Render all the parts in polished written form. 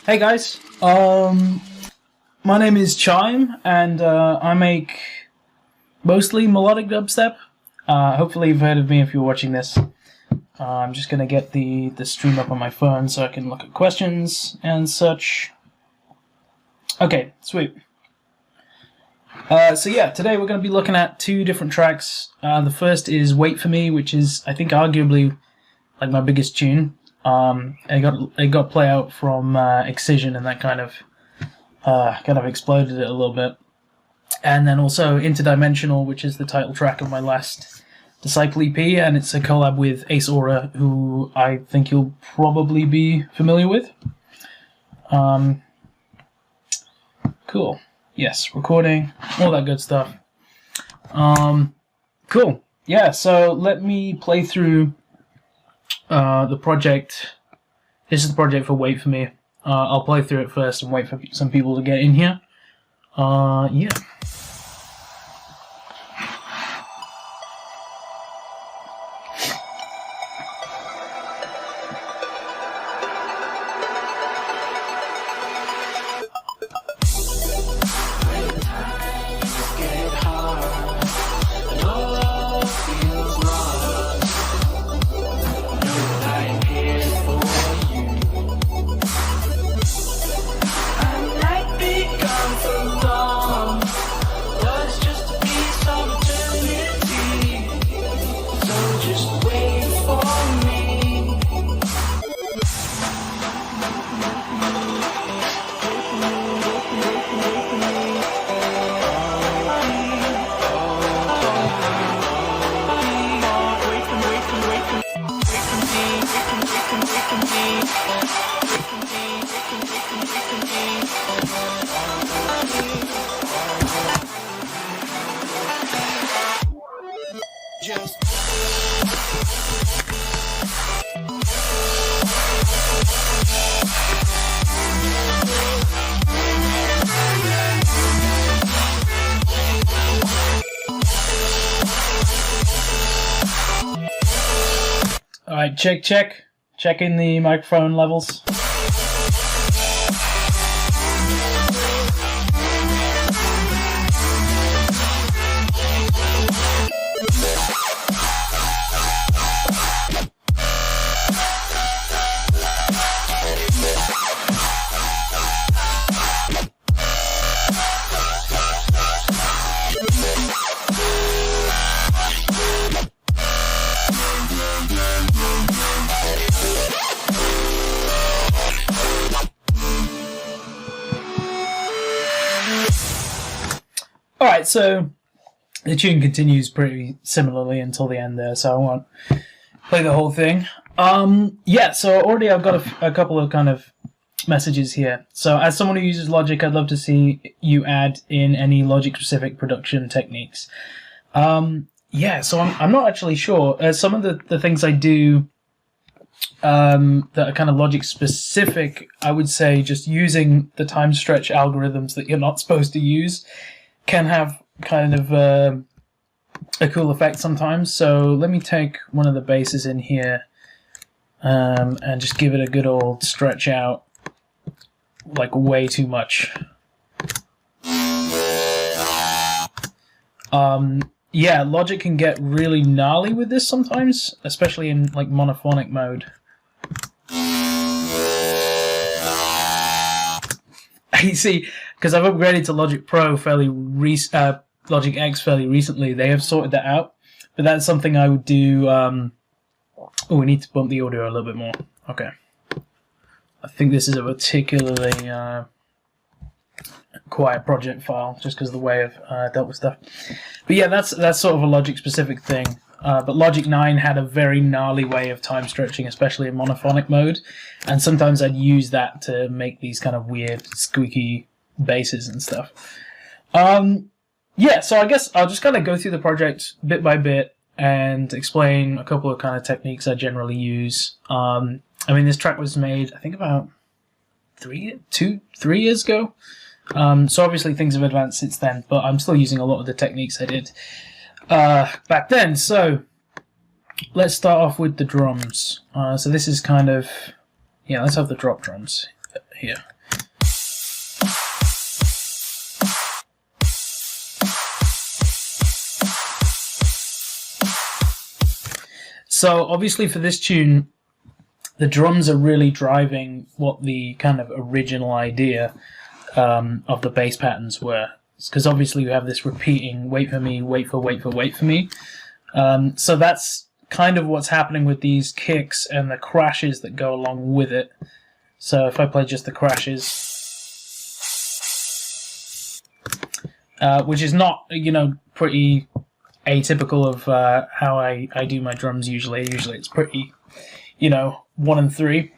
Hey guys, my name is Chime, and I make mostly melodic dubstep. Hopefully you've heard of me if you're watching this. I'm just gonna get the stream up on my phone so I can look at questions and such. Okay, sweet. So yeah, today we're gonna be looking at two different tracks. The first is "Wait for Me," which is, I think, arguably like my biggest tune. It got play out from Excision, and that kind of exploded it a little bit. And then also Interdimensional, which is the title track of my last Disciple EP, and it's a collab with Ace Aura, who I think you'll probably be familiar with. Cool. Yes, recording, all that good stuff. Cool. Yeah, so let me play through the project. This is the project for Wait For Me. I'll play through it first and wait for some people to get in here. Yeah. Alright, check. Checking the microphone levels. Alright, so the tune continues pretty similarly until the end there, so I won't play the whole thing. Yeah, so already I've got a couple of kind of messages here. So as someone who uses Logic, I'd love to see you add in any Logic-specific production techniques. Yeah, so I'm not actually sure. Some of the things I do that are kind of Logic-specific, I would say just using the time stretch algorithms that you're not supposed to use can have kind of a cool effect sometimes. So let me take one of the basses in here and just give it a good old stretch out, like way too much. Yeah, Logic can get really gnarly with this sometimes, especially in like monophonic mode. You see, because I've upgraded to Logic Pro Logic X fairly recently, they have sorted that out. But that's something I would do. Oh, we need to bump the audio a little bit more. Okay. I think this is a particularly quiet project file, just because of the way I've dealt with stuff. But yeah, that's sort of a Logic-specific thing. But Logic 9 had a very gnarly way of time stretching, especially in monophonic mode, and sometimes I'd use that to make these kind of weird, squeaky basses and stuff. Yeah, so I guess I'll just kind of go through the project bit by bit and explain a couple of kind of techniques I generally use. I mean, this track was made, I think, about 3 years ago. So obviously things have advanced since then, but I'm still using a lot of the techniques I did back then. So let's start off with the drums. So this is kind of, yeah, let's have the drop drums here. So obviously for this tune, the drums are really driving what the kind of original idea of the bass patterns were. Because obviously you have this repeating wait for me, wait for me. So that's kind of what's happening with these kicks and the crashes that go along with it. So if I play just the crashes, which is not, pretty atypical of how I do my drums usually. Usually it's pretty, 1 and 3.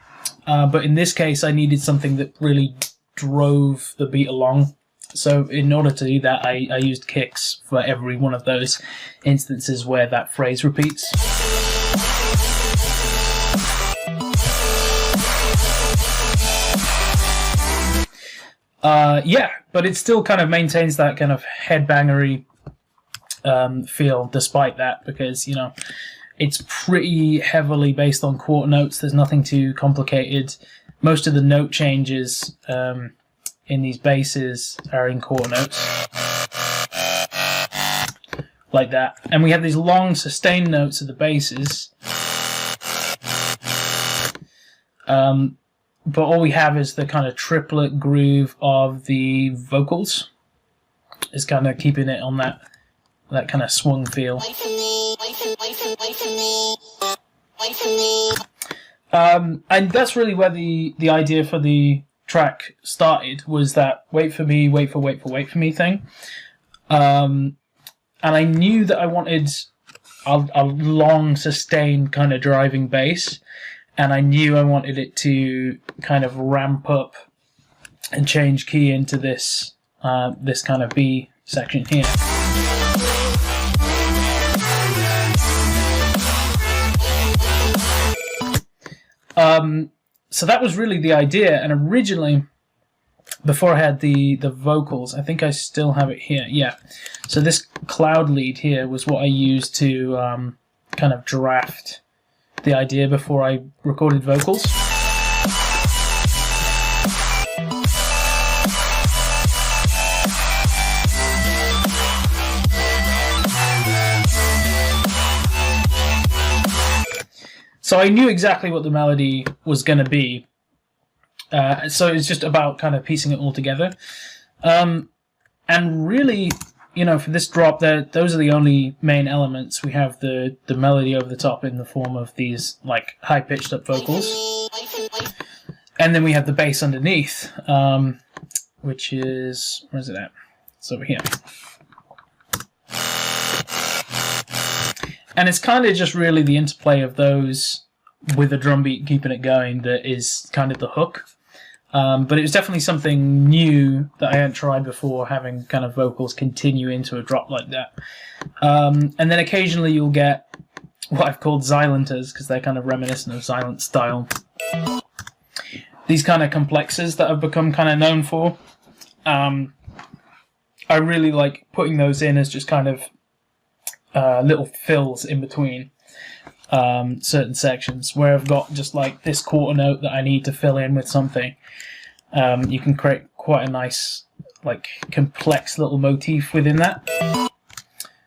But in this case, I needed something that really drove the beat along. So in order to do that, I used kicks for every one of those instances where that phrase repeats. Yeah, but it still kind of maintains that kind of headbangery feel despite that, because, it's pretty heavily based on quarter notes. There's nothing too complicated. Most of the note changes in these basses are in quarter notes, like that. And we have these long sustained notes of the basses, but all we have is the kind of triplet groove of the vocals. Is kind of keeping it on that kind of swung feel. And that's really where the idea for the track started, was that wait for me thing. And I knew that I wanted a long, sustained kind of driving bass, and I knew I wanted it to kind of ramp up and change key into this kind of B section here. So that was really the idea, and originally, before I had the vocals, I think I still have it here, yeah. So this cloud lead here was what I used to kind of draft the idea before I recorded vocals. So I knew exactly what the melody was going to be. So it's just about kind of piecing it all together. And really, for this drop, those are the only main elements. We have the melody over the top in the form of these like high-pitched up vocals. And then we have the bass underneath, which is... where is it at? It's over here. And it's kind of just really the interplay of those with a drum beat keeping it going that is kind of the hook. But it was definitely something new that I hadn't tried before, having kind of vocals continue into a drop like that. And then occasionally you'll get what I've called xylenters, because they're kind of reminiscent of Xylent style. These kind of complexes that I've become kind of known for. I really like putting those in as just kind of little fills in between certain sections where I've got just like this quarter note that I need to fill in with something. You can create quite a nice, like, complex little motif within that.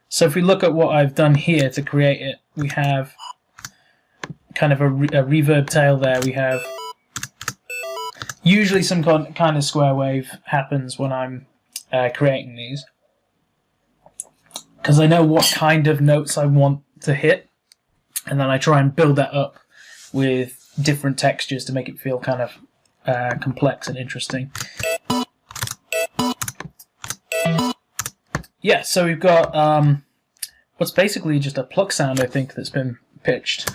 So if we look at what I've done here to create it, we have kind of a reverb tail there. We have usually some kind of square wave happens when I'm creating these, because I know what kind of notes I want to hit, and then I try and build that up with different textures to make it feel kind of complex and interesting. Yeah, so we've got what's basically just a pluck sound, I think, that's been pitched.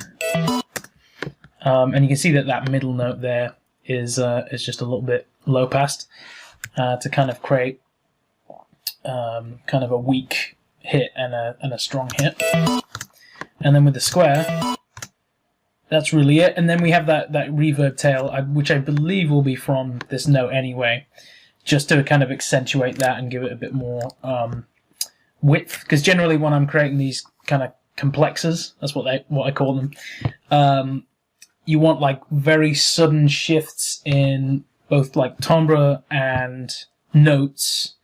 And you can see that middle note there is just a little bit low passed to kind of create kind of a weak hit and a strong hit. And then with the square, that's really it. And then we have that reverb tail, which I believe will be from this note anyway, just to kind of accentuate that and give it a bit more width. Because generally when I'm creating these kind of complexes, that's what I call them, you want like very sudden shifts in both like timbre and notes,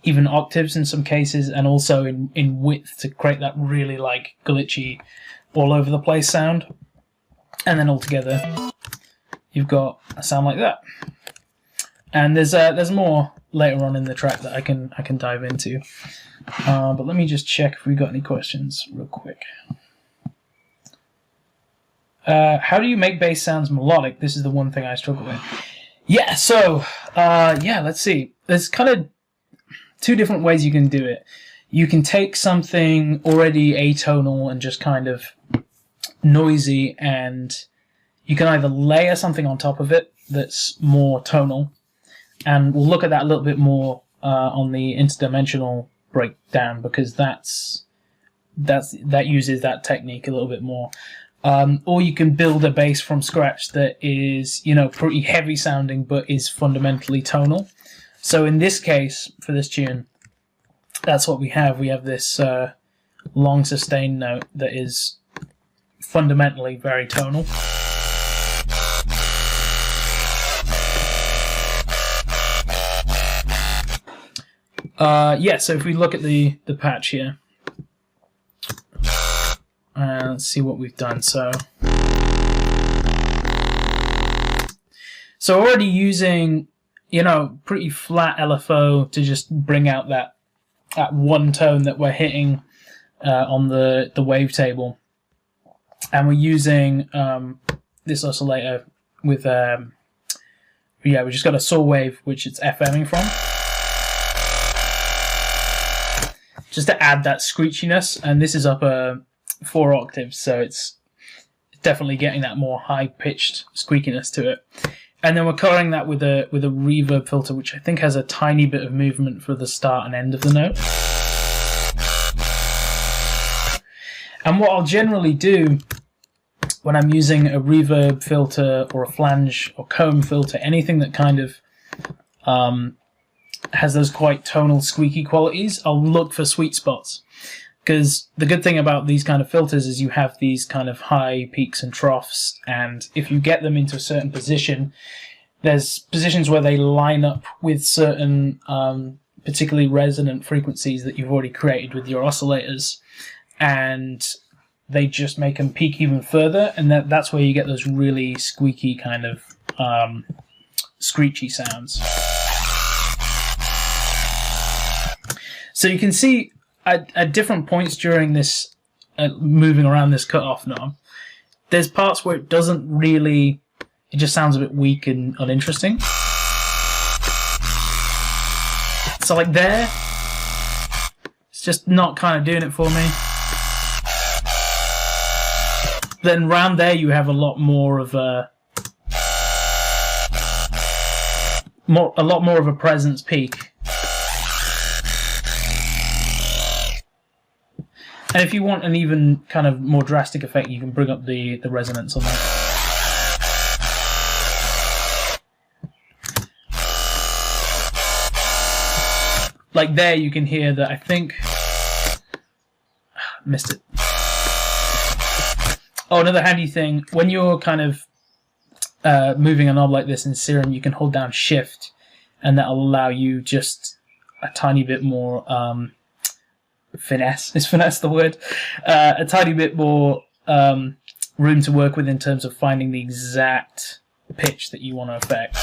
even octaves in some cases, and also in width to create that really like glitchy all over the place sound, and then altogether you've got a sound like that. And there's more later on in the track that I can dive into, but let me just check if we got any questions real quick. How do you make bass sounds melodic? This is the one thing I struggle with. Yeah, so let's see. There's kind of two different ways you can do it. You can take something already atonal and just kind of noisy, and you can either layer something on top of it that's more tonal, and we'll look at that a little bit more on the interdimensional breakdown, because that uses that technique a little bit more. Or you can build a bass from scratch that is, pretty heavy sounding but is fundamentally tonal. So in this case, for this tune, that's what we have. We have this long sustained note that is fundamentally very tonal. So if we look at the patch here, let's see what we've done. So already using, pretty flat LFO to just bring out that one tone that we're hitting on the wavetable. And we're using this oscillator with, we just got a saw wave, which it's FMing from, just to add that screechiness. And this is up 4 octaves, so it's definitely getting that more high-pitched squeakiness to it. And then we're coloring that with a reverb filter, which I think has a tiny bit of movement for the start and end of the note. And what I'll generally do when I'm using a reverb filter or a flange or comb filter, anything that kind of has those quite tonal, squeaky qualities, I'll look for sweet spots. Because the good thing about these kind of filters is you have these kind of high peaks and troughs, and if you get them into a certain position, there's positions where they line up with certain particularly resonant frequencies that you've already created with your oscillators, and they just make them peak even further, and that's where you get those really squeaky kind of screechy sounds. So you can see at different points during this moving around this cutoff knob, there's parts where it doesn't really, it just sounds a bit weak and uninteresting. So like there, it's just not kind of doing it for me. Then round there you have a lot more of a presence peak. And if you want an even kind of more drastic effect, you can bring up the resonance on that. Like there you can hear that, I think... missed it. Oh, another handy thing, when you're kind of moving a knob like this in Serum, you can hold down Shift, and that'll allow you just a tiny bit more... finesse. Is finesse the word? A tiny bit more room to work with in terms of finding the exact pitch that you want to affect.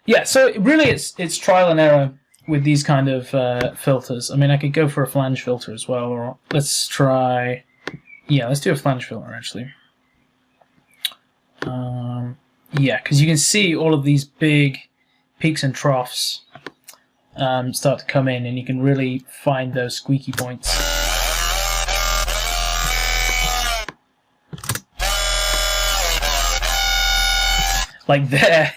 Yeah, so really it's trial and error with these kind of filters. I mean, I could go for a flange filter as well, or let's try... yeah, let's do a flange filter, actually. Yeah, because you can see all of these big peaks and troughs start to come in, and you can really find those squeaky points. Like there.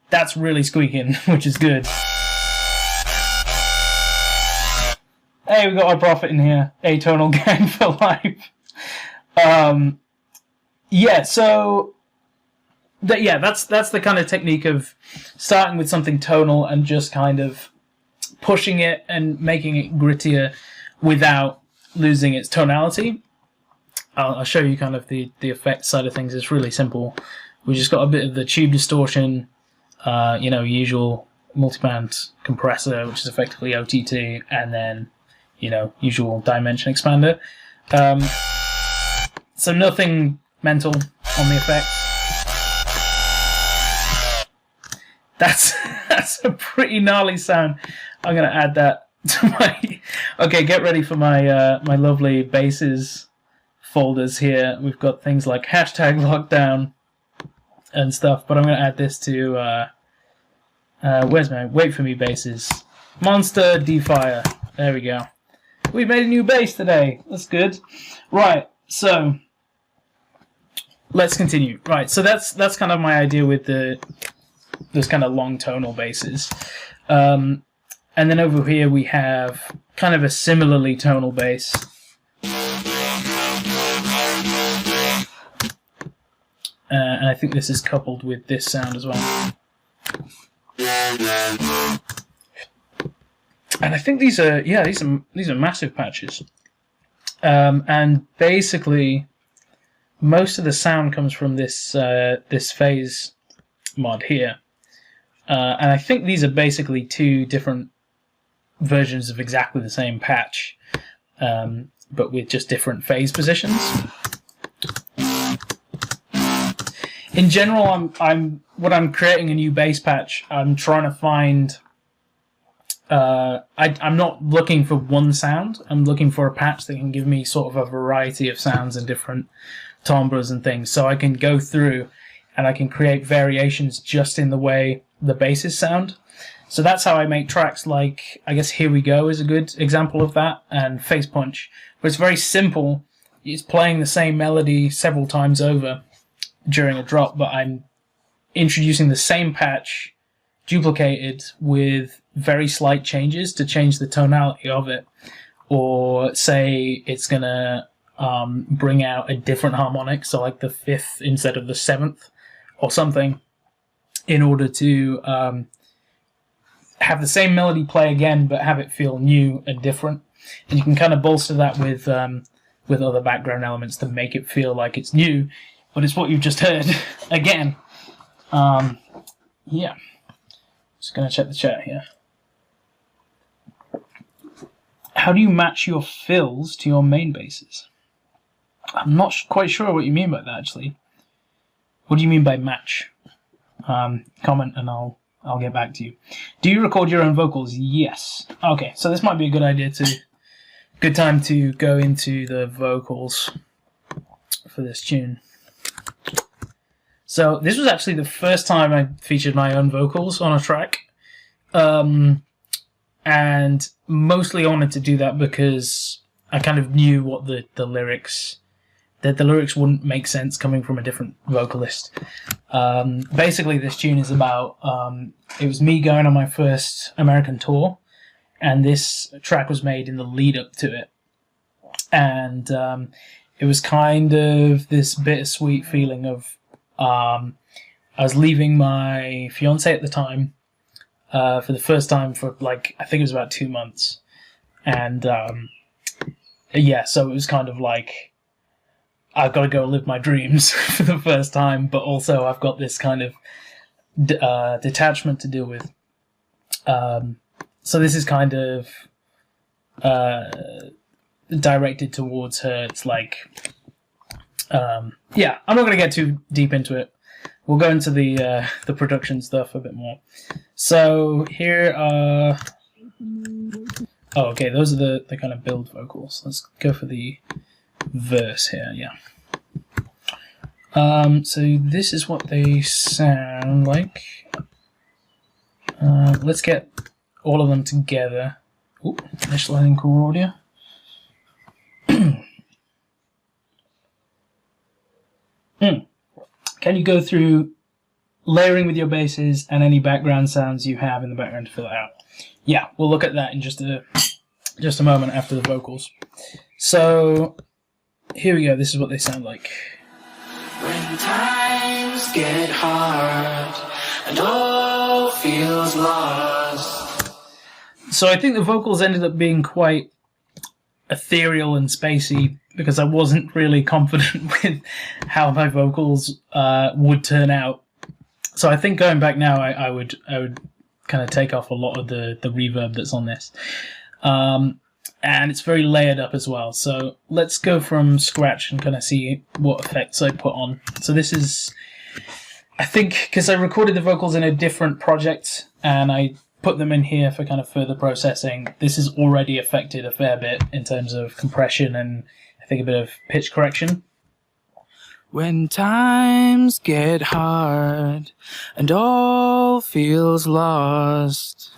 That's really squeaking, which is good. Hey, we got our prophet in here. Atonal gang for life. Yeah, so... that's the kind of technique of starting with something tonal and just kind of pushing it and making it grittier without losing its tonality. I'll show you kind of the effect side of things. It's really simple. We just got a bit of the tube distortion, usual multiband compressor, which is effectively OTT, and then, usual dimension expander. So nothing mental on the effects. That's a pretty gnarly sound. I'm gonna add that to my. Okay, get ready for my my lovely basses folders here. We've got things like #lockdown and stuff, but I'm gonna add this to where's my wait for me basses? Monster D-Fire. There we go. We made a new bass today. That's good. Right, so let's continue. Right, so that's kind of my idea with those kind of long tonal basses. And then over here we have kind of a similarly tonal bass. And I think this is coupled with this sound as well. And I think these are massive patches. And basically most of the sound comes from this this phase mod here. And I think these are basically two different versions of exactly the same patch, but with just different phase positions. In general, when I'm creating a new bass patch, I'm trying to find. I'm not looking for one sound. I'm looking for a patch that can give me sort of a variety of sounds and different timbres and things, so I can go through and I can create variations just in the way the basses sound. So that's how I make tracks like, I guess Here We Go is a good example of that, and Face Punch, where it's very simple. It's playing the same melody several times over during a drop, but I'm introducing the same patch duplicated with very slight changes to change the tonality of it. Or say it's gonna bring out a different harmonic, so like the 5th instead of the 7th or something, in order to have the same melody play again but have it feel new and different. And you can kind of bolster that with other background elements to make it feel like it's new, but it's what you've just heard again. Yeah. Just going to check the chat here. How do you match your fills to your main basses? I'm not quite sure what you mean by that, actually. What do you mean by match? Comment and I'll get back to you. Do you record your own vocals? Yes. Okay, so this might be a good time to go into the vocals for this tune. So this was actually the first time I featured my own vocals on a track. And mostly I wanted to do that because I kind of knew what the lyrics wouldn't make sense coming from a different vocalist. Basically, this tune is about, it was me going on my first American tour, and this track was made in the lead up to it. And it was kind of this bittersweet feeling of, I was leaving my fiance at the time for the first time for I think it was about 2 months. And yeah, so it was kind of like, I've got to go live my dreams for the first time, but also I've got this kind of detachment to deal with. So this is kind of directed towards her. It's like, yeah, I'm not going to get too deep into it. We'll go into the production stuff a bit more. So here are... Oh, okay, those are the kind of build vocals. Let's go for the verse here, yeah. So this is what they sound like. Let's get all of them together. Ooh, initializing core audio. Can you go through layering with your basses and any background sounds you have in the background to fill it out? Yeah, we'll look at that in just a moment after the vocals. So here we go. This is what they sound like. When times get hard and all feels lost. So I think the vocals ended up being quite ethereal and spacey because I wasn't really confident with how my vocals would turn out. So I think going back now, I would kind of take off a lot of the reverb that's on this. And it's very layered up as well. So let's go from scratch and kind of see what effects I put on. So this is, I think, because I recorded the vocals in a different project and I put them in here for kind of further processing, this has already affected a fair bit in terms of compression and I think a bit of pitch correction. When times get hard and all feels lost.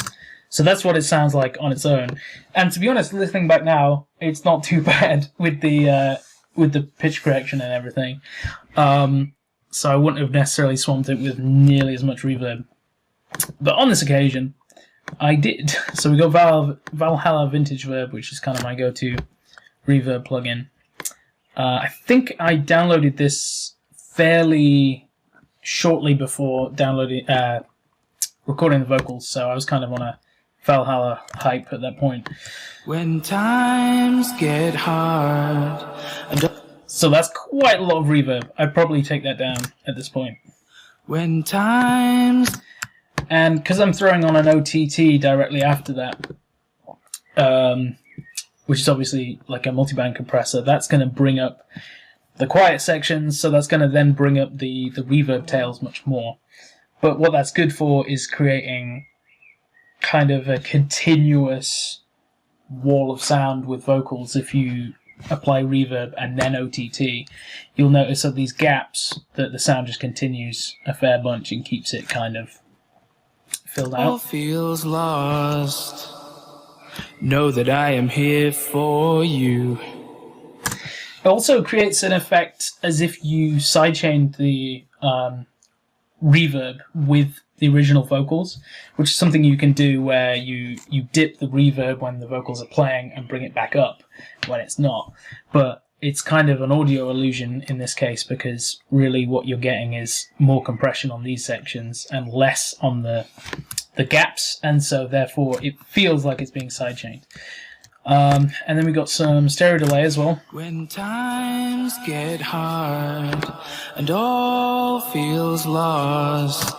So that's what it sounds like on its own. And to be honest, listening back now, it's not too bad with the pitch correction and everything. So I wouldn't have necessarily swamped it with nearly as much reverb. But on this occasion, I did. So we got Valhalla Vintage Verb, which is kind of my go-to reverb plugin. I think I downloaded this fairly shortly before recording the vocals, so I was kind of on a Valhalla hype at that point. When times get hard. So that's quite a lot of reverb. I'd probably take that down at this point. When times. And because I'm throwing on an OTT directly after that, which is obviously like a multiband compressor, that's going to bring up the quiet sections, so that's going to then bring up the reverb tails much more. But what that's good for is creating kind of a continuous wall of sound with vocals. If you apply reverb and then OTT, you'll notice that these gaps that the sound just continues a fair bunch and keeps it kind of filled out. All feels lost. Know that I am here for you. It also creates an effect as if you sidechained the reverb with the original vocals, which is something you can do where you dip the reverb when the vocals are playing and bring it back up when it's not. But it's kind of an audio illusion in this case, because really what you're getting is more compression on these sections and less on the gaps, and so therefore it feels like it's being sidechained. And then we got some stereo delay as well. When times get hard and all feels lost.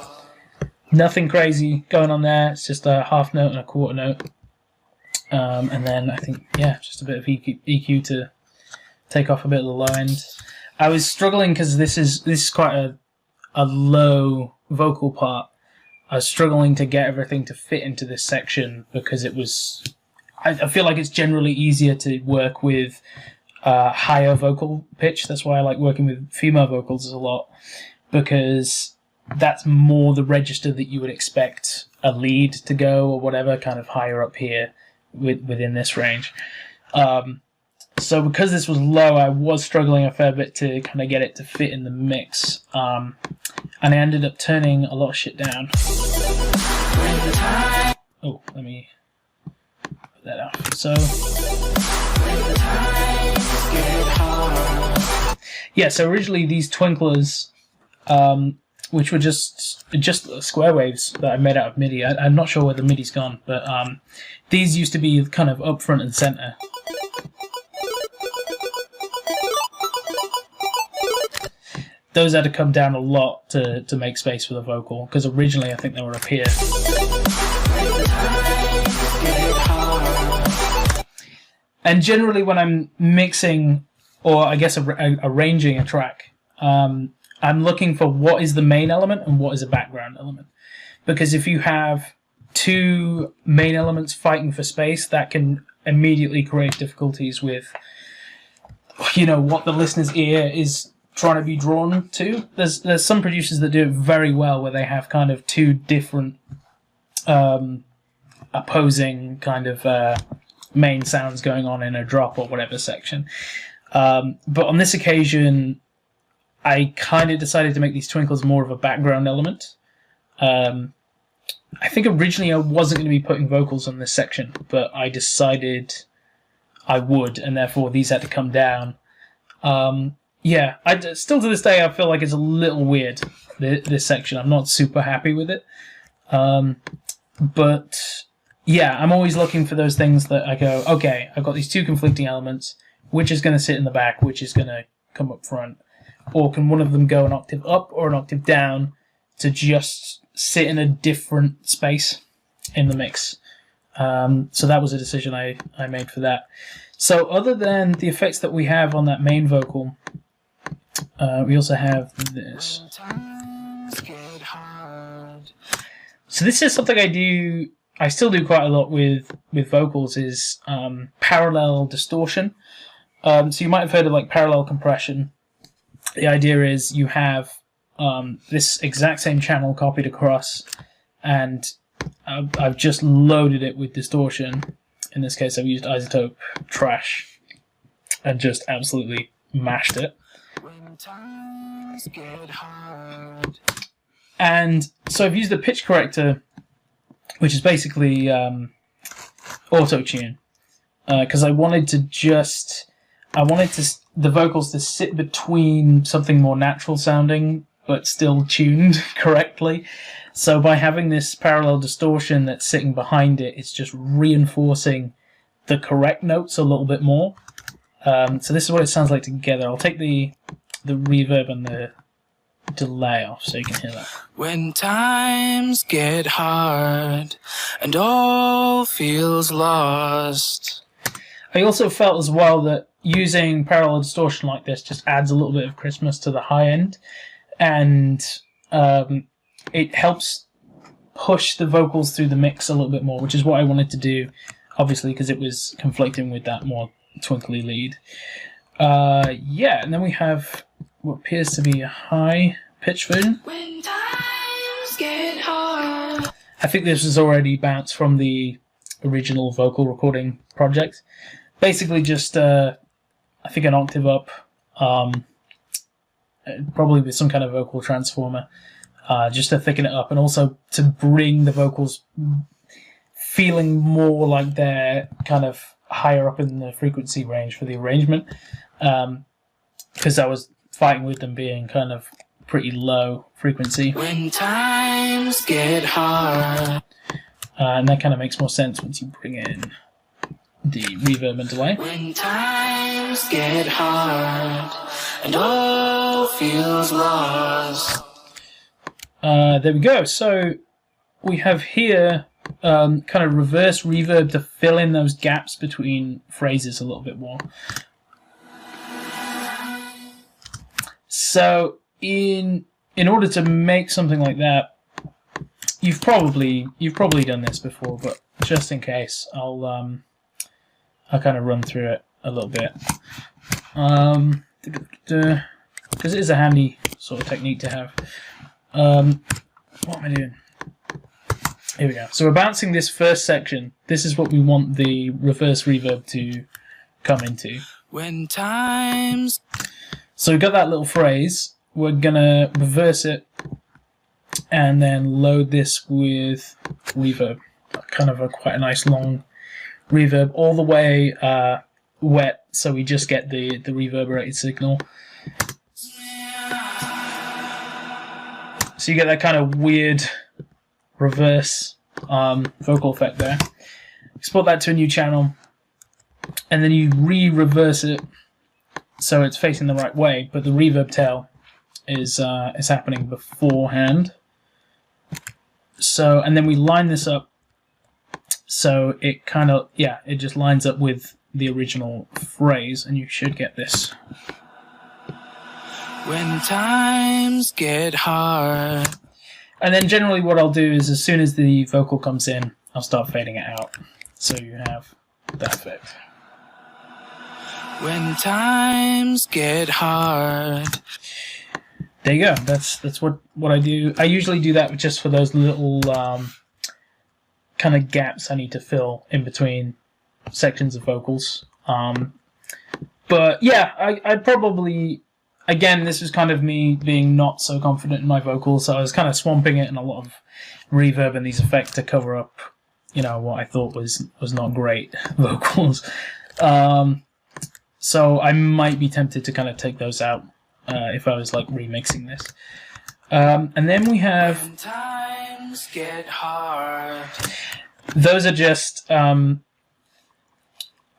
Nothing crazy going on there. It's just a half note and a quarter note. And then I think, yeah, just a bit of EQ to take off a bit of the low end. I was struggling because this is quite a low vocal part. I was struggling to get everything to fit into this section because it was... I feel like it's generally easier to work with higher vocal pitch. That's why I like working with female vocals a lot, because that's more the register that you would expect a lead to go or whatever, kind of higher up here within this range. So because this was low, I was struggling a fair bit to kind of get it to fit in the mix. And I ended up turning a lot of shit down. Oh, let me... that off. So yeah, so originally these twinklers, which were just square waves that I made out of MIDI. I'm not sure where the MIDI's gone, but these used to be kind of up front and center. Those had to come down a lot to make space for the vocal, because originally I think they were up here. And generally when I'm mixing, or I guess arranging a track, I'm looking for what is the main element and what is a background element. Because if you have two main elements fighting for space, that can immediately create difficulties with, you know, what the listener's ear is trying to be drawn to. There's some producers that do it very well, where they have kind of two different opposing kind of main sounds going on in a drop or whatever section. But on this occasion, I kind of decided to make these twinkles more of a background element. I think originally I wasn't going to be putting vocals on this section, but I decided I would, and therefore these had to come down. Yeah, still to this day I feel like it's a little weird, this section. I'm not super happy with it. But yeah, I'm always looking for those things that I go, okay, I've got these two conflicting elements, which is going to sit in the back, which is going to come up front, or can one of them go an octave up or an octave down to just sit in a different space? in the mix. So that was a decision I made for that. So other than the effects that we have on that main vocal, we also have this. So this is something I still do quite a lot with vocals, is parallel distortion. So you might have heard of like parallel compression. The idea is you have this exact same channel copied across, and I've just loaded it with distortion. In this case, I've used isotope trash and just absolutely mashed it. When times get hard. And so I've used a pitch corrector, which is basically auto-tune, because I wanted the vocals to sit between something more natural sounding but still tuned correctly. So by having this parallel distortion that's sitting behind it, it's just reinforcing the correct notes a little bit more. So this is what it sounds like together. I'll take the reverb and the delay off so you can hear that. When times get hard and all feels lost. I also felt as well that using parallel distortion like this just adds a little bit of crispness to the high end, and it helps push the vocals through the mix a little bit more, which is what I wanted to do, obviously, because it was conflicting with that more twinkly lead. And then we have what appears to be a high pitch version. When times get hard. I think this was already bounced from the original vocal recording project. Basically just, I think an octave up, probably with some kind of vocal transformer, just to thicken it up, and also to bring the vocals feeling more like they're kind of higher up in the frequency range for the arrangement, because I was fighting with them being kind of pretty low frequency. When times get hard. And that kind of makes more sense once you bring in the reverb and delay. When times get hard and all feels lost. There we go. So we have here kind of reverse reverb to fill in those gaps between phrases a little bit more. So in order to make something like that, you've probably done this before, but just in case, I'll kind of run through it a little bit, because it is a handy sort of technique to have. What am I doing? Here we go. So we're bouncing this first section. This is what we want the reverse reverb to come into. When times. So we've got that little phrase. We're gonna reverse it and then load this with reverb. Kind of quite a nice long reverb, all the way wet, so we just get the reverberated signal. So you get that kind of weird reverse vocal effect there. Export that to a new channel, and then you re-reverse it so it's facing the right way, but the reverb tail is happening beforehand. So, and then we line this up so it kind of, it just lines up with the original phrase, and you should get this. When times get hard. And then generally what I'll do is, as soon as the vocal comes in, I'll start fading it out. So you have that effect. When times get hard. There you go. That's what I do. I usually do that just for those little kind of gaps I need to fill in between sections of vocals. But yeah, I'd probably, again, this was kind of me being not so confident in my vocals, so I was kind of swamping it in a lot of reverb and these effects to cover up, what I thought was not great vocals. So I might be tempted to kind of take those out if I was like remixing this. And then we have. When times get hard. Those are just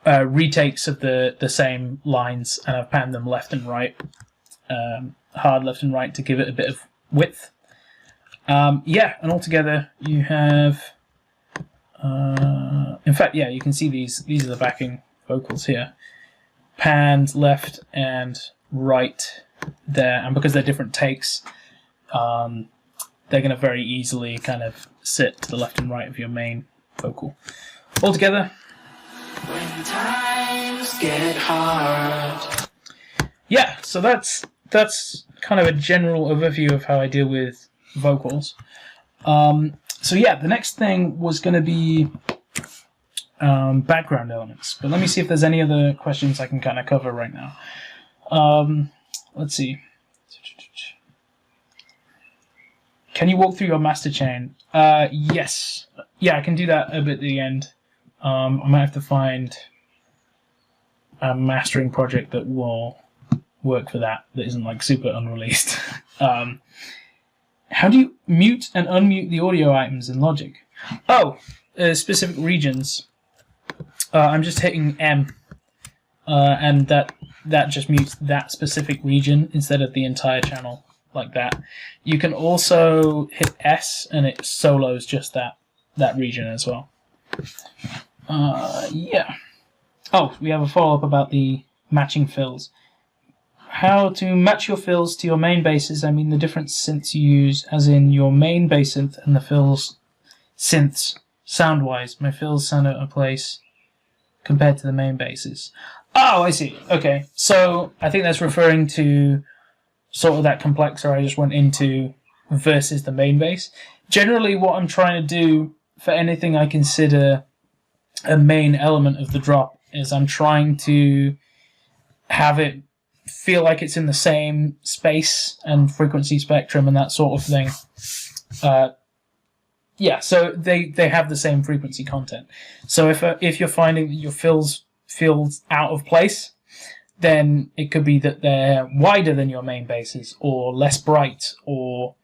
retakes of the same lines, and I've panned them left and right, hard left and right to give it a bit of width. And altogether you have In fact, yeah, you can see these are the backing vocals here. Panned left and right there, and because they're different takes, they're going to very easily kind of sit to the left and right of your main vocal. All together. When times get hard. Yeah, so that's kind of a general overview of how I deal with vocals. So yeah, the next thing was going to be background elements. But let me see if there's any other questions I can kind of cover right now. Let's see. Can you walk through your master chain? Yes. Yeah, I can do that a bit at the end. I might have to find a mastering project that will work for that isn't like super unreleased. How do you mute and unmute the audio items in Logic? Oh, specific regions. I'm just hitting M, and that just mutes that specific region instead of the entire channel like that. You can also hit S, and it solos just that region as well. Yeah. Oh, we have a follow-up about the matching fills. How to match your fills to your main basses. I mean the different synths you use, as in your main bass synth and the fills synths sound-wise. My fills sound out of place compared to the main basses. Oh, I see. Okay, so I think that's referring to sort of that complexer I just went into versus the main bass. Generally, what I'm trying to do for anything I consider a main element of the drop is I'm trying to have it feel like it's in the same space and frequency spectrum and that sort of thing. Yeah, so they have the same frequency content. So if you're finding that your fills feels out of place, then it could be that they're wider than your main basses, or less bright, or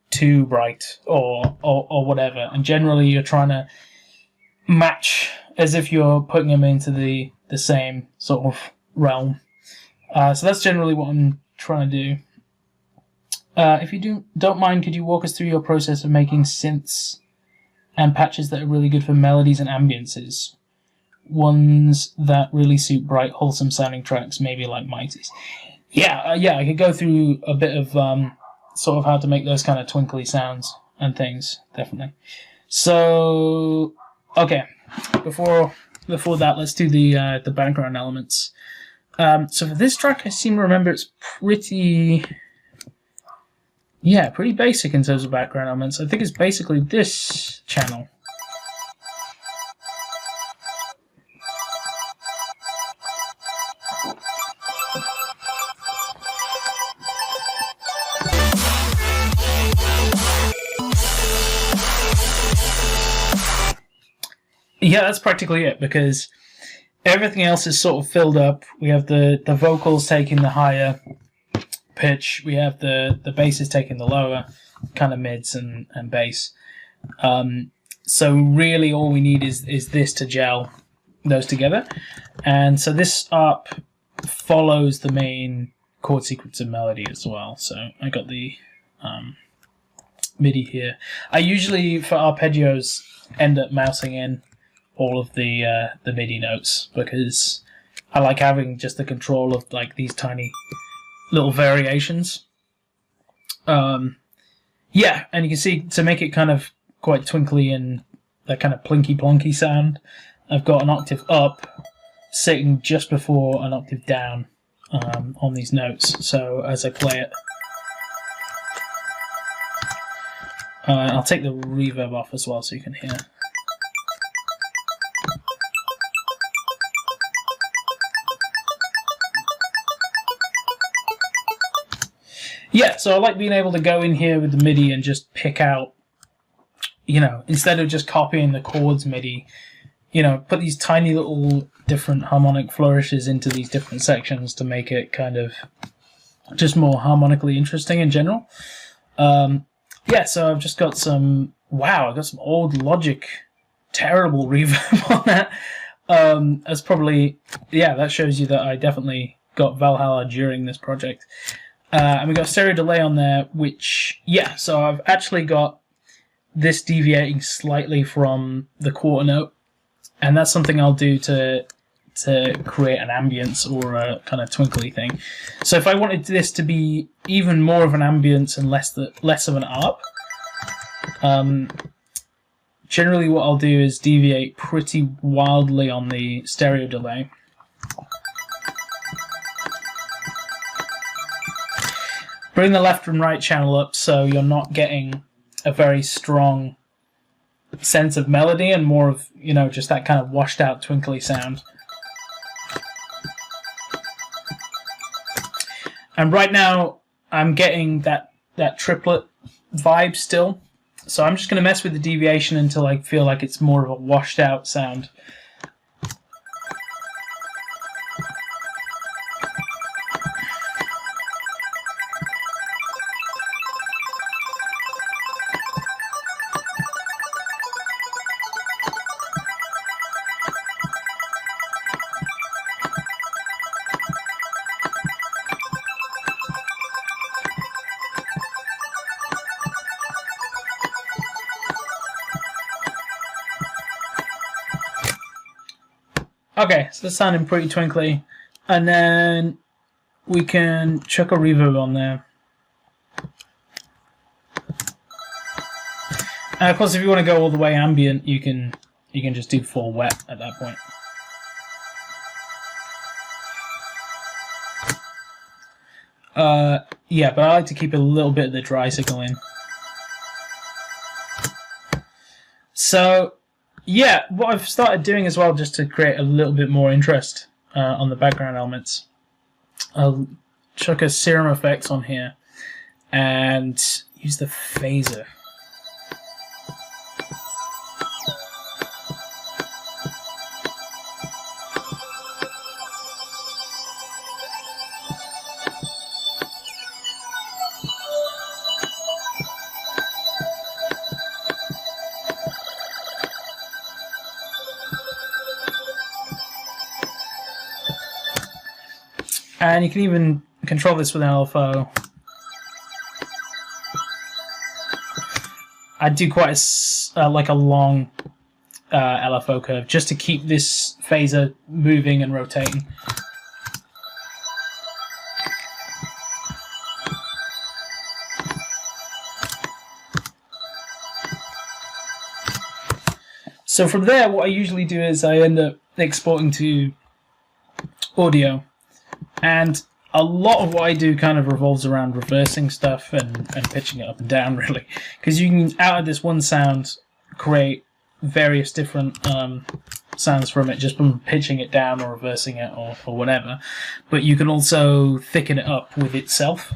too bright, or whatever. And generally, you're trying to match as if you're putting them into the same sort of realm. So that's generally what I'm trying to do. If you don't mind, could you walk us through your process of making synths and patches that are really good for melodies and ambiances? Ones that really suit bright, wholesome sounding tracks, maybe like Mighty's. Yeah, I could go through a bit of sort of how to make those kind of twinkly sounds and things, definitely. So, okay, before that, let's do the background elements. So for this track, I seem to remember it's pretty basic in terms of background elements. I think it's basically this channel. Yeah, that's practically it, because everything else is sort of filled up. We have the vocals taking the higher pitch. We have the basses taking the lower, kind of mids and bass. So really all we need is this to gel those together. And so this up follows the main chord sequence and melody as well. So I got the MIDI here. I usually, for arpeggios, end up mousing in all of the MIDI notes, because I like having just the control of like these tiny little variations. Yeah, and you can see, to make it kind of quite twinkly and that kind of plinky plonky sound, I've got an octave up sitting just before an octave down on these notes. So as I play it, I'll take the reverb off as well so you can hear. Yeah, so I like being able to go in here with the MIDI and just pick out, instead of just copying the chords MIDI, put these tiny little different harmonic flourishes into these different sections to make it kind of just more harmonically interesting in general. Yeah, so I've just got some, I've got some old Logic, terrible reverb on that. That's probably, that shows you that I definitely got Valhalla during this project. And we got stereo delay on there, which, so I've actually got this deviating slightly from the quarter note, and that's something I'll do to create an ambience or a kind of twinkly thing. So if I wanted this to be even more of an ambience and less of an ARP, generally what I'll do is deviate pretty wildly on the stereo delay. Bring the left and right channel up so you're not getting a very strong sense of melody and more of, just that kind of washed out twinkly sound. And right now, I'm getting that triplet vibe still. So I'm just going to mess with the deviation until I feel like it's more of a washed out sound. Okay, so that's sounding pretty twinkly. And then we can chuck a reverb on there. And of course, if you want to go all the way ambient, you can just do full wet at that point. Yeah, but I like to keep a little bit of the dry signal in. So, yeah, what I've started doing as well, just to create a little bit more interest on the background elements, I'll chuck a serum effects on here and use the phaser. And you can even control this with an LFO. I do quite a long LFO curve just to keep this phaser moving and rotating. So from there, what I usually do is I end up exporting to audio. And a lot of what I do kind of revolves around reversing stuff and pitching it up and down, really. Because you can, out of this one sound, create various different sounds from it just from pitching it down or reversing it or whatever. But you can also thicken it up with itself.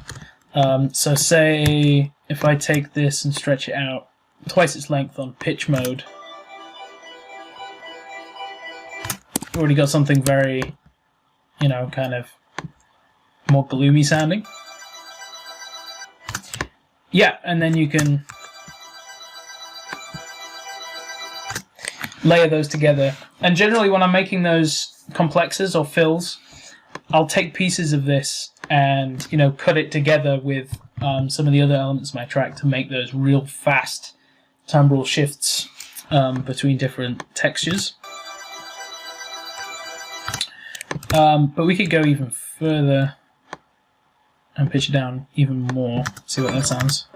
So say if I take this and stretch it out twice its length on pitch mode, you've already got something very, kind of more gloomy sounding. Yeah, and then you can layer those together. And generally when I'm making those complexes or fills, I'll take pieces of this and, cut it together with some of the other elements of my track to make those real fast timbral shifts between different textures. But we could go even further and pitch it down even more. See what that sounds.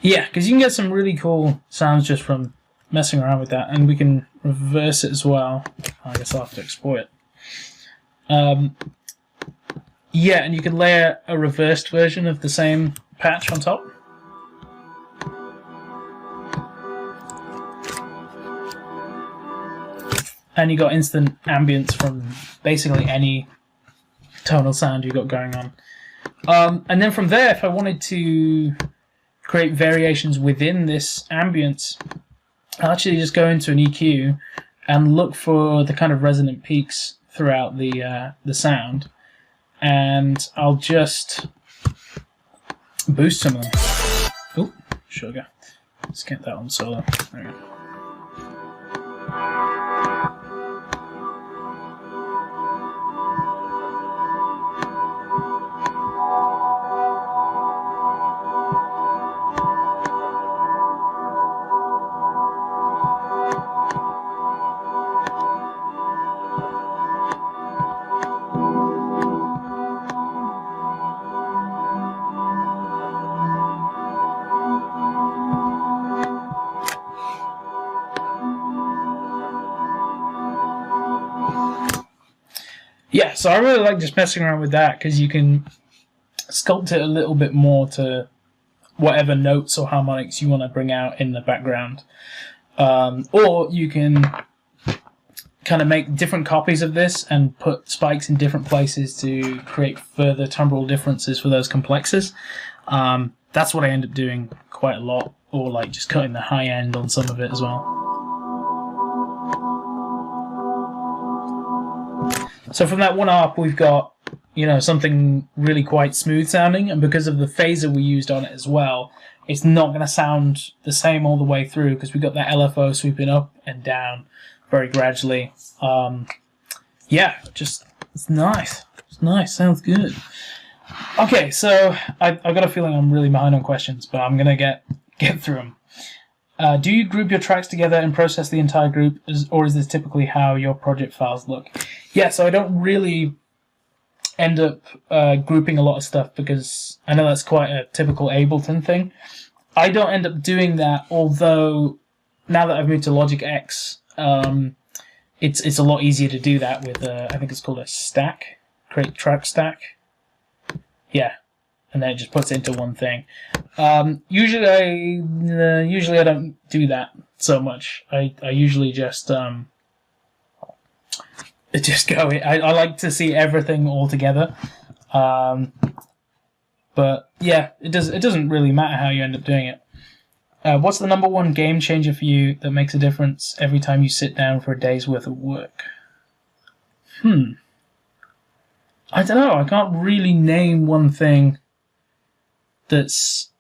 Yeah, because you can get some really cool sounds just from messing around with that, and we can reverse it as well. I guess I'll have to export it. Yeah, and you can layer a reversed version of the same patch on top. And you got instant ambience from basically any tonal sound you got going on. And then from there, if I wanted to create variations within this ambience, I'll actually just go into an EQ and look for the kind of resonant peaks throughout the sound, and I'll just boost some of them. Oh, sugar. Let's get that on solo. There we go. Yeah, so I really like just messing around with that because you can sculpt it a little bit more to whatever notes or harmonics you want to bring out in the background. Or you can kind of make different copies of this and put spikes in different places to create further timbral differences for those complexes. That's what I end up doing quite a lot, or like just cutting the high end on some of it as well. So from that one arp, we've got, something really quite smooth sounding, and because of the phaser we used on it as well, it's not going to sound the same all the way through because we've got that LFO sweeping up and down very gradually. It's nice. It's nice. Sounds good. Okay, so I've got a feeling I'm really behind on questions, but I'm going to get through them. Do you group your tracks together and process the entire group, or is this typically how your project files look? Yeah, so I don't really end up grouping a lot of stuff because I know that's quite a typical Ableton thing. I don't end up doing that, although now that I've moved to Logic X, it's a lot easier to do that with, I think it's called a stack, create track stack. Yeah, and then it just puts it into one thing. Usually I don't do that so much. I usually just go. I like to see everything all together. But yeah, it doesn't really matter how you end up doing it. What's the number one game changer for you that makes a difference every time you sit down for a day's worth of work? I don't know. I can't really name one thing that's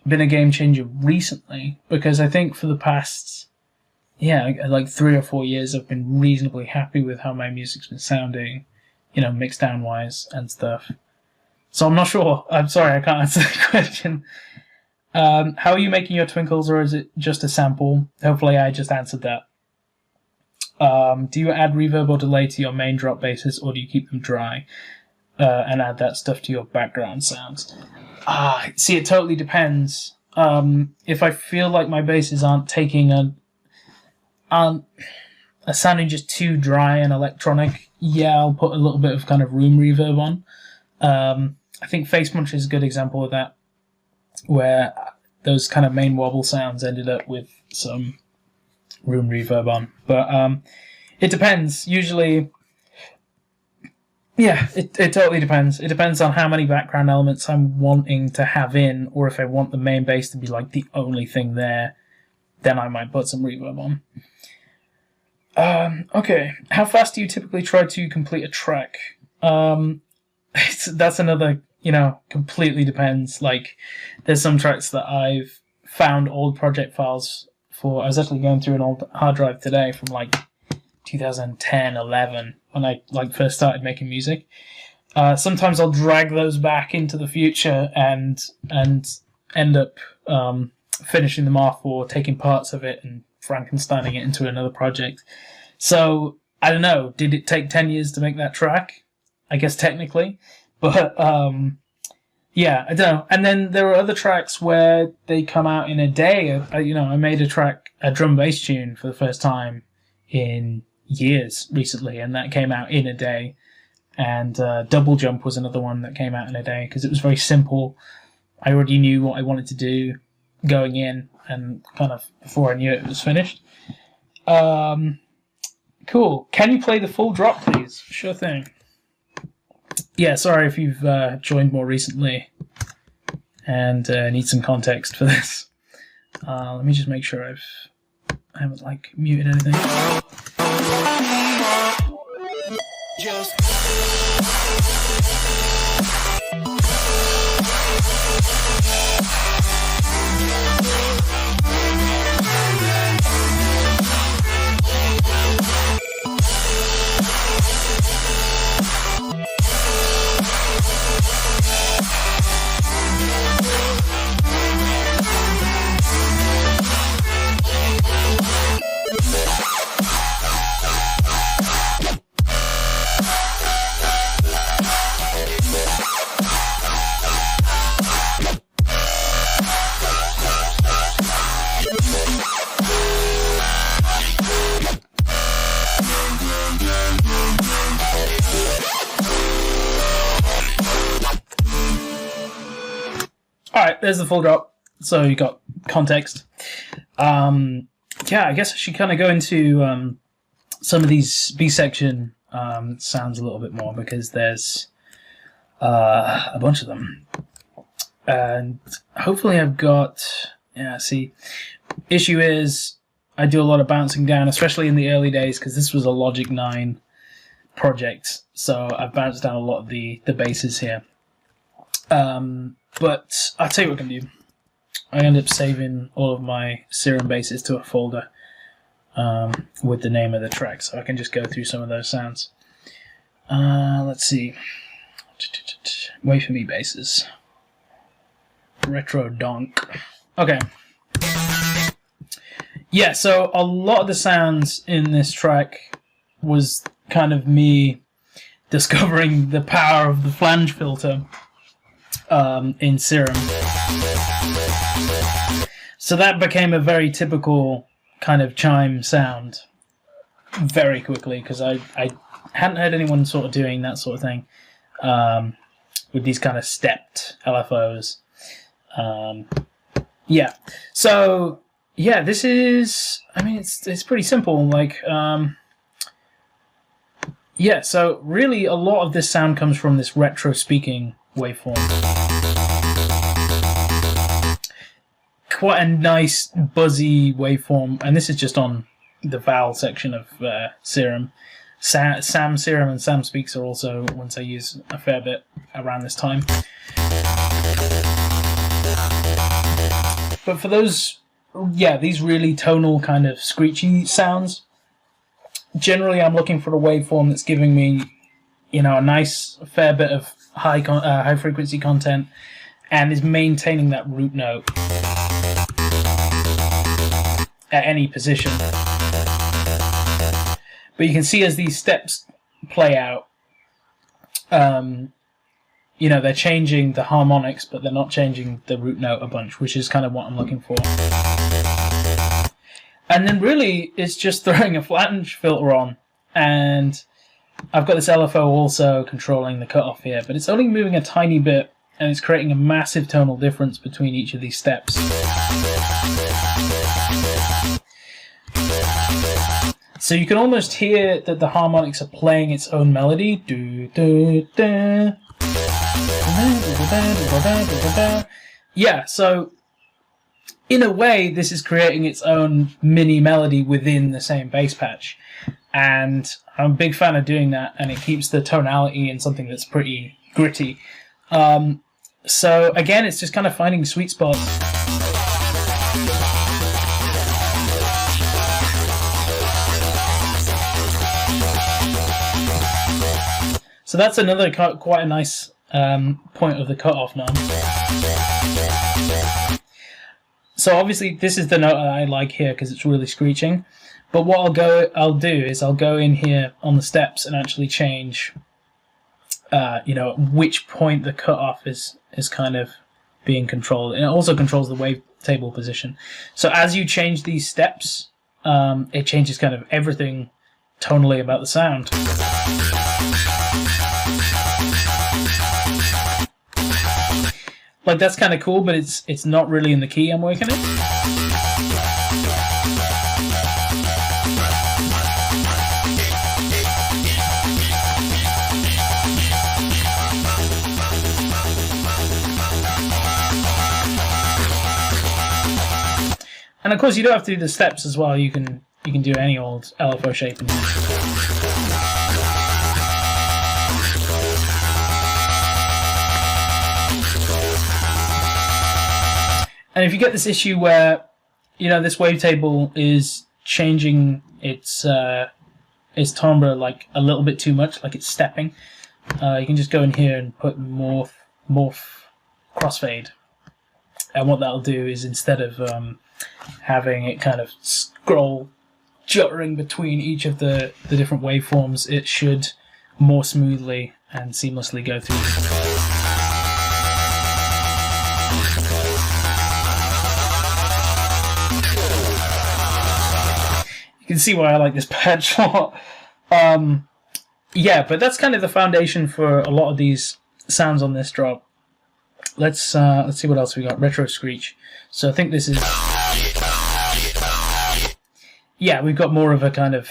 been a game changer recently, because I think for the past, like 3 or 4 years, I've been reasonably happy with how my music's been sounding, mix down wise and stuff. So I'm not sure. I'm sorry, I can't answer the question. How are you making your twinkles, or is it just a sample? Hopefully I just answered that. Do you add reverb or delay to your main drop basses, or do you keep them dry and add that stuff to your background sounds? See, it totally depends. If I feel like my basses aren't sounding just too dry and electronic, I'll put a little bit of kind of room reverb on. I think Face Munch is a good example of that, where those kind of main wobble sounds ended up with some room reverb on. But it depends. Usually, it totally depends. It depends on how many background elements I'm wanting to have in, or if I want the main bass to be like the only thing there, then I might put some reverb on. Okay, how fast do you typically try to complete a track? That's another, completely depends. Like, there's some tracks that I've found old project files for. I was actually going through an old hard drive today from like 2010, 11, when I first started making music. Sometimes I'll drag those back into the future and end up finishing them off, or taking parts of it and Frankensteining it into another project. So, I don't know, did it take 10 years to make that track? I guess technically. But, I don't know. And then there are other tracks where they come out in a day. I made a drum bass tune for the first time in years recently, and that came out in a day. And Double Jump was another one that came out in a day, because it was very simple. I already knew what I wanted to do going in, and kind of before I knew it was finished. Cool. Can you play the full drop, please? Sure thing. Yeah, sorry if you've joined more recently and need some context for this. Let me just make sure I haven't muted anything. Alright, there's the full drop. So you got context. I guess I should kind of go into some of these B-section sounds a little bit more, because there's a bunch of them. And hopefully I've got... Yeah, see, issue is I do a lot of bouncing down, especially in the early days, because this was a Logic 9 project, so I've bounced down a lot of the basses here. But I'll tell you what I can do. I end up saving all of my Serum basses to a folder with the name of the track, so I can just go through some of those sounds. Let's see. Wait for me basses. Retro donk. Okay. Yeah, so a lot of the sounds in this track was kind of me discovering the power of the flange filter in Serum. So that became a very typical kind of chime sound very quickly, because I hadn't heard anyone sort of doing that sort of thing with these kind of stepped LFOs. Yeah, so yeah, this is, I mean, it's pretty simple. Like, yeah, so really a lot of this sound comes from this retro speaking waveform. Quite a nice buzzy waveform, and this is just on the vowel section of Serum. Sam Serum and Sam Speaks are also ones I use a fair bit around this time. But for those, yeah, these really tonal kind of screechy sounds, generally I'm looking for a waveform that's giving me, you know, a nice fair bit of high frequency content, and is maintaining that root note at any position. But you can see as these steps play out, you know, they're changing the harmonics, but they're not changing the root note a bunch, which is kind of what I'm looking for. And then really, it's just throwing a flange filter on, and I've got this LFO also controlling the cutoff here, but it's only moving a tiny bit, and it's creating a massive tonal difference between each of these steps. So you can almost hear that the harmonics are playing its own melody. Do, do, do. Yeah, so in a way this is creating its own mini melody within the same bass patch, and I'm a big fan of doing that, and it keeps the tonality in something that's pretty gritty. So again, it's just kind of finding sweet spots. So that's another quite a nice point of the cutoff now. So obviously this is the note that I like here because it's really screeching. But what I'll do is I'll go in here on the steps and actually change, you know, at which point the cutoff is kind of being controlled. And it also controls the wavetable position. So as you change these steps, it changes kind of everything tonally about the sound. Like, that's kind of cool, but it's not really in the key I'm working in. And of course, you don't have to do the steps as well. You can do any old LFO shape in here. And if you get this issue where, you know, this wavetable is changing its timbre like a little bit too much, like it's stepping, you can just go in here and put morph crossfade. And what that'll do is, instead of having it kind of scroll juttering between each of the different waveforms, it should more smoothly and seamlessly go through. You can see why I like this patch a lot. Yeah, but that's kind of the foundation for a lot of these sounds on this drop. let's see what else we got. Retro screech. So I think this is, yeah, we've got more of a kind of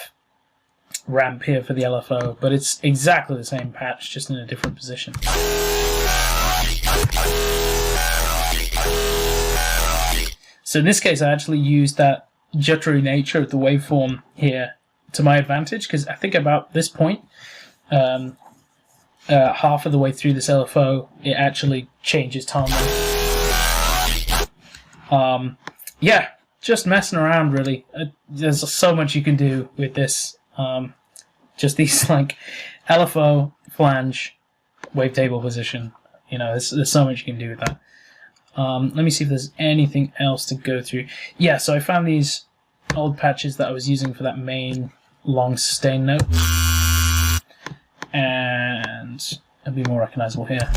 ramp here for the LFO, but it's exactly the same patch, just in a different position. So in this case, I actually used that jittery nature of the waveform here to my advantage, because I think about this point, half of the way through this LFO, it actually changes tone. Yeah, just messing around, really. There's so much you can do with this. Just these, like, LFO, flange, wavetable position. You know, there's so much you can do with that. Let me see if there's anything else to go through. Yeah, so I found these old patches that I was using for that main long sustain note. And it'll be more recognizable here.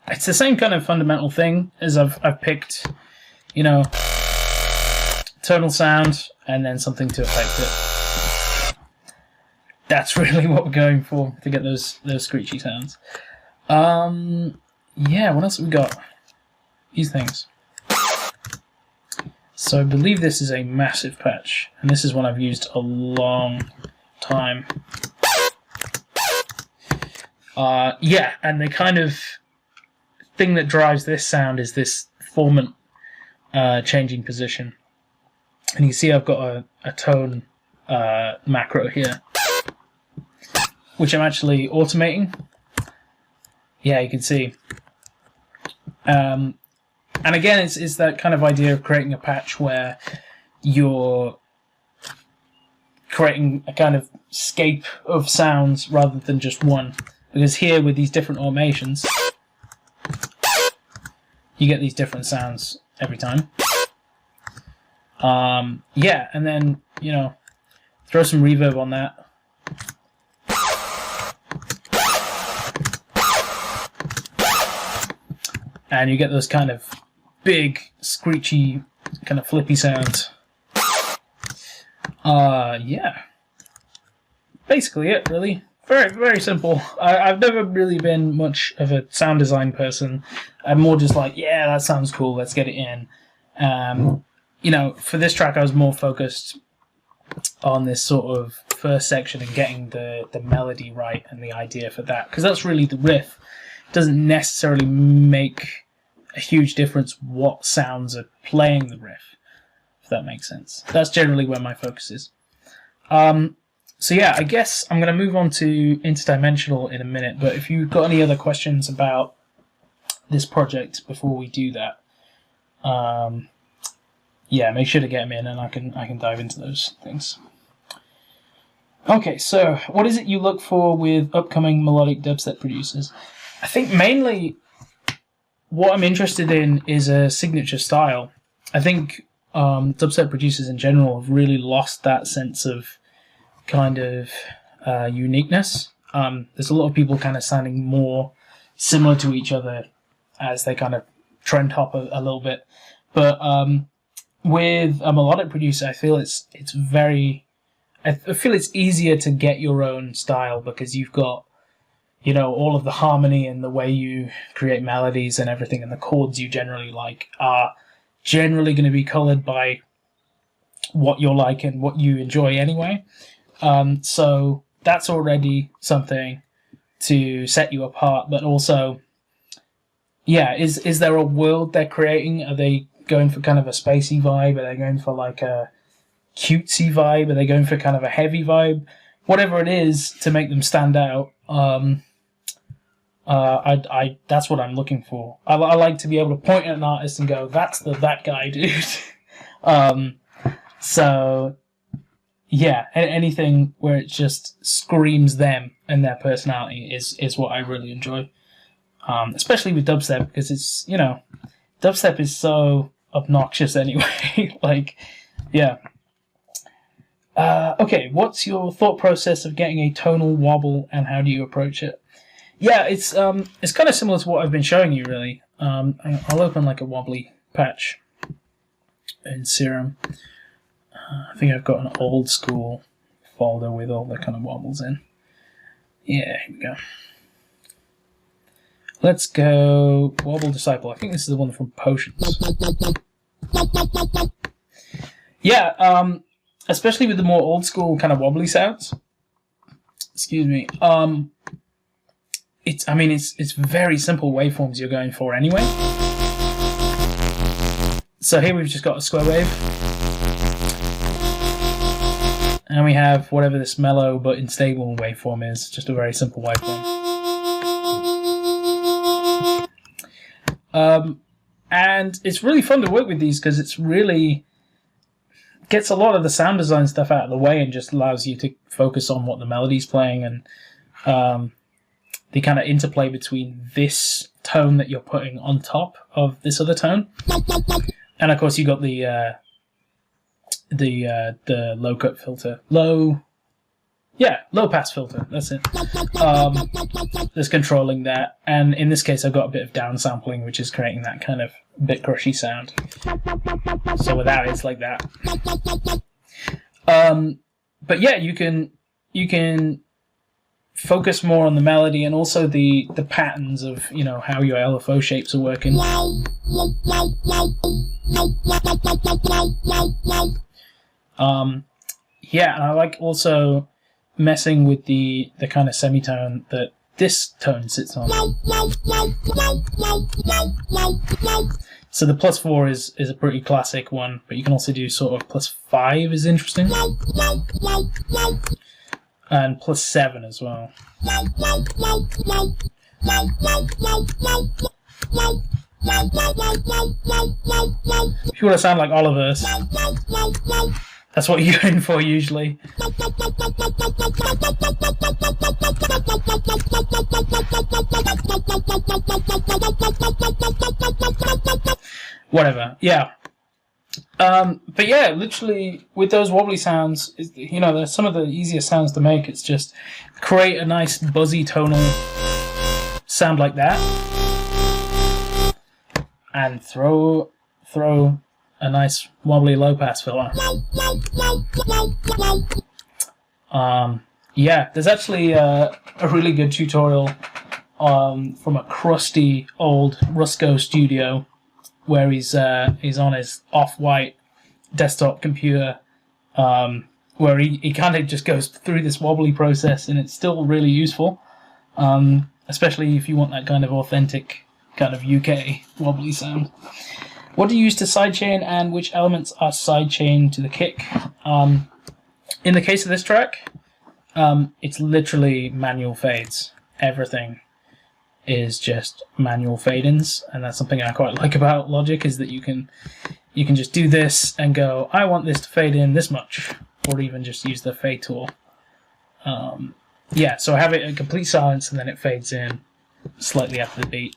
It's the same kind of fundamental thing as I've picked, you know, tonal sound and then something to affect it. That's really what we're going for, to get those screechy sounds. Yeah, what else have we got? These things. So I believe this is a massive patch, and this is one I've used a long time. Yeah, and the kind of thing that drives this sound is this formant changing position. And you can see I've got a tone macro here, which I'm actually automating. Yeah, you can see. And again, it's that kind of idea of creating a patch where you're creating a kind of scape of sounds rather than just one. Because here, with these different automations, you get these different sounds every time. Yeah, and then, you know, throw some reverb on that. And you get those kind of big, screechy, kind of flippy sounds. Yeah. Basically it, really. Very, very simple. I've never really been much of a sound design person. I'm more just like, yeah, that sounds cool, let's get it in. You know, for this track I was more focused on this sort of first section and getting the melody right and the idea for that. Because that's really the riff. It doesn't necessarily make a huge difference what sounds are playing the riff, if that makes sense. That's generally where my focus is. So yeah, I guess I'm going to move on to Interdimensional in a minute, but if you've got any other questions about this project before we do that, yeah, make sure to get them in and I can dive into those things. Okay, so what is it you look for with upcoming melodic dubstep producers? I think mainly what I'm interested in is a signature style. I think dubstep producers in general have really lost that sense of kind of uniqueness. There's a lot of people kind of sounding more similar to each other as they kind of trend hop a little bit. But with a melodic producer, I feel it's easier to get your own style because you've got, you know, all of the harmony and the way you create melodies and everything, and the chords you generally like are generally going to be colored by what you're like and what you enjoy anyway. So that's already something to set you apart, but also, yeah, is there a world they're creating? Are they going for kind of a spacey vibe? Are they going for like a cutesy vibe? Are they going for kind of a heavy vibe? Whatever it is to make them stand out, that's what I'm looking for. I like to be able to point at an artist and go, that's that guy, dude. So yeah, anything where it just screams them and their personality is what I really enjoy. Especially with dubstep, because it's, you know, dubstep is so obnoxious anyway. Like, yeah. Okay, what's your thought process of getting a tonal wobble and how do you approach it? Yeah, it's kind of similar to what I've been showing you, really. I'll open like a wobbly patch in Serum. I think I've got an old school folder with all the kind of wobbles in. Yeah, here we go. Let's go Wobble Disciple. I think this is the one from Potions. Yeah, especially with the more old school kind of wobbly sounds. Excuse me. It's very simple waveforms you're going for anyway. So here we've just got a square wave. And we have whatever this mellow but unstable waveform is, just a very simple waveform. And it's really fun to work with these because it's really gets a lot of the sound design stuff out of the way and just allows you to focus on what the melody's playing and the kind of interplay between this tone that you're putting on top of this other tone. And of course you got the low cut filter. Low pass filter, that's it. That's controlling that. And in this case I've got a bit of downsampling, which is creating that kind of bit crushy sound. So without it, it's like that. But yeah, you can focus more on the melody and also the patterns of, you know, how your LFO shapes are working. Yeah, and I like also messing with the kind of semitone that this tone sits on. So the +4 is a pretty classic one, but you can also do sort of +5 is interesting. And +7 as well. If you want to sound like Oliver, that's what you're going for usually. Whatever, yeah. But yeah, literally with those wobbly sounds, you know, they're some of the easiest sounds to make. It's just create a nice buzzy tonal sound like that, and throw a nice wobbly low pass filter. Yeah, there's actually a really good tutorial from a crusty old Rusco studio where he's on his off-white desktop computer, where he kind of just goes through this wobbly process, and it's still really useful, especially if you want that kind of authentic kind of UK wobbly sound. What do you use to sidechain, and which elements are sidechained to the kick? In the case of this track, it's literally manual fades. Everything is just manual fade-ins, and that's something I quite like about Logic, is that you can just do this and go, I want this to fade in this much, or even just use the fade tool. Yeah, so I have it in complete silence, and then it fades in slightly after the beat.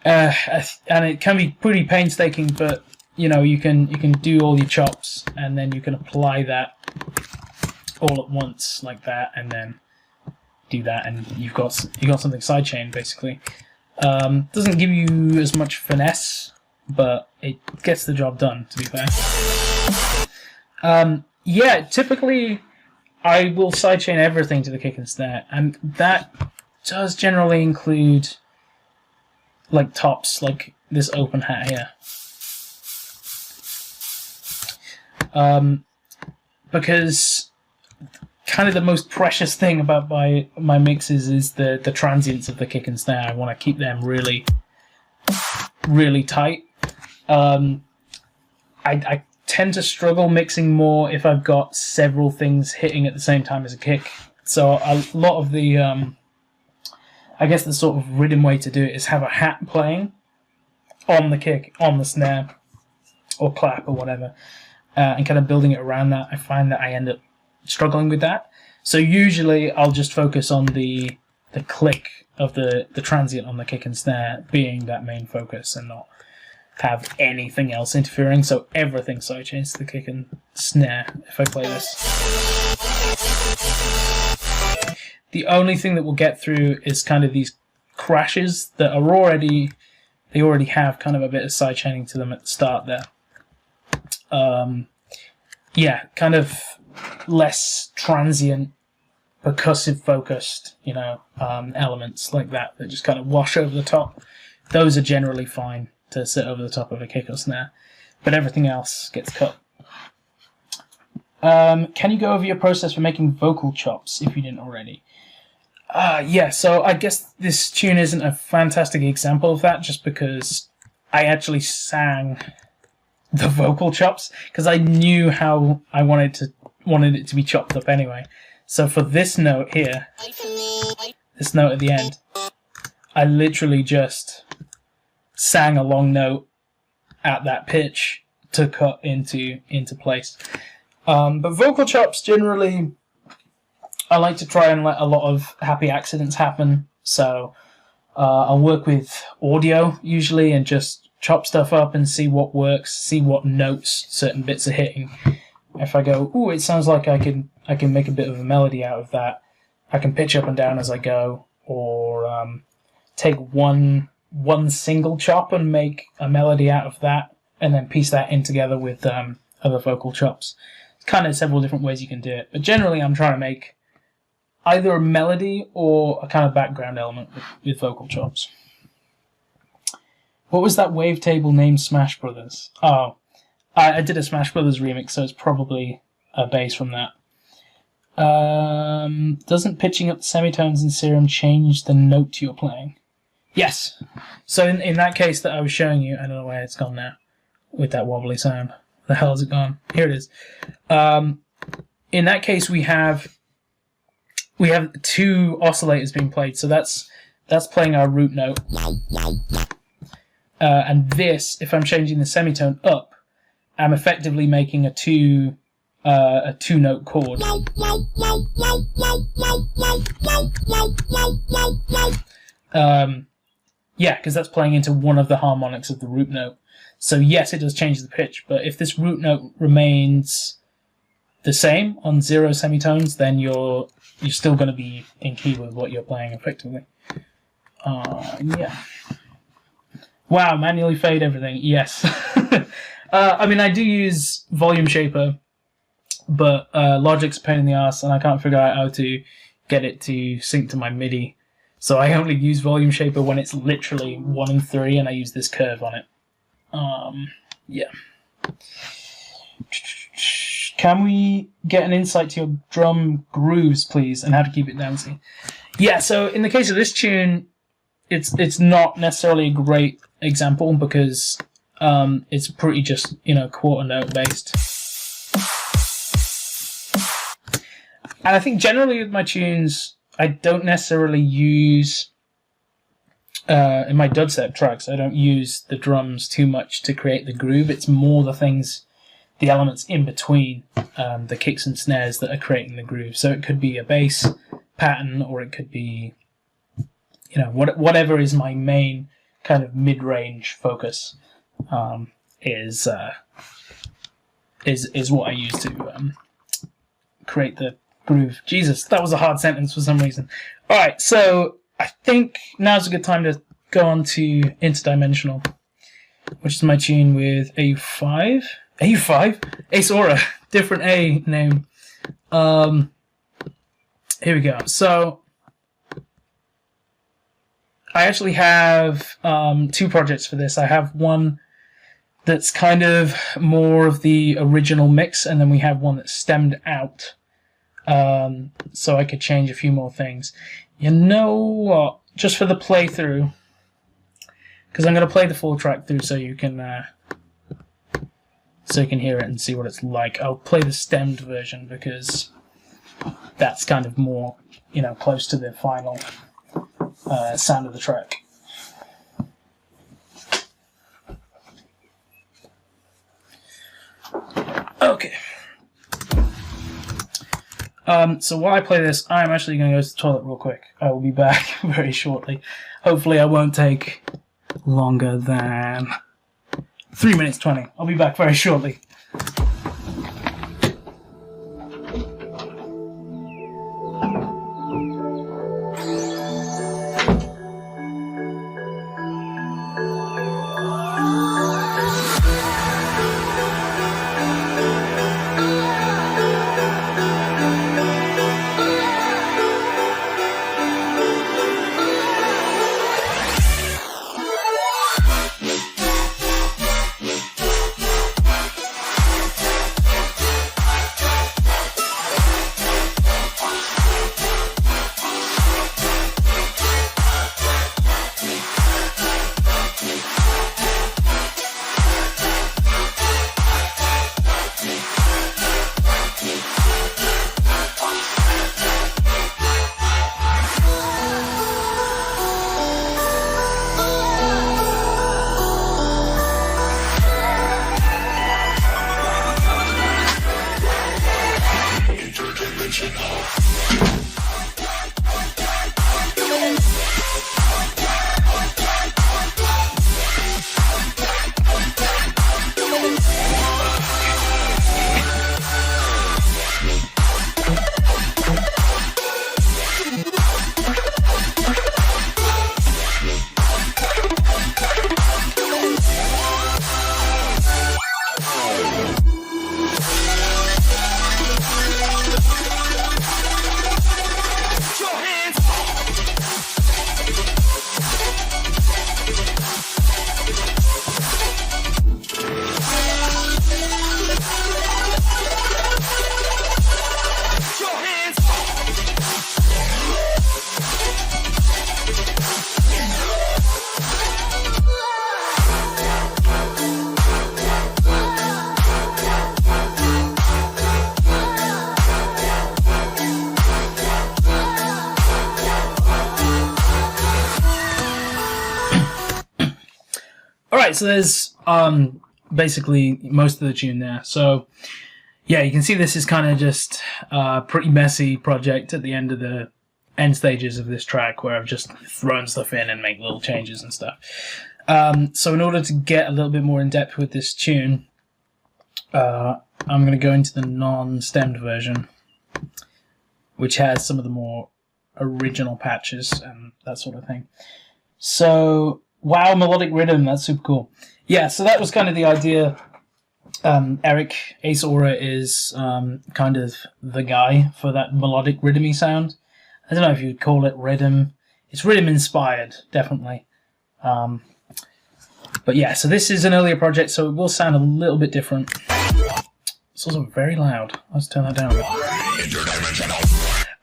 And it can be pretty painstaking, but you know, you can do all your chops, and then you can apply that all at once like that, and then do that, and you've got something sidechained basically. Doesn't give you as much finesse, but it gets the job done, to be fair. Yeah, typically I will sidechain everything to the kick and snare, and that does generally include like tops, like this open hat here. Because kind of the most precious thing about my mixes is the transients of the kick and snare. I want to keep them really, really tight. I tend to struggle mixing more if I've got several things hitting at the same time as a kick. So a lot of the, I guess the sort of rhythm way to do it is have a hat playing on the kick, on the snare, or clap or whatever, and kind of building it around that. I find that I end up struggling with that. So usually I'll just focus on the click of the transient on the kick and snare being that main focus, and not have anything else interfering. So everything sidechains to the kick and snare if I play this. The only thing that we'll get through is kind of these crashes that are already have kind of a bit of sidechaining to them at the start there. Yeah, kind of less transient percussive focused, elements like that just kind of wash over the top. Those are generally fine to sit over the top of a kick or snare, but everything else gets cut. Can you go over your process for making vocal chops if you didn't already? Yeah, so I guess this tune isn't a fantastic example of that, just because I actually sang the vocal chops, because I knew how I wanted it to be chopped up anyway. So for this note here, this note at the end, I literally just sang a long note at that pitch to cut into place. But vocal chops, generally, I like to try and let a lot of happy accidents happen. So I'll work with audio usually and just chop stuff up and see what works, see what notes certain bits are hitting. If I go, ooh, it sounds like I can make a bit of a melody out of that, I can pitch up and down as I go, or take one single chop and make a melody out of that, and then piece that in together with other vocal chops. It's kind of several different ways you can do it, but generally I'm trying to make either a melody or a kind of background element with vocal chops. What was that wavetable named Smash Brothers? Oh, I did a Smash Brothers remix, so it's probably a bass from that. Doesn't pitching up the semitones in Serum change the note you're playing? Yes. So in that case that I was showing you, I don't know where it's gone now, with that wobbly sound. Where the hell has it gone? Here it is. In that case, we have two oscillators being played. So that's playing our root note. And this, if I'm changing the semitone up, I'm effectively making a two-note chord. Yeah, because that's playing into one of the harmonics of the root note. So yes, it does change the pitch, but if this root note remains the same on 0 semitones, then you're still going to be in key with what you're playing effectively. Yeah. Wow, manually fade everything. Yes. I mean, I do use Volume Shaper, but Logic's a pain in the ass, and I can't figure out how to get it to sync to my MIDI. So I only use Volume Shaper when it's literally 1 and 3, and I use this curve on it. Yeah. Can we get an insight to your drum grooves, please, and how to keep it dancey? Yeah, so in the case of this tune, it's not necessarily a great example because it's pretty just, quarter note based. And I think generally with my tunes, I don't necessarily use, in my dubstep tracks, I don't use the drums too much to create the groove. It's more the elements in between the kicks and snares that are creating the groove. So it could be a bass pattern, or it could be, whatever is my main kind of mid-range focus is what I use to create the groove. Jesus, that was a hard sentence for some reason. All right, so I think now's a good time to go on to Interdimensional, which is my tune with A5. Ace Aura, different A name. Here we go. So I actually have two projects for this. I have one that's kind of more of the original mix, and then we have one that's stemmed out. So I could change a few more things. You know what? Just for the playthrough, because I'm going to play the full track through so you can hear it and see what it's like. I'll play the stemmed version because that's kind of more, close to the final sound of the track. Okay. So while I play this, I'm actually going to go to the toilet real quick. I will be back very shortly. Hopefully I won't take longer than 3 minutes 20. I'll be back very shortly. Alright, so there's basically most of the tune there. So, yeah, you can see this is kind of just a pretty messy project at the end of the end stages of this track where I've just thrown stuff in and make little changes and stuff. So in order to get a little bit more in depth with this tune, I'm going to go into the non-stemmed version, which has some of the more original patches and that sort of thing. So, wow, melodic rhythm, that's super cool. Yeah, so that was kind of the idea. Eric Ace Aura is kind of the guy for that melodic rhythmy sound. I don't know if you'd call it rhythm. It's rhythm inspired, definitely. But yeah, so this is an earlier project, so it will sound a little bit different. It's also very loud. Let's turn that down a bit.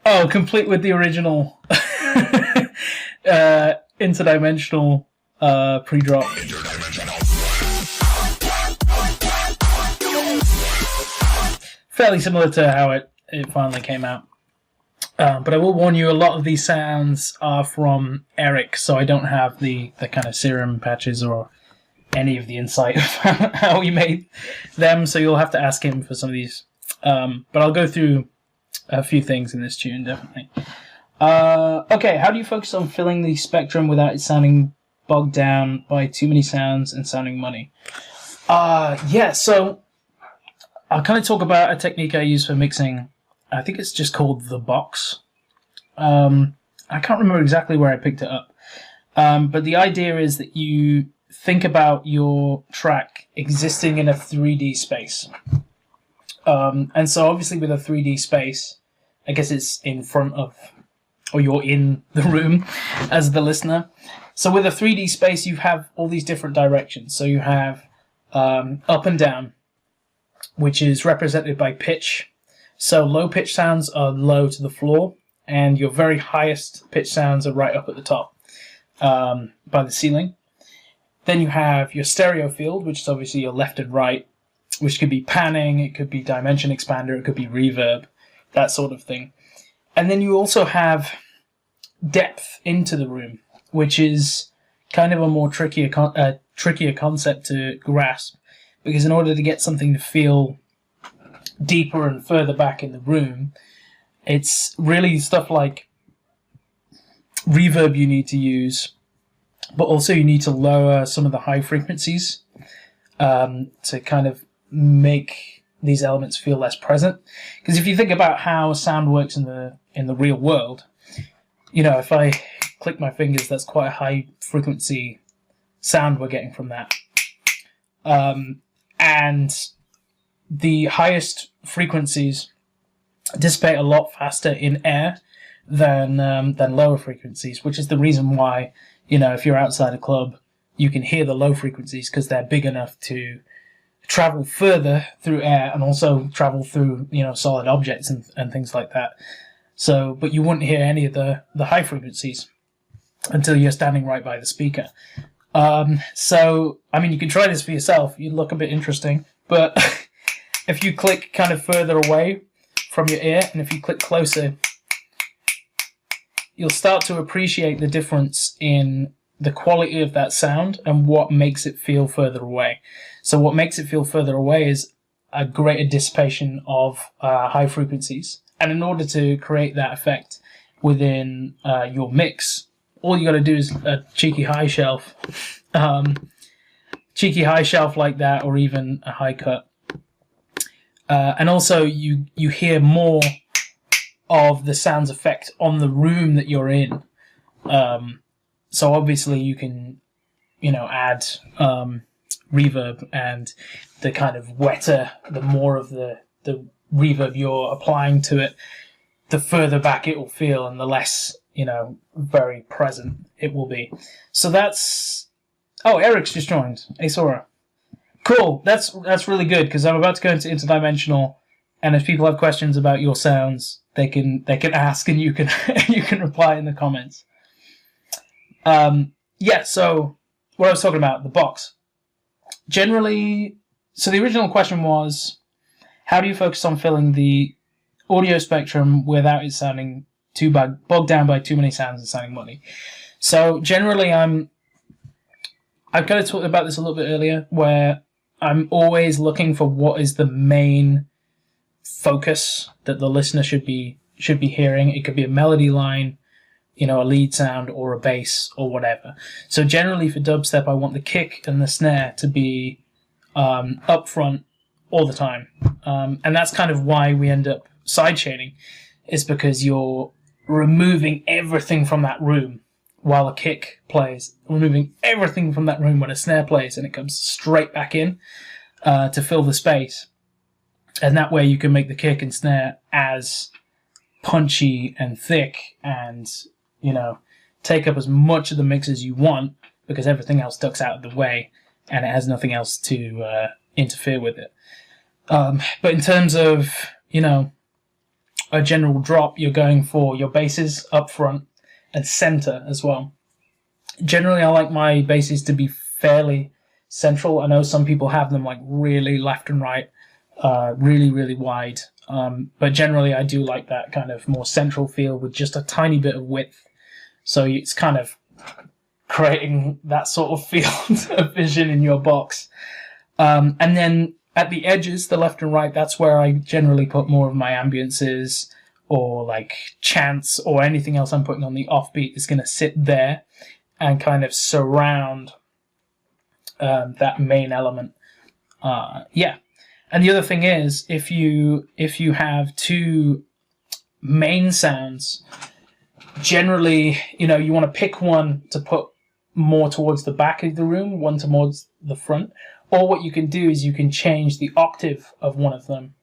Oh, complete with the original interdimensional pre-drop. Fairly similar to how it finally came out. But I will warn you, a lot of these sounds are from Eric, so I don't have the kind of serum patches or any of the insight of how he made them, so you'll have to ask him for some of these. But I'll go through a few things in this tune, definitely. Okay, how do you focus on filling the spectrum without it sounding bogged down by too many sounds and sounding muddy? Yeah, so I'll kind of talk about a technique I use for mixing. I think it's just called the box. I can't remember exactly where I picked it up. But the idea is that you think about your track existing in a 3D space. And so obviously with a 3D space, I guess it's in front of, or you're in the room as the listener. So with a 3D space, you have all these different directions. So you have up and down, which is represented by pitch. So low pitch sounds are low to the floor, and your very highest pitch sounds are right up at the top by the ceiling. Then you have your stereo field, which is obviously your left and right, which could be panning, it could be dimension expander, it could be reverb, that sort of thing. And then you also have depth into the room, which is kind of a more trickier concept to grasp, because in order to get something to feel deeper and further back in the room, it's really stuff like reverb you need to use, but also you need to lower some of the high frequencies to kind of make these elements feel less present. Because if you think about how sound works in the real world, you know, if I click my fingers, that's quite a high frequency sound we're getting from that. And the highest frequencies dissipate a lot faster in air than lower frequencies, which is the reason why, you know, if you're outside a club, you can hear the low frequencies because they're big enough to travel further through air and also travel through, you know, solid objects and things like that. So, but you wouldn't hear any of the high frequencies until you're standing right by the speaker. So, I mean, you can try this for yourself. You'd look a bit interesting, but if you click kind of further away from your ear, and if you click closer, you'll start to appreciate the difference in the quality of that sound and what makes it feel further away. So what makes it feel further away is a greater dissipation of high frequencies, And in order to create that effect within your mix, all you got to do is a cheeky high shelf. Cheeky high shelf like that, or even a high cut. And also you hear more of the sounds effect on the room that you're in. So obviously you can, add reverb, and the kind of wetter, the more of the reverb you're applying to it, the further back it will feel and the less, very present it will be. So that's... Oh, Eric's just joined. Asora. Cool. That's really good, because I'm about to go into interdimensional, and if people have questions about your sounds, they can ask, and you can you can reply in the comments. So what I was talking about, the box. Generally, so the original question was, how do you focus on filling the audio spectrum without it sounding too bogged down by too many sounds and sounding muddy? So generally, I've kind of talked about this a little bit earlier, where I'm always looking for what is the main focus that the listener should be hearing. It could be a melody line, a lead sound, or a bass, or whatever. So generally for dubstep, I want the kick and the snare to be up front all the time. And that's kind of why we end up sideshading, is because you're removing everything from that room while a kick plays, removing everything from that room when a snare plays, and it comes straight back in to fill the space. And that way you can make the kick and snare as punchy and thick and, take up as much of the mix as you want, because everything else ducks out of the way and it has nothing else to interfere with it. But in terms of, a general drop, you're going for your basses up front and center as well. Generally, I like my basses to be fairly central. I know some people have them like really left and right, really, really wide. But generally, I do like that kind of more central feel with just a tiny bit of width. So it's kind of creating that sort of field of vision in your box. And then at the edges, the left and right, that's where I generally put more of my ambiences, or like chants, or anything else I'm putting on the offbeat is going to sit there and kind of surround that main element. And the other thing is, if you have two main sounds, generally, you want to pick one to put more towards the back of the room, one towards the front. Or what you can do is you can change the octave of one of them.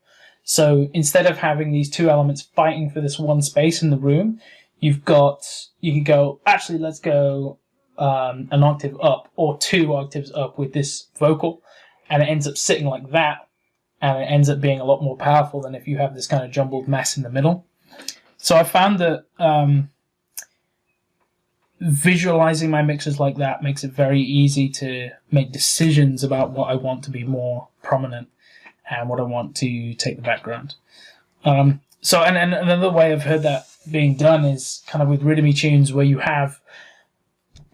So instead of having these two elements fighting for this one space in the room, you can go, actually, let's go an octave up, or 2 octaves up with this vocal, and it ends up sitting like that, and it ends up being a lot more powerful than if you have this kind of jumbled mess in the middle. So I found that visualizing my mixes like that makes it very easy to make decisions about what I want to be more prominent and what I want to take the background. And another way I've heard that being done is kind of with rhythmy tunes, where you have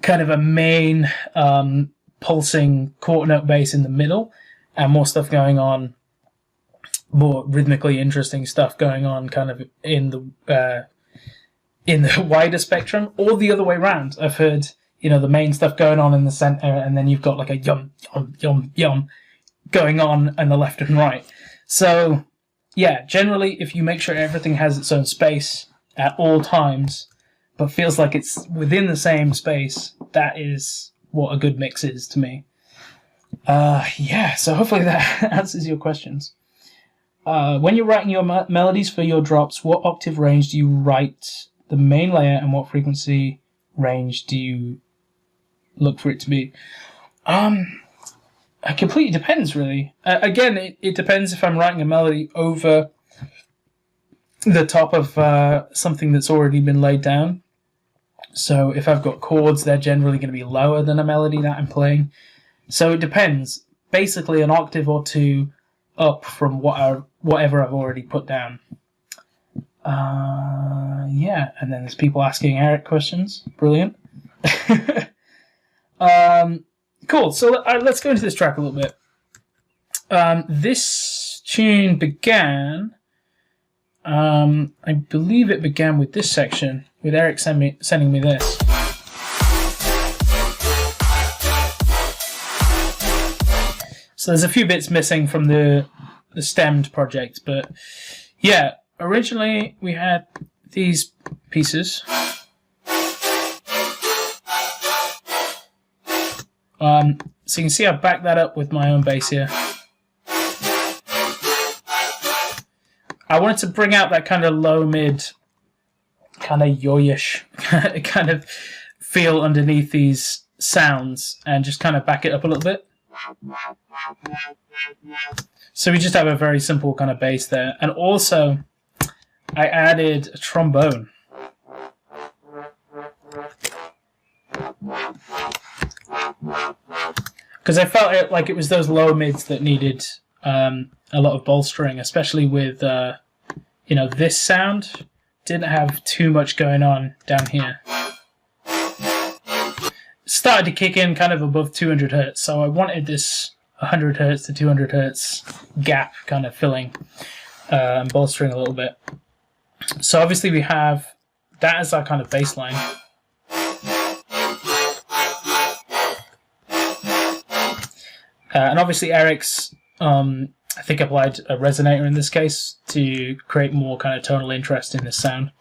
kind of a main pulsing quarter note bass in the middle, and more stuff going on, more rhythmically interesting stuff going on kind of in the wider spectrum, or the other way around. I've heard, the main stuff going on in the center, and then you've got like a yum, yum, yum, yum going on in the left and right. So, yeah, generally, if you make sure everything has its own space at all times, but feels like it's within the same space, that is what a good mix is to me. So hopefully that answers your questions. When you're writing your melodies for your drops, what octave range do you write the main layer, and what frequency range do you look for it to be? It completely depends, really. Again, it depends if I'm writing a melody over the top of something that's already been laid down. So if I've got chords, they're generally going to be lower than a melody that I'm playing. So it depends. Basically, an octave or 2 up from whatever I've already put down. And then there's people asking Eric questions. Brilliant. Cool, so let's go into this track a little bit. This tune began I believe it began with this section, with Eric sending me this. So there's a few bits missing from the stemmed project, but yeah, originally we had these pieces. So you can see I backed that up with my own bass here. I wanted to bring out that kind of low-mid, kind of yo-ish kind of feel underneath these sounds and just kind of back it up a little bit. So we just have a very simple kind of bass there. And also, I added a trombone. Because I felt like it was those low mids that needed a lot of bolstering, especially with, this sound didn't have too much going on down here. Started to kick in kind of above 200 hertz, so I wanted this 100 hertz to 200 hertz gap kind of filling and bolstering a little bit. So obviously we have that as our kind of baseline. And obviously Eric's, I think, applied a resonator in this case to create more kind of tonal interest in this sound.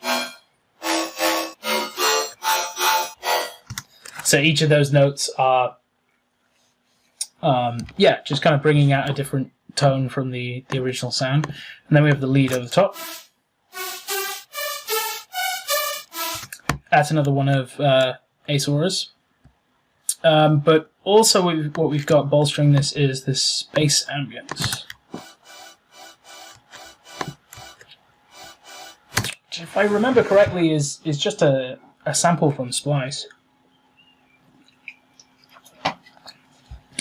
So each of those notes are, just kind of bringing out a different tone from the original sound. And then we have the lead over the top. That's another one of Ace Auras. But also what we've got bolstering this is this bass ambience. Which, if I remember correctly, is just a sample from Splice.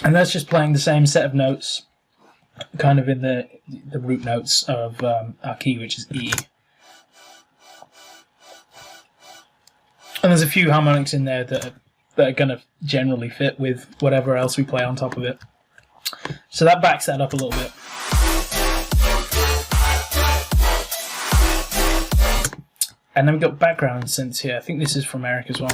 And that's just playing the same set of notes, kind of in the root notes of our key, which is E. And there's a few harmonics in there that are going to generally fit with whatever else we play on top of it. So that backs that up a little bit. And then we've got background synths here. I think this is from Eric as well.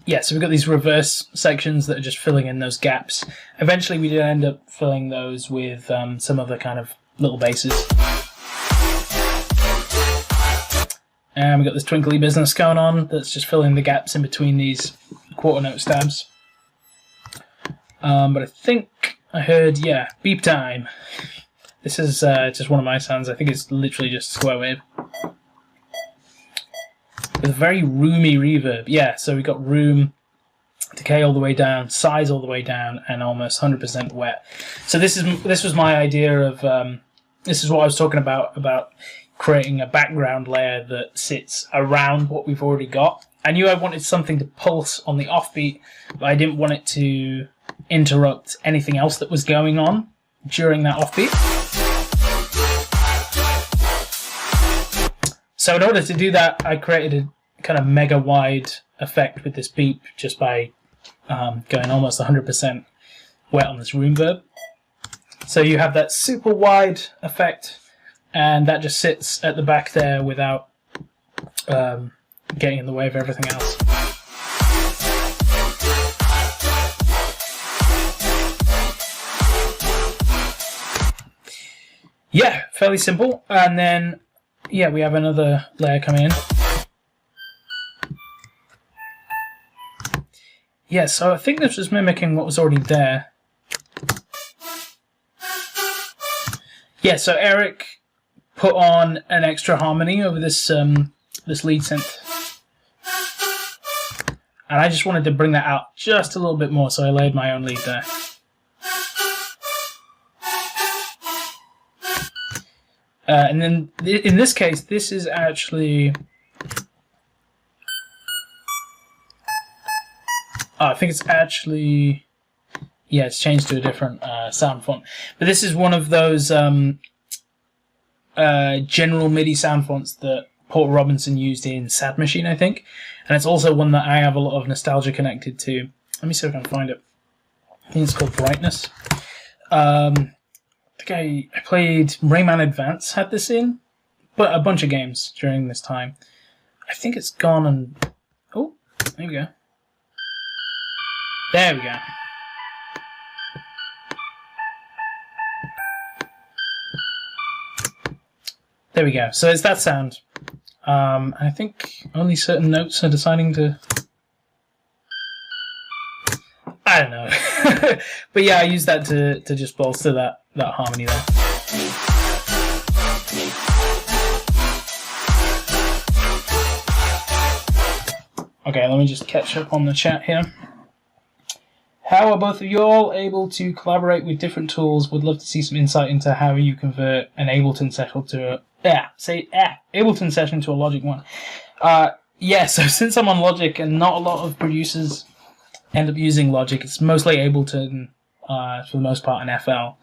Yeah, so we've got these reverse sections that are just filling in those gaps. Eventually we did end up filling those with some other kind of little basses. And we've got this twinkly business going on that's just filling the gaps in between these quarter note stabs. But I think I heard, beep time. This is just one of my sounds. I think it's literally just square wave. With a very roomy reverb. Yeah, so we got room, decay all the way down, size all the way down, and almost 100% wet. So this was my idea of, this is what I was talking about creating a background layer that sits around what we've already got. I knew I wanted something to pulse on the offbeat, but I didn't want it to interrupt anything else that was going on during that offbeat. So in order to do that, I created a kind of mega wide effect with this beep just by going almost 100% wet on this room verb. So you have that super wide effect, and that just sits at the back there without getting in the way of everything else. Yeah, fairly simple. And then, we have another layer coming in. Yeah, so I think this was mimicking what was already there. Yeah, so Eric put on an extra harmony over this this lead synth. And I just wanted to bring that out just a little bit more, so I laid my own lead there. And then in this case, this is actually... I think it's actually... Yeah, it's changed to a different sound font. But this is one of those general MIDI sound fonts that Porter Robinson used in Sad Machine, I think. And it's also one that I have a lot of nostalgia connected to. Let me see if I can find it. I think it's called Brightness. I think I played Rayman Advance, had this in, but a bunch of games during this time. I think it's gone and... Oh, there we go. There we go. There we go. So it's that sound. I think only certain notes are deciding to... I don't know. But yeah, I use that to just bolster that harmony there. Okay, let me just catch up on the chat here. How are both of you all able to collaborate with different tools? Would love to see some insight into how you convert an Ableton session to Ableton session to a Logic one. Yeah, so since I'm on Logic and not a lot of producers end up using Logic, it's mostly Ableton for the most part and FL,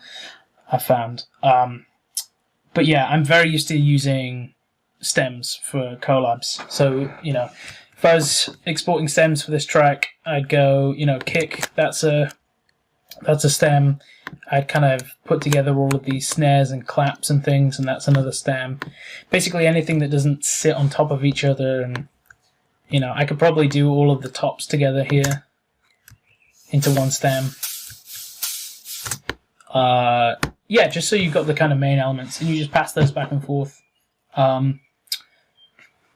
I've found. But yeah, I'm very used to using stems for collabs. So, you know, if I was exporting stems for this track, I'd go, you know, kick, that's a stem. I'd kind of put together all of these snares and claps and things, and that's another stem. Basically anything that doesn't sit on top of each other, and, you know, I could probably do all of the tops together here into one stem. Yeah, just so you've got the kind of main elements, and you just pass those back and forth.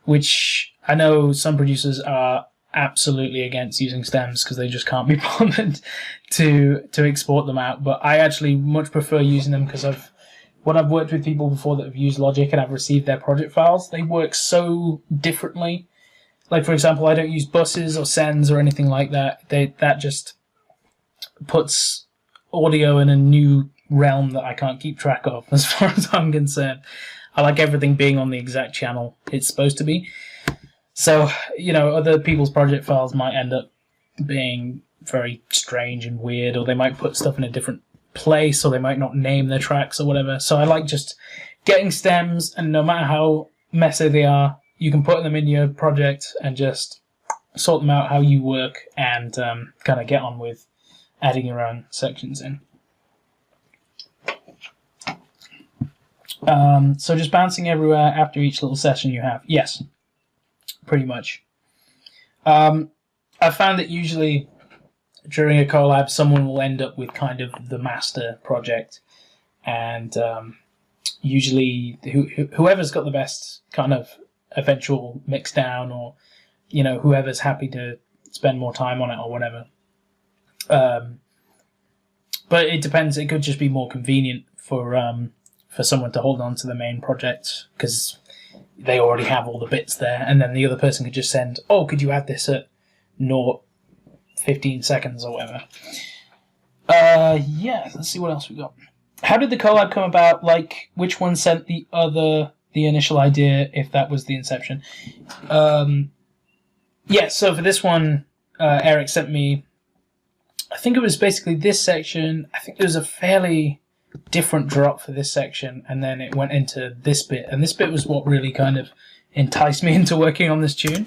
Which I know some producers are absolutely against using stems because they just can't be bothered to export them out. But I actually much prefer using them because when I've worked with people before that have used Logic and I've received their project files, they work so differently. Like, for example, I don't use buses or sends or anything like that. That just puts audio in a new realm that I can't keep track of as far as I'm concerned. I like everything being on the exact channel it's supposed to be. So, you know, other people's project files might end up being very strange and weird, or they might put stuff in a different place, or they might not name their tracks or whatever. So I like just getting stems, and no matter how messy they are, you can put them in your project and just sort them out how you work and kind of get on with adding your own sections in. So just bouncing everywhere after each little session you have. Yes, pretty much. I found that usually during a collab, someone will end up with kind of the master project, and usually whoever's got the best kind of eventual mix down, or, you know, whoever's happy to spend more time on it or whatever. But it depends. It could just be more convenient for someone to hold on to the main project because they already have all the bits there, and then the other person could just send, oh, could you add this at 15 seconds or whatever. Yeah, let's see what else we got. How did the collab come about? Like, which one sent the initial idea, if that was the inception? Yeah, so for this one, Eric sent me, I think it was basically this section. I think there was a fairly different drop for this section, and then it went into this bit, and this bit was what really kind of enticed me into working on this tune.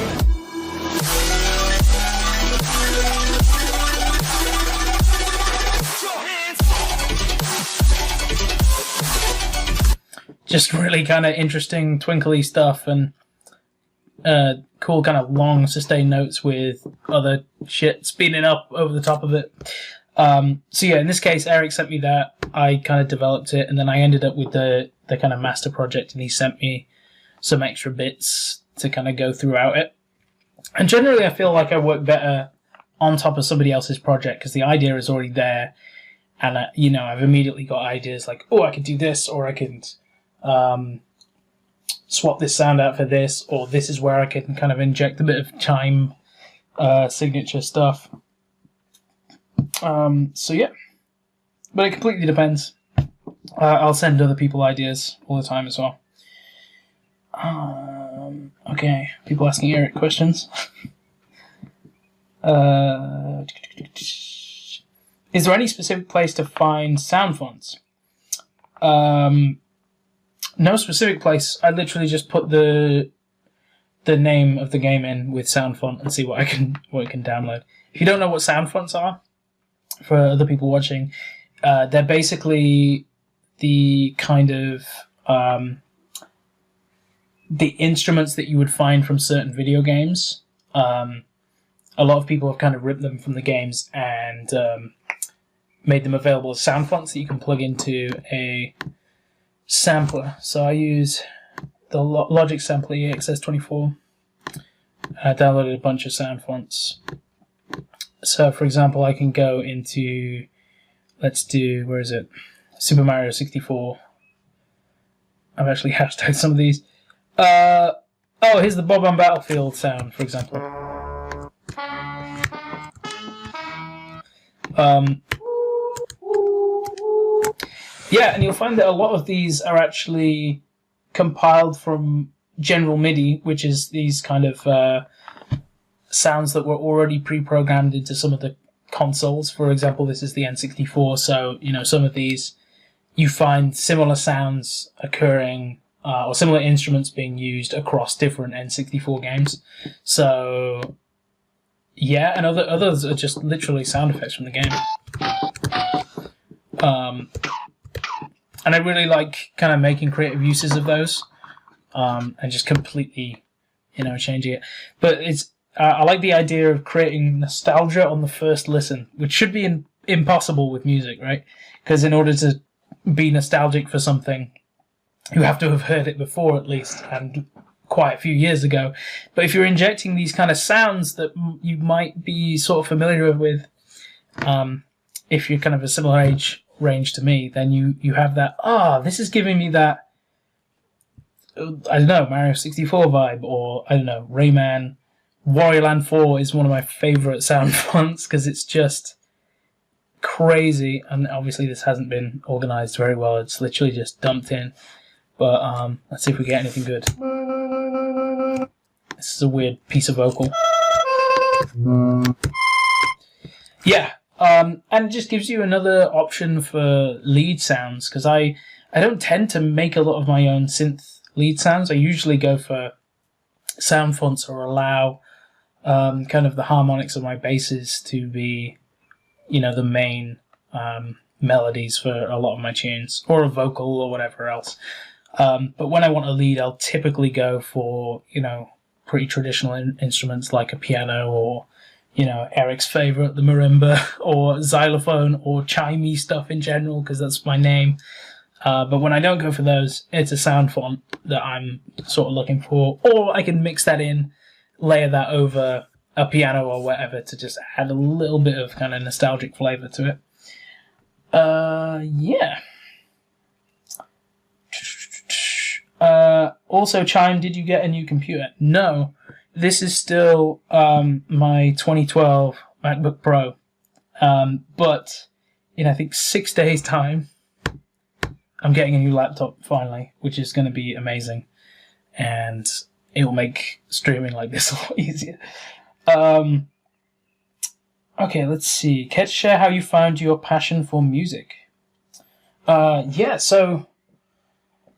Just really kind of interesting twinkly stuff, and cool kind of long sustained notes with other shit speeding up over the top of it. So yeah, in this case, Eric sent me that. I kind of developed it, and then I ended up with the kind of master project, and he sent me some extra bits to kind of go throughout it. And generally, I feel like I work better on top of somebody else's project because the idea is already there, and you know, I've immediately got ideas like, oh, I could do this, or I could swap this sound out for this, or this is where I can kind of inject a bit of Chime signature stuff. So yeah, but it completely depends. I'll send other people ideas all the time as well. Okay, people asking Eric questions. Is there any specific place to find sound fonts? No specific place. I literally just put the name of the game in with sound font and see what I can download. If you don't know what sound fonts are, for other people watching, they're basically the kind of the instruments that you would find from certain video games. A lot of people have kind of ripped them from the games and made them available as sound fonts that you can plug into a sampler. So I use the Logic sampler EXS24. I downloaded a bunch of sound fonts. So, for example, I can go into, let's do, where is it? Super Mario 64. I've actually hashtagged some of these. Here's the Bob on Battlefield sound, for example. Yeah, and you'll find that a lot of these are actually compiled from General MIDI, which is these kind of sounds that were already pre-programmed into some of the consoles. For example, this is the N64, so, some of these, you find similar sounds occurring, or similar instruments being used across different N64 games. So, yeah, and others are just literally sound effects from the game. And I really like kind of making creative uses of those, and just completely, changing it. But I like the idea of creating nostalgia on the first listen, which should be impossible with music, right? Because in order to be nostalgic for something, you have to have heard it before at least, and quite a few years ago. But if you're injecting these kind of sounds that you might be sort of familiar with, if you're kind of a similar age range to me, then you have that, this is giving me that, I don't know, Mario 64 vibe, or, I don't know, Rayman. Warrior Land 4 is one of my favourite sound fonts, because it's just crazy, and obviously this hasn't been organised very well, it's literally just dumped in. But let's see if we get anything good. This is a weird piece of vocal. Yeah, and it just gives you another option for lead sounds, because I don't tend to make a lot of my own synth lead sounds. I usually go for sound fonts or allow kind of the harmonics of my basses to be, the main melodies for a lot of my tunes, or a vocal or whatever else. But when I want a lead, I'll typically go for, pretty traditional instruments like a piano, or, Eric's favourite, the marimba, or xylophone, or chimey stuff in general, because that's my name. But when I don't go for those, it's a sound font that I'm sort of looking for, or I can mix that in, layer that over a piano or whatever to just add a little bit of kind of nostalgic flavour to it. Yeah. Also, Chime, did you get a new computer? No. This is still my 2012 MacBook Pro. But in, I think, 6 days' time, I'm getting a new laptop, finally, which is going to be amazing. And it will make streaming like this a lot easier. Okay, let's see. Care to share how you found your passion for music? Yeah, so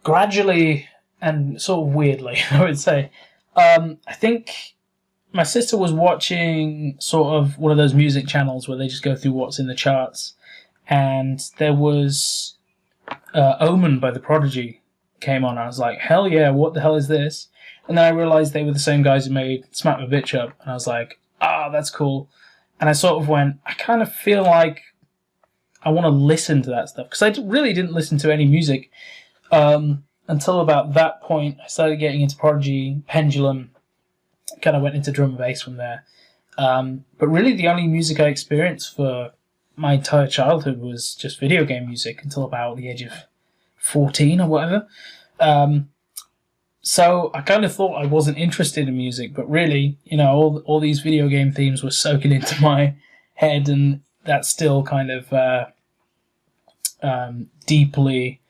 gradually and sort of weirdly, I would say. I think my sister was watching sort of one of those music channels where they just go through what's in the charts. And there was Omen by The Prodigy came on. I was like, hell yeah, what the hell is this? And then I realised they were the same guys who made Smack My Bitch Up. And I was like, that's cool. And I sort of went, I kind of feel like I want to listen to that stuff. Because I really didn't listen to any music until about that point. I started getting into Prodigy, Pendulum, kind of went into drum and bass from there. But really the only music I experienced for my entire childhood was just video game music until about the age of 14 or whatever. So I kind of thought I wasn't interested in music, but really, all these video game themes were soaking into my head, and that still kind of deeply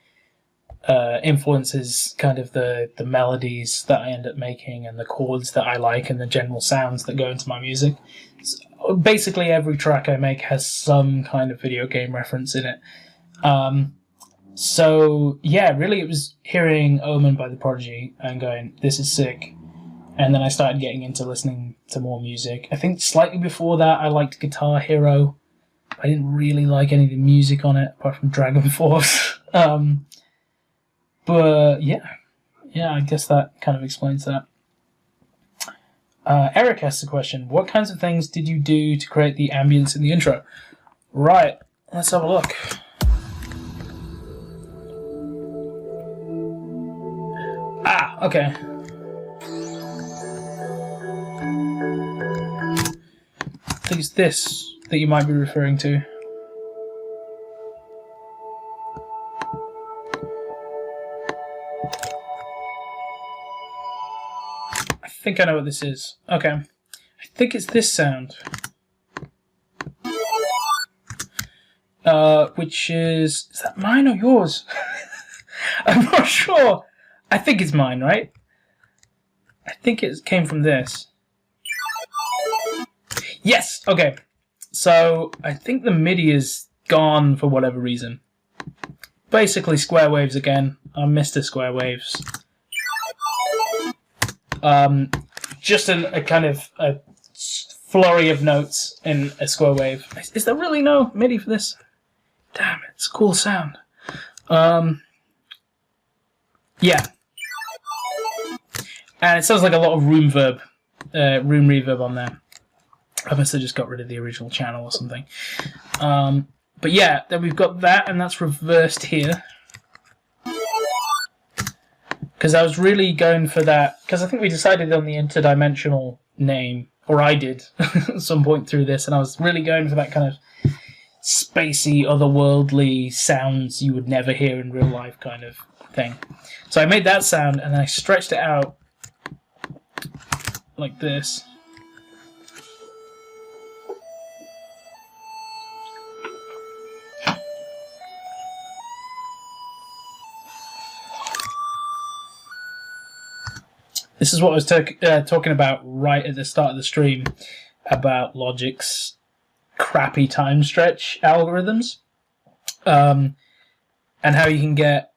influences kind of the melodies that I end up making, and the chords that I like, and the general sounds that go into my music. So basically, every track I make has some kind of video game reference in it. So, yeah, really it was hearing Omen by The Prodigy and going, this is sick. And then I started getting into listening to more music. I think slightly before that I liked Guitar Hero. I didn't really like any of the music on it, apart from Dragon Force. But yeah, I guess that kind of explains that. Eric asks the question, what kinds of things did you do to create the ambience in the intro? Right, let's have a look. Okay. I think it's this that you might be referring to. I think I know what this is. Okay. I think it's this sound. Which is that mine or yours? I'm not sure. I think it's mine, right? I think it came from this. Yes! Okay. So, I think the MIDI is gone for whatever reason. Basically, square waves again. I'm Mr. Square Waves. Just a kind of a flurry of notes in a square wave. Is there really no MIDI for this? Damn it, it's a cool sound. Yeah. And it sounds like a lot of room reverb on there. I must have just got rid of the original channel or something. But yeah, then we've got that, and that's reversed here. Because I was really going for that, because I think we decided on the interdimensional name, or I did, at some point through this, and I was really going for that kind of spacey, otherworldly sounds you would never hear in real life kind of thing. So I made that sound, and then I stretched it out like this. This is what I was talking about right at the start of the stream, about Logic's crappy time stretch algorithms, and how you can get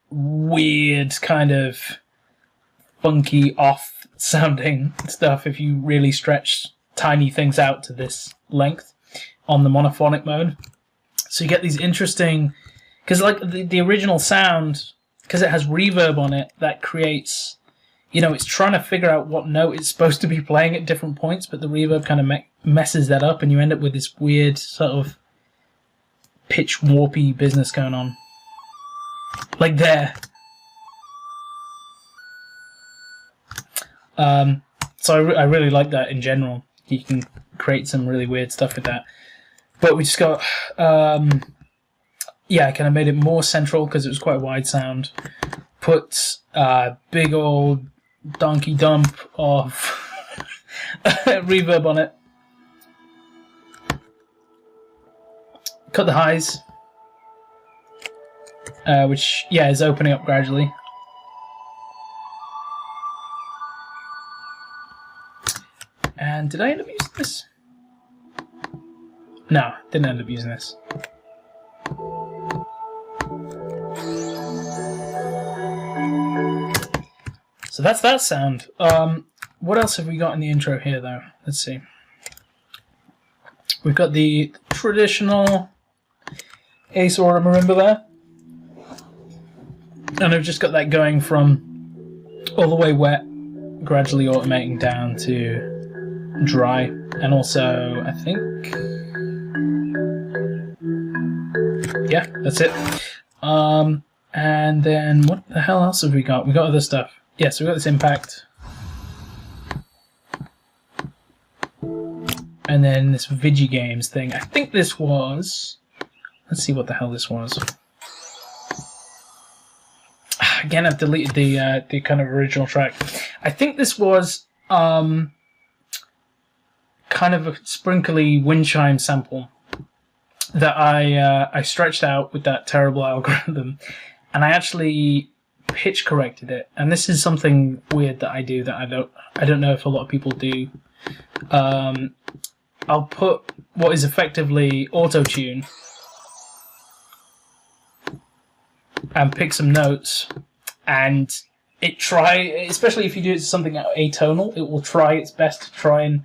weird, kind of funky, off-sounding stuff if you really stretch tiny things out to this length on the monophonic mode. So you get these interesting... Because like the original sound, because it has reverb on it, that creates... You know, it's trying to figure out what note it's supposed to be playing at different points, but the reverb kind of messes that up, and you end up with this weird sort of pitch warpy business going on. Like there. So I really like that in general. You can create some really weird stuff with that. But we just got... yeah, I kind of made it more central because it was quite a wide sound. Put a big old donkey dump of reverb on it. Cut the highs, which, yeah, is opening up gradually. And did I end up using this? No, didn't end up using this. So that's that sound. What else have we got in the intro here, though? Let's see. We've got the traditional Ace Aura Marimba there. And I've just got that going from all the way wet, gradually automating down to dry. And also, I think... yeah, that's it. And then what the hell else have we got? We got other stuff. Yeah, so we've got this impact. And then this Vigi Games thing. I think this was... Let's see what the hell this was. Again, I've deleted the kind of original track. I think this was kind of a sprinkly wind chime sample that I stretched out with that terrible algorithm. And I actually pitch corrected it, and this is something weird that I do that I don't know if a lot of people do. I'll put what is effectively auto-tune and pick some notes, and especially if you do it to something atonal, it will try its best to try and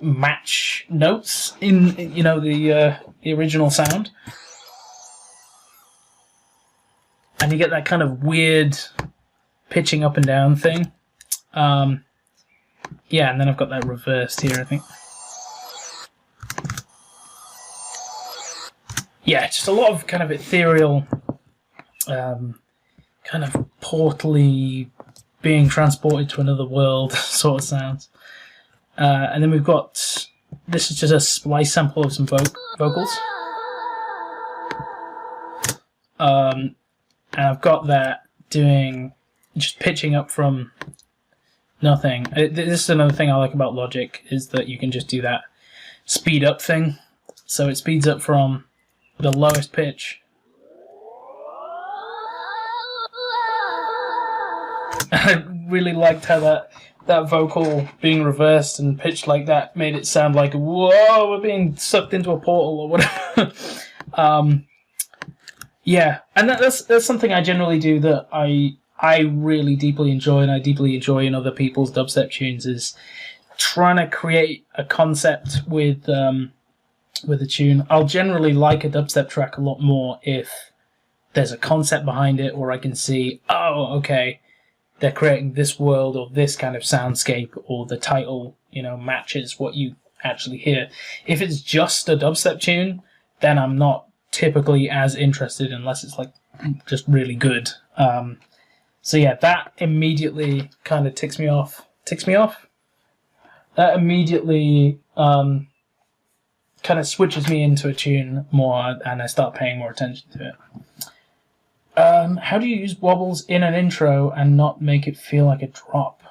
match notes in, you know, the original sound. And you get that kind of weird pitching up and down thing. Yeah, and then I've got that reversed here, I think. Yeah, just a lot of kind of ethereal, kind of portally being transported to another world sort of sounds. And then we've got, this is just a splice sample of some vocals. And I've got that doing, just pitching up from nothing. This is another thing I like about Logic, is that you can just do that speed up thing. So it speeds up from the lowest pitch. I really liked how that vocal being reversed and pitched like that made it sound like, whoa, we're being sucked into a portal or whatever. Yeah, and that's something I generally do that I really deeply enjoy, and I deeply enjoy in other people's dubstep tunes, is trying to create a concept with a tune. I'll generally like a dubstep track a lot more if there's a concept behind it, or I can see, oh, okay, they're creating this world or this kind of soundscape, or the title, you know, matches what you actually hear. If it's just a dubstep tune, then I'm not typically as interested unless it's like just really good. So yeah, that immediately kind of ticks me off. That immediately kind of switches me into a tune more, and I start paying more attention to it. How do you use wobbles in an intro and not make it feel like a drop?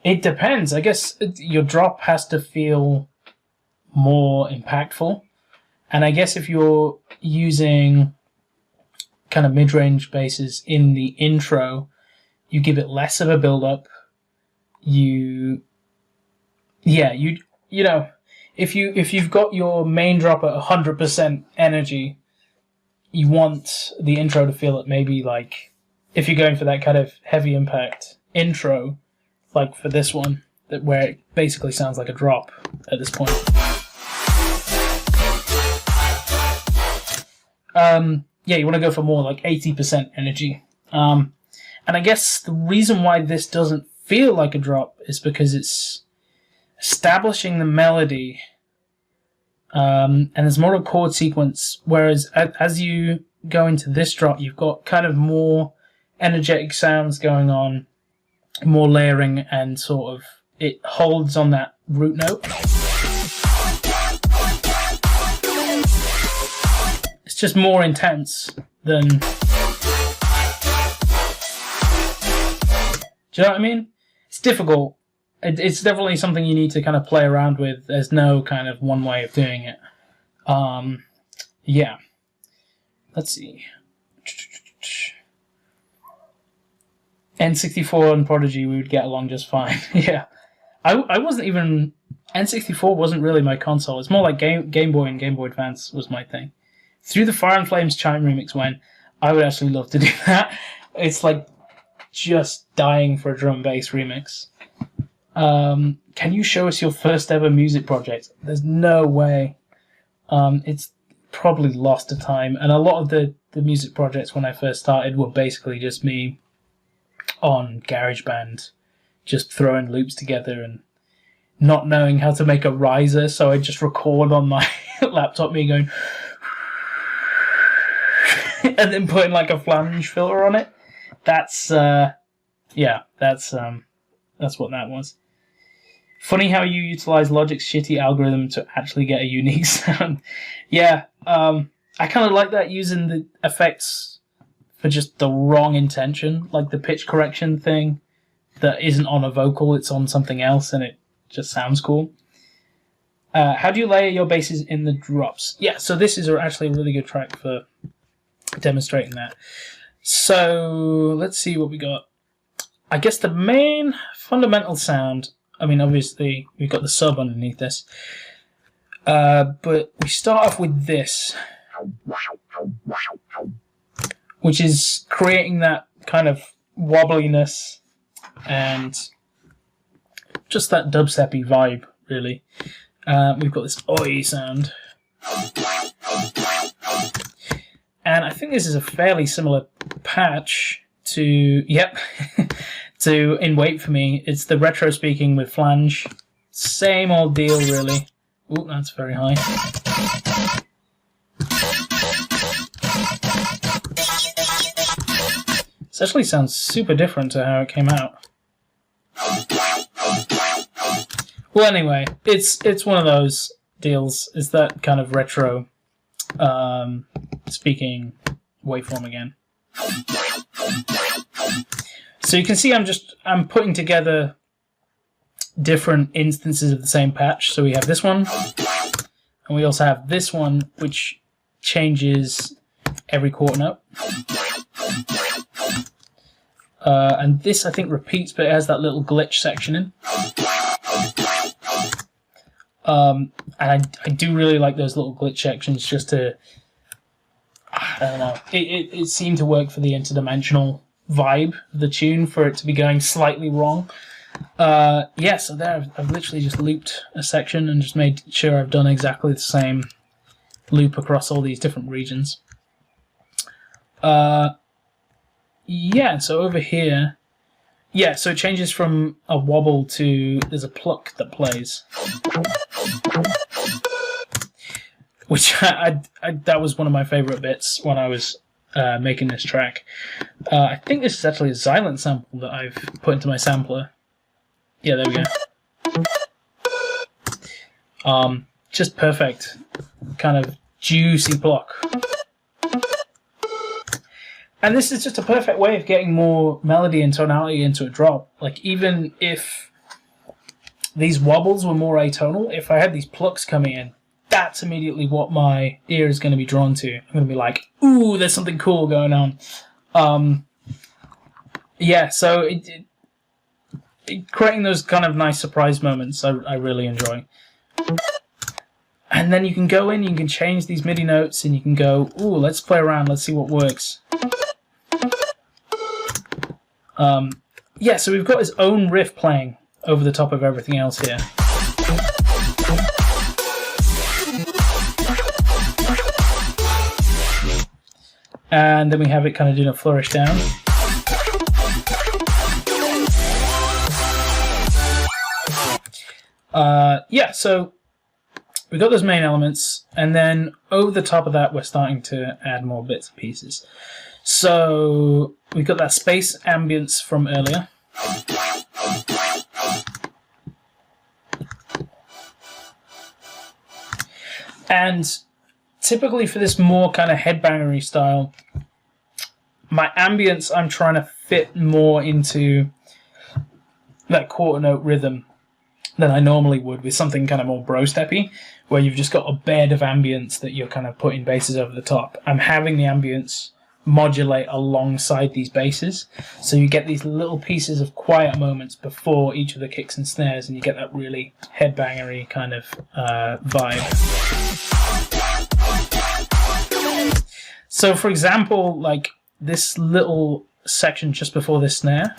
It depends. I guess your drop has to feel more impactful. And I guess if you're using kind of mid-range basses in the intro, you give it less of a build-up. You know, if you've got your main drop at 100% energy, you want the intro to feel it maybe like, if you're going for that kind of heavy impact intro, like for this one, where it basically sounds like a drop at this point. You want to go for more like 80% energy. And I guess the reason why this doesn't feel like a drop is because it's establishing the melody, and there's more of a chord sequence, whereas as you go into this drop, you've got kind of more energetic sounds going on, more layering, and sort of it holds on that root note. It's just more intense than... Do you know what I mean? It's difficult. It's definitely something you need to kind of play around with. There's no kind of one way of doing it. Yeah. Let's see. N64 and Prodigy, we would get along just fine. Yeah. I wasn't even... N64 wasn't really my console. It's more like Game Boy and Game Boy Advance was my thing. Through the Fire and Flames Chime remix, when I would actually love to do that. It's like just dying for a drum and bass remix. Can you show us your first ever music project? There's no way. It's probably lost to time. And a lot of the music projects when I first started were basically just me on GarageBand, just throwing loops together and not knowing how to make a riser, so I just record on my laptop, me going and then putting like a flange filter on it. That's what that was. Funny how you utilize Logic's shitty algorithm to actually get a unique sound. Yeah, I kind of like that, using the effects for just the wrong intention, like the pitch correction thing that isn't on a vocal, it's on something else, and it just sounds cool. How do you layer your basses in the drops? Yeah, so this is actually a really good track for demonstrating that. So let's see what we got. I guess the main fundamental sound, I mean, obviously we've got the sub underneath this, but we start off with this, which is creating that kind of wobbliness and just that dubsteppy vibe, really. We've got this oi sound. And I think this is a fairly similar patch to, yep, to In Wait For Me. It's the retro speaking with flange. Same old deal, really. Ooh, that's very high. This actually sounds super different to how it came out. Well, anyway, it's one of those deals. It's that kind of retro speaking waveform again. So you can see I'm putting together different instances of the same patch. So we have this one, and we also have this one, which changes every quarter note. And this, I think, repeats, but it has that little glitch section in. And I do really like those little glitch sections just to, I don't know, it seemed to work for the interdimensional vibe of the tune, for it to be going slightly wrong. Yeah, so there I've literally just looped a section and just made sure I've done exactly the same loop across all these different regions. Yeah, so over here, yeah, so it changes from a wobble to there's a pluck that plays, which that was one of my favorite bits when I was making this track. I think this is actually a Xylent sample that I've put into my sampler. Yeah, there we go. Just perfect, kind of juicy pluck. And this is just a perfect way of getting more melody and tonality into a drop. Like, even if these wobbles were more atonal, if I had these plucks coming in, that's immediately what my ear is going to be drawn to. I'm going to be like, ooh, there's something cool going on. Yeah, so creating those kind of nice surprise moments, I really enjoy. And then you can go in, you can change these MIDI notes, and you can go, ooh, let's play around, let's see what works. Yeah, so we've got his own riff playing over the top of everything else here. And then we have it kind of doing a flourish down. Yeah, so we've got those main elements, and then over the top of that we're starting to add more bits and pieces. So we've got that space ambience from earlier. And typically for this more kind of headbangery style, my ambience I'm trying to fit more into that quarter note rhythm than I normally would with something kind of more bro-steppy, where you've just got a bed of ambience that you're kind of putting basses over the top. I'm having the ambience modulate alongside these basses, so you get these little pieces of quiet moments before each of the kicks and snares, and you get that really headbangery kind of vibe. So for example, like this little section just before this snare,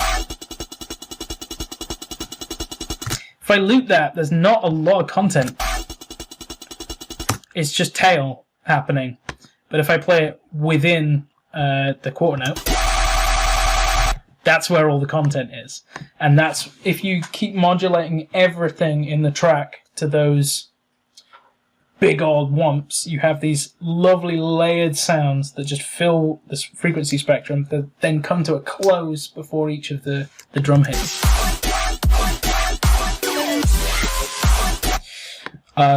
if I loop that, there's not a lot of content. It's just tail happening. But if I play it within the quarter note, that's where all the content is. And that's, if you keep modulating everything in the track to those big old whomps, you have these lovely layered sounds that just fill this frequency spectrum that then come to a close before each of the drum hits.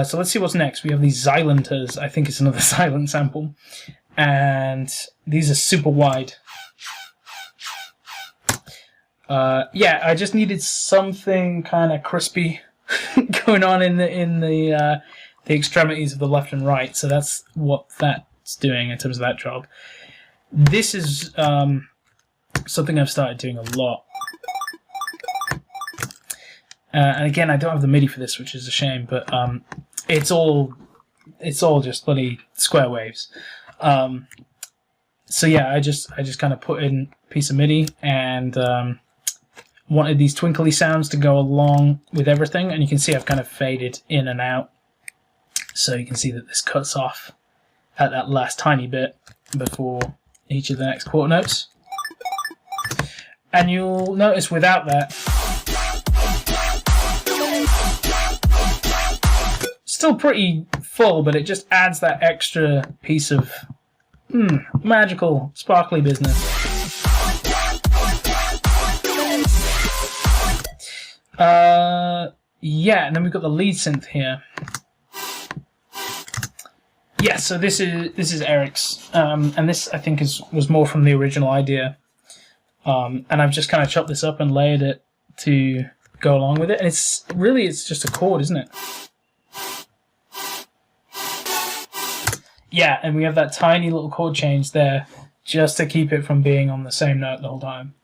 So let's see what's next. We have these Xylenters. I think it's another Xylent sample. And these are super wide. Yeah, I just needed something kind of crispy going on in the extremities of the left and right. So that's what that's doing in terms of that job. This is something I've started doing a lot. And again, I don't have the MIDI for this, which is a shame, but it's all just bloody square waves. So yeah, I just kind of put in a piece of MIDI and wanted these twinkly sounds to go along with everything, and you can see I've kind of faded in and out. So you can see that this cuts off at that last tiny bit before each of the next quarter notes. And you'll notice without that, still pretty full, but it just adds that extra piece of magical, sparkly business. Yeah, and then we've got the lead synth here. Yeah, so this is Eric's, and this I think was more from the original idea. And I've just kind of chopped this up and layered it to go along with it, and it's just a chord, isn't it? Yeah, and we have that tiny little chord change there just to keep it from being on the same note the whole time.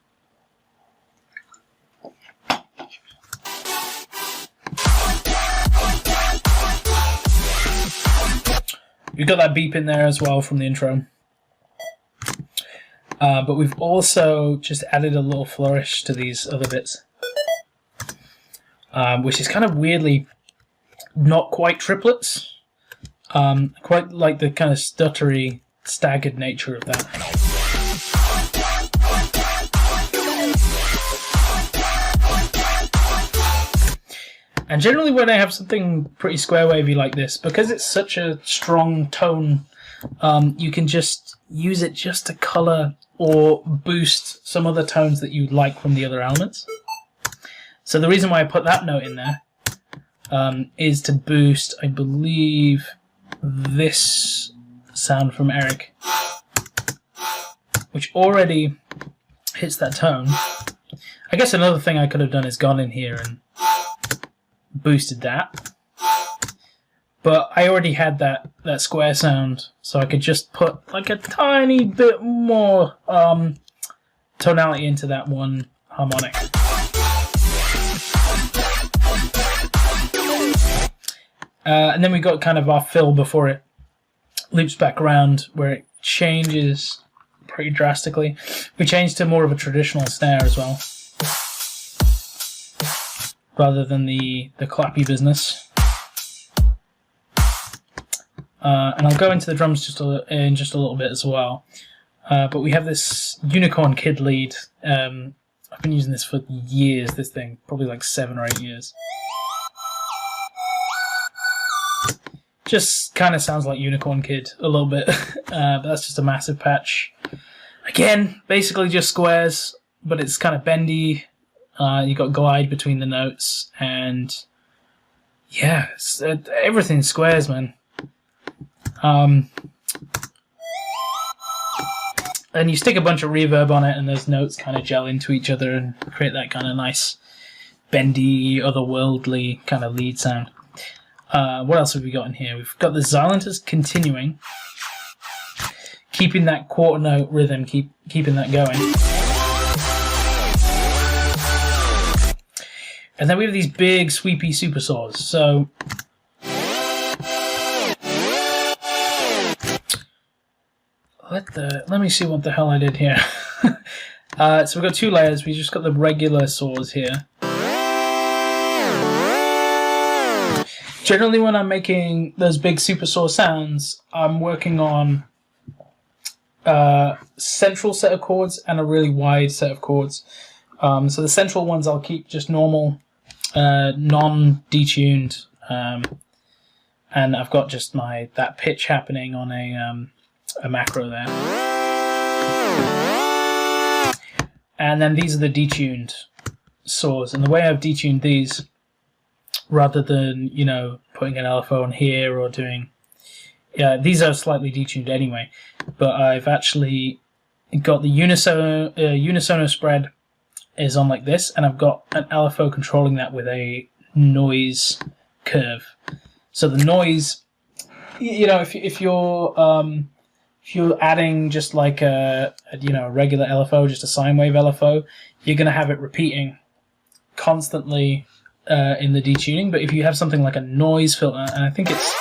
We've got that beep in there as well from the intro. But we've also just added a little flourish to these other bits. Which is kind of weirdly not quite triplets. Quite like the kind of stuttery, staggered nature of that. And generally when I have something pretty square wavy like this, because it's such a strong tone, you can just use it just to colour or boost some other tones that you like from the other elements. So the reason why I put that note in there is to boost, I believe, this sound from Eric, which already hits that tone. I guess another thing I could have done is gone in here and boosted that, but I already had that square sound, so I could just put like a tiny bit more tonality into that one harmonic. And then we got kind of our fill before it loops back around, where it changes pretty drastically. We changed to more of a traditional snare as well, rather than the clappy business. And I'll go into the drums in just a little bit as well. But we have this Unicorn Kid lead. I've been using this for years, this thing, probably like 7 or 8 years. Just kind of sounds like Unicorn Kid a little bit, but that's just a massive patch. Again, basically just squares, but it's kind of bendy. You got glide between the notes, and yeah, everything's squares, man. And you stick a bunch of reverb on it, and those notes kind of gel into each other and create that kind of nice, bendy, otherworldly kind of lead sound. What else have we got in here? We've got the Xylanters continuing, keeping that quarter note rhythm, keeping that going. And then we have these big, sweepy super saws. So let me see what the hell I did here. So we've got 2 layers. We just got the regular saws here. Generally, when I'm making those big super saw sounds, I'm working on a central set of chords and a really wide set of chords. So the central ones I'll keep just normal, non-detuned, and I've got just that pitch happening on a macro there. And then these are the detuned saws, and the way I've detuned these, rather than, putting an LFO on here or doing... Yeah, these are slightly detuned anyway, but I've actually got the unisono spread is on like this, and I've got an LFO controlling that with a noise curve. So the noise, if you're adding just like a regular LFO, just a sine wave LFO, you're going to have it repeating constantly in the detuning. But if you have something like a noise filter, and I think it's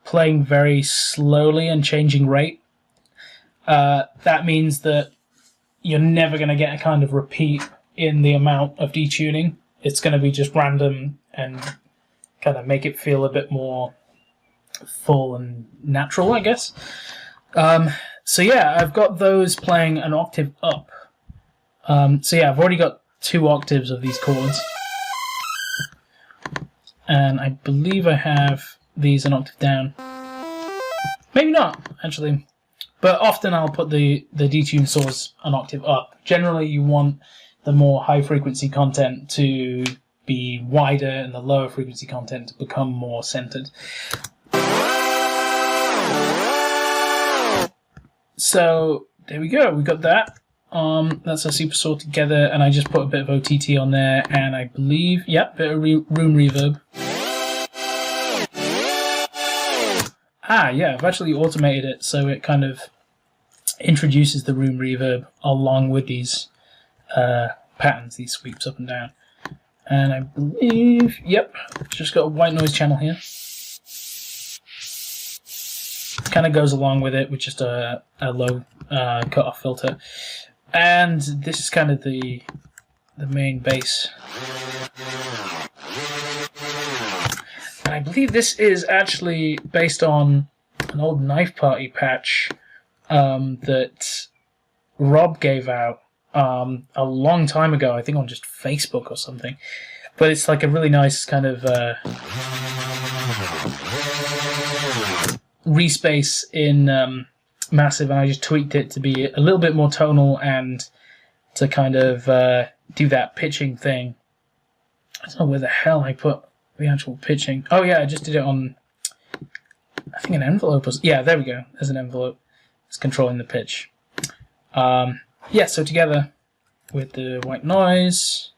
playing very slowly and changing rate, that means that you're never going to get a kind of repeat in the amount of detuning. It's going to be just random and kind of make it feel a bit more full and natural, I guess. So yeah, I've got those playing an octave up. So yeah, I've already got 2 octaves of these chords. And I believe I have these an octave down. Maybe not, actually. But often I'll put the detune saws an octave up. Generally, you want the more high-frequency content to be wider and the lower frequency content to become more centered. So, there we go. We got that. That's our super saw together, and I just put a bit of OTT on there, and I believe, yeah, a bit of room reverb. Yeah, I've actually automated it, so it kind of introduces the room reverb along with these patterns, these sweeps up and down. And I believe, yep, just got a white noise channel here. Kind of goes along with it with just a low cut-off filter. And this is kind of the main bass. And I believe this is actually based on an old Knife Party patch that Rob gave out a long time ago, I think on just Facebook or something. But it's like a really nice kind of respace in Massive, and I just tweaked it to be a little bit more tonal and to kind of do that pitching thing. I don't know where the hell I put the actual pitching. Oh yeah, I just did it on, I think, an envelope. Yeah, there we go. There's an envelope. It's controlling the pitch. Yeah, so together with the white noise.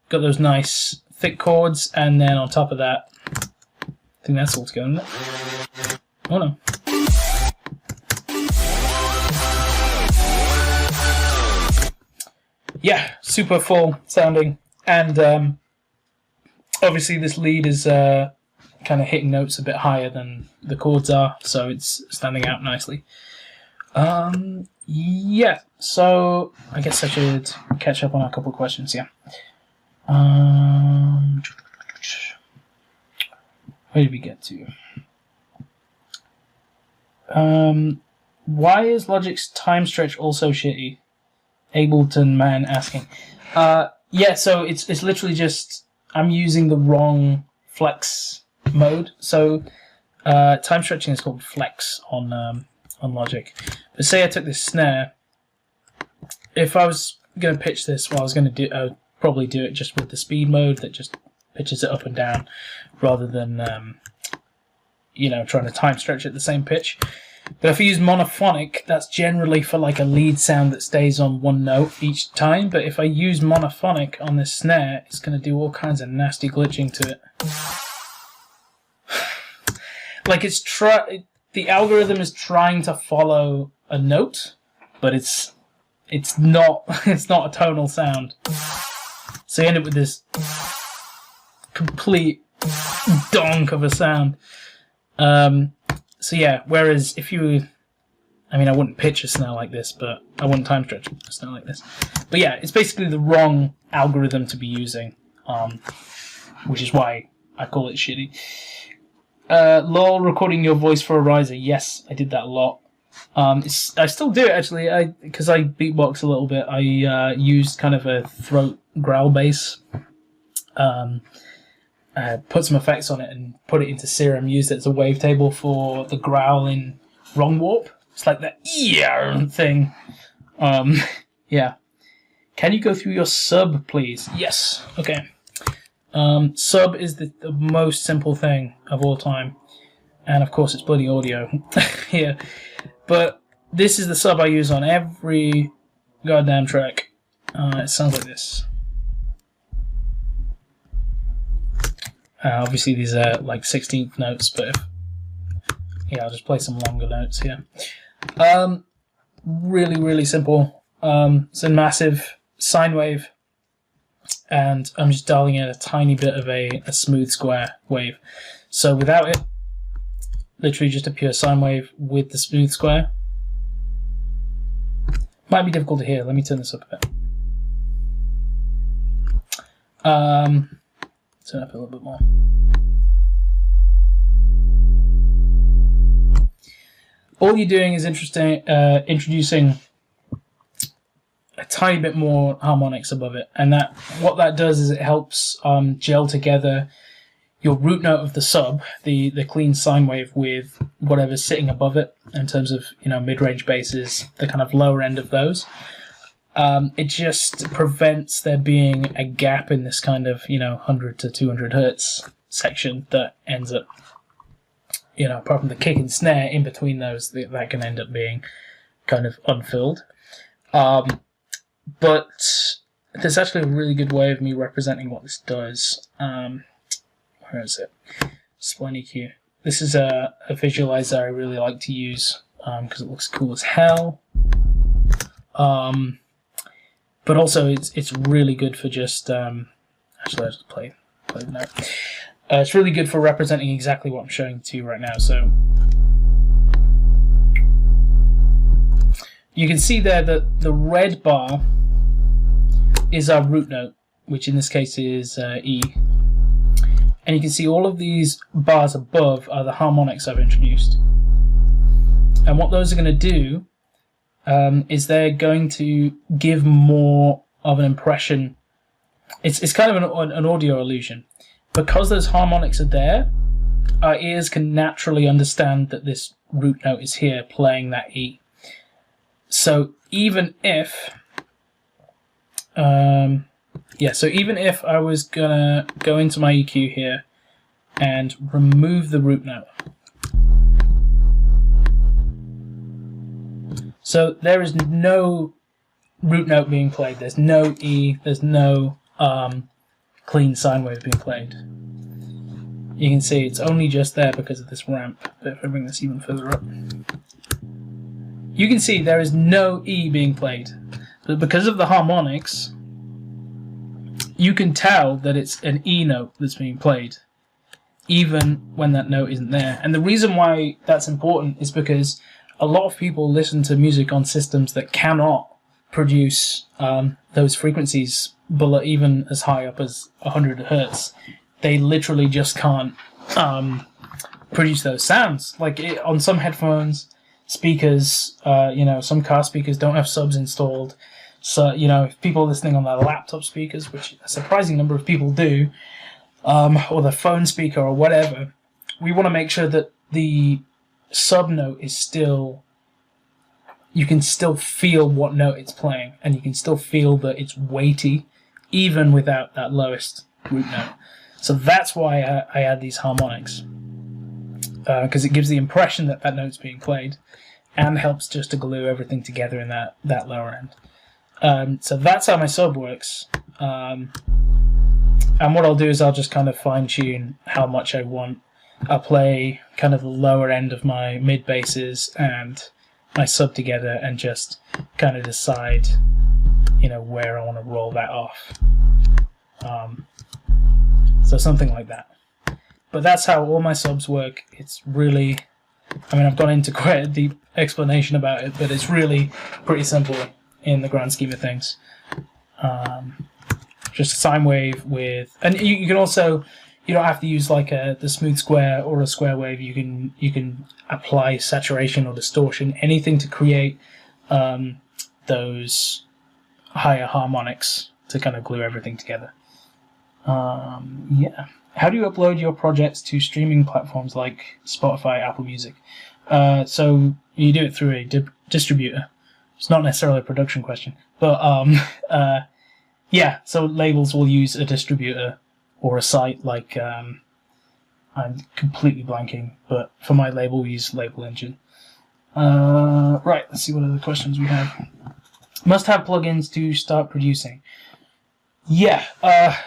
Got those nice thick chords, and then on top of that, I think that's all together, isn't it? Oh no. Yeah, super full sounding, and obviously this lead is kind of hitting notes a bit higher than the chords are, so it's standing out nicely. Yeah, so I guess I should catch up on a couple of questions, yeah. Where did we get to? Why is Logic's time stretch also shitty? Ableton man asking. Yeah, so it's literally just I'm using the wrong flex mode. So time stretching is called flex on Logic. But say I took this snare. If I was going to pitch this, well, I would probably do it just with the speed mode that just pitches it up and down, rather than trying to time stretch at the same pitch. But if you use monophonic, that's generally for like a lead sound that stays on one note each time. But if I use monophonic on this snare, it's going to do all kinds of nasty glitching to it. Like the algorithm is trying to follow a note, but it's not a tonal sound. So you end up with this complete donk of a sound. So yeah, whereas if I wouldn't pitch a snare like this, but I wouldn't time stretch a snare like this. But yeah, it's basically the wrong algorithm to be using, which is why I call it shitty. Lol, recording your voice for a riser. Yes, I did that a lot. I still do it, actually, because I beatbox a little bit. I used kind of a throat growl bass. Put some effects on it and put it into Serum. Used it as a wavetable for the growl in Wrong Warp. It's like that thing. Yeah. Can you go through your sub, please? Yes. Okay. Sub is the most simple thing of all time. And of course it's bloody audio here. But this is the sub I use on every goddamn track. It sounds like this. Obviously these are like 16th notes, but I'll just play some longer notes here. Really, really simple. It's a massive sine wave, and I'm just dialing in a tiny bit of a smooth square wave. So without it, literally just a pure sine wave with the smooth square. Might be difficult to hear. Let me turn this up a bit. Turn up a little bit more. All you're doing is introducing a tiny bit more harmonics above it, and what that does is it helps gel together your root note of the sub, the clean sine wave, with whatever's sitting above it in terms of mid-range basses, the kind of lower end of those. It just prevents there being a gap in this kind of 100 to 200 hertz section that ends up, apart from the kick and snare in between those, that can end up being kind of unfilled. But there's actually a really good way of me representing what this does. Where is it? Spline EQ. This is a visualizer I really like to use because it looks cool as hell. But also it's really good for just actually I'll just play the note. It's really good for representing exactly what I'm showing to you right now. So you can see there that the red bar is our root note, which in this case is E. And you can see all of these bars above are the harmonics I've introduced. And what those are going to do is they're going to give more of an impression. It's kind of an audio illusion. Because those harmonics are there, our ears can naturally understand that this root note is here playing that E. So even if even if I was gonna go into my EQ here and remove the root note, so there is no root note being played. There's no E. There's no clean sine wave being played. You can see it's only just there because of this ramp. But if I bring this even further up, you can see there is no E being played. But because of the harmonics, you can tell that it's an E note that's being played, even when that note isn't there. And the reason why that's important is because a lot of people listen to music on systems that cannot produce those frequencies below, even as high up as 100 hertz. They literally just can't produce those sounds. Like on some headphones, speakers, some car speakers don't have subs installed. So, if people are listening on their laptop speakers, which a surprising number of people do, or their phone speaker or whatever, we want to make sure that the sub note is still, you can still feel what note it's playing, and you can still feel that it's weighty, even without that lowest root note. So that's why I add these harmonics, because it gives the impression that that note's being played, and helps just to glue everything together in that lower end. So that's how my sub works. And what I'll do is I'll just kind of fine-tune how much I want. I'll play kind of the lower end of my mid basses and my sub together and just kind of decide, where I want to roll that off. So something like that. But that's how all my subs work. It's really, I've gone into quite a deep explanation about it, but it's really pretty simple in the grand scheme of things. Just a sine wave with, and you can also, you don't have to use like the smooth square or a square wave. You can apply saturation or distortion, anything to create those higher harmonics to kind of glue everything together. Yeah. How do you upload your projects to streaming platforms like Spotify, Apple Music? So you do it through a distributor. It's not necessarily a production question, but yeah. So labels will use a distributor or a site like I'm completely blanking, but for my label we use Label Engine. Right. Let's see what other questions we have. Must have plugins to start producing. Yeah.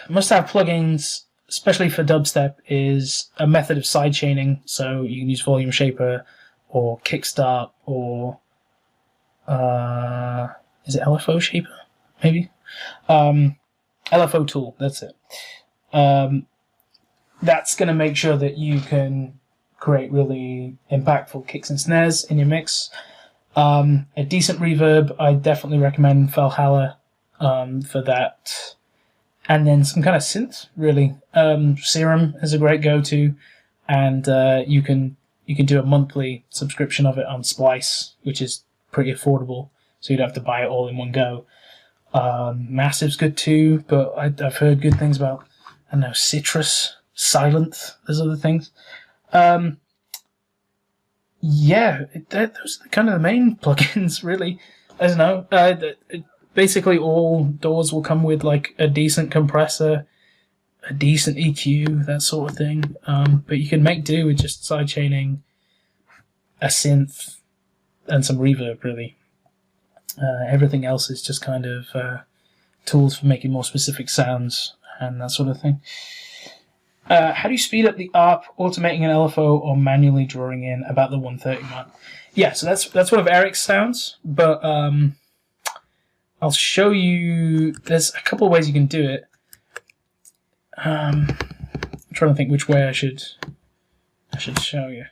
Must have plugins, especially for dubstep, is a method of sidechaining. So you can use Volume Shaper or Kickstart or is it LFO Shaper? Maybe? LFO Tool, that's it. That's going to make sure that you can create really impactful kicks and snares in your mix. A decent reverb, I definitely recommend Valhalla for that. And then some kind of synth, really. Serum is a great go-to, and you can do a monthly subscription of it on Splice, which is pretty affordable, so you don't have to buy it all in one go. Massive's good too, but I've heard good things about, I don't know, Citrus, Silent, there's other things. Yeah, those are kind of the main plugins, really. I don't know. Basically, all DAWs will come with like a decent compressor, a decent EQ, that sort of thing. But you can make do with just sidechaining, a synth, and some reverb, really. Everything else is just kind of tools for making more specific sounds and that sort of thing. How do you speed up the ARP, automating an LFO, or manually drawing in about the 130 mark? Yeah, so that's one of Eric's sounds, but I'll show you. There's a couple of ways you can do it. I'm trying to think which way I should show you.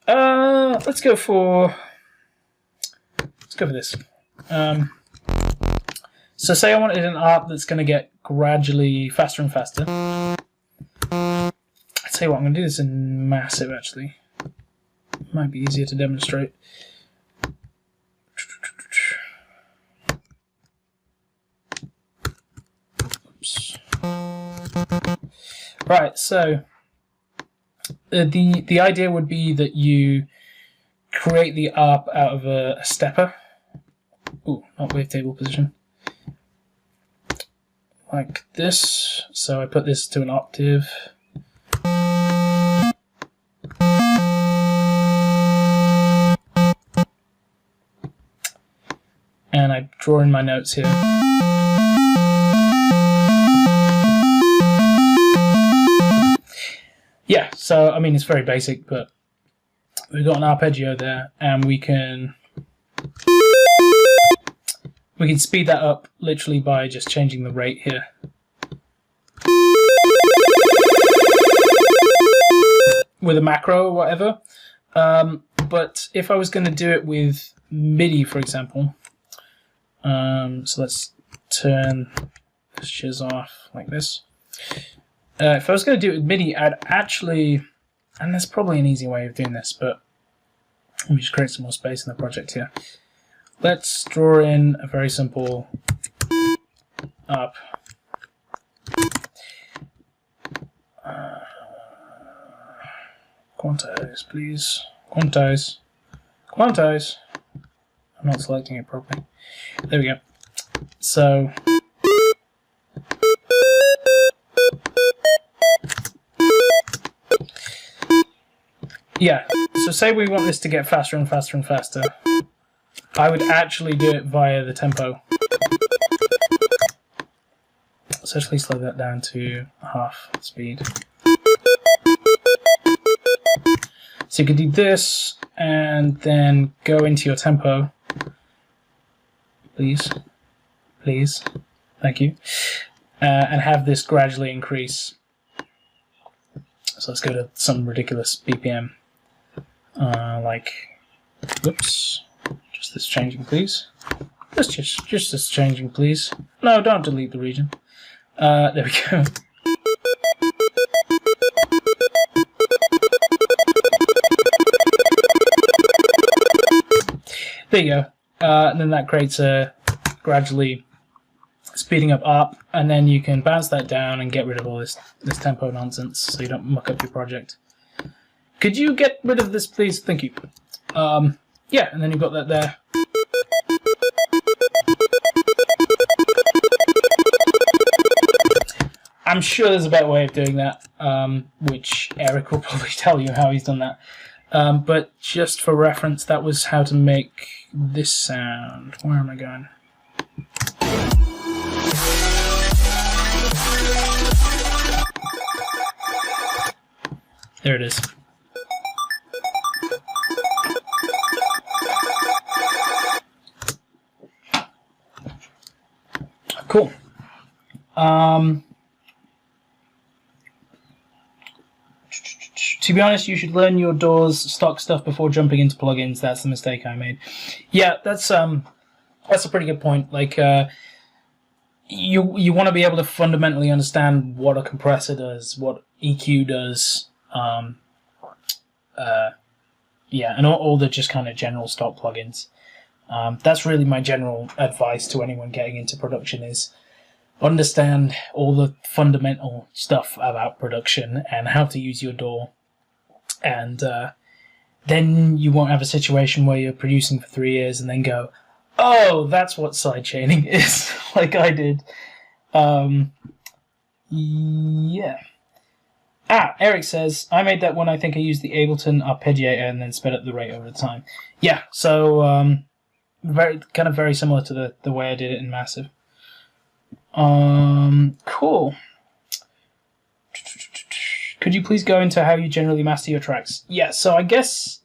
Let's go for this. So say I wanted an ARP that's going to get gradually faster and faster. I'll tell you what, I'm going to do this in Massive, actually. Might be easier to demonstrate. Oops. Right, so the idea would be that you create the ARP out of a stepper. Ooh, not wavetable position. Like this. So I put this to an octave. And I draw in my notes here. Yeah, so I mean it's very basic, but we've got an arpeggio there, and we can speed that up literally by just changing the rate here. With a macro or whatever. But if I was going to do it with MIDI, for example, so let's turn this shiz off like this. If I was going to do it with MIDI, I'd actually, and there's probably an easy way of doing this, but let me just create some more space in the project here. Let's draw in a very simple ARP. Quantize, please. Quantize. Quantize. I'm not selecting it properly. There we go. So yeah, so say we want this to get faster and faster and faster. I would actually do it via the tempo. Let's actually slow that down to half speed. So you could do this and then go into your tempo. Please. Please. Thank you. And have this gradually increase. So let's go to some ridiculous BPM. Like, whoops. Just this changing, please. Just this changing, please. No, don't delete the region. There we go. There you go. And then that creates a gradually speeding up ARP, and then you can bounce that down and get rid of all this tempo nonsense so you don't muck up your project. Could you get rid of this, please? Thank you. Yeah, and then you've got that there. I'm sure there's a better way of doing that, which Eric will probably tell you how he's done that. But just for reference, that was how to make this sound. Where am I going? There it is. Cool. To be honest, you should learn your DAW's stock stuff before jumping into plugins. That's the mistake I made. Yeah, that's a pretty good point. Like, you want to be able to fundamentally understand what a compressor does, what EQ does, and all the just kind of general stock plugins. That's really my general advice to anyone getting into production is understand all the fundamental stuff about production and how to use your DAW. And then you won't have a situation where you're producing for 3 years and then go, oh, that's what sidechaining is, like I did. Yeah. Eric says, I made that one. I think I used the Ableton arpeggiator and then sped up the rate over time. Yeah, so very similar to the way I did it in Massive. Cool. Could you please go into how you generally master your tracks? Yeah, so I guess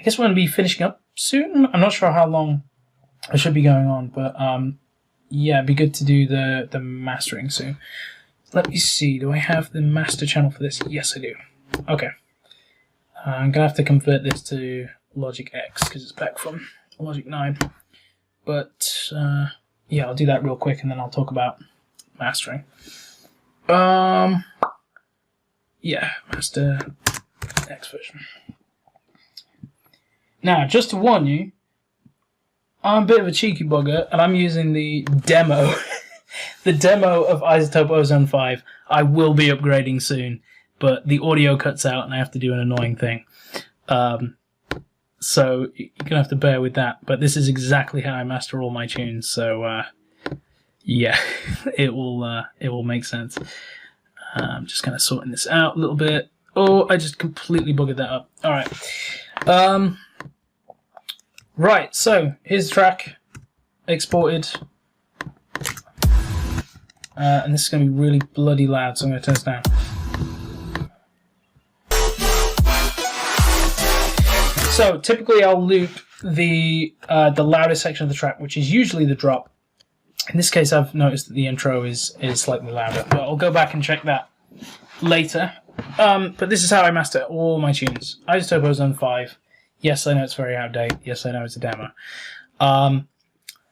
we're going to be finishing up soon. I'm not sure how long I should be going on, but yeah, it'd be good to do the mastering soon. Let me see, do I have the master channel for this? Yes, I do. Okay. I'm going to have to convert this to Logic X because it's back from Logic 9. But yeah, I'll do that real quick and then I'll talk about mastering. Yeah, Master X version. Now, just to warn you, I'm a bit of a cheeky bugger, and I'm using the demo, the demo of Isotope Ozone 5. I will be upgrading soon, but the audio cuts out and I have to do an annoying thing. So you're going to have to bear with that, but this is exactly how I master all my tunes, so yeah, it will make sense. I'm just kind of sorting this out a little bit. Oh, I just completely buggered that up. Alright. Right, so here's the track exported. And this is going to be really bloody loud, so I'm going to turn this down. So typically I'll loop the loudest section of the track, which is usually the drop. In this case, I've noticed that the intro is slightly louder, but I'll go back and check that later. But this is how I master all my tunes. Isotope Ozone 5. Yes, I know it's very out of date. Yes, I know it's a demo.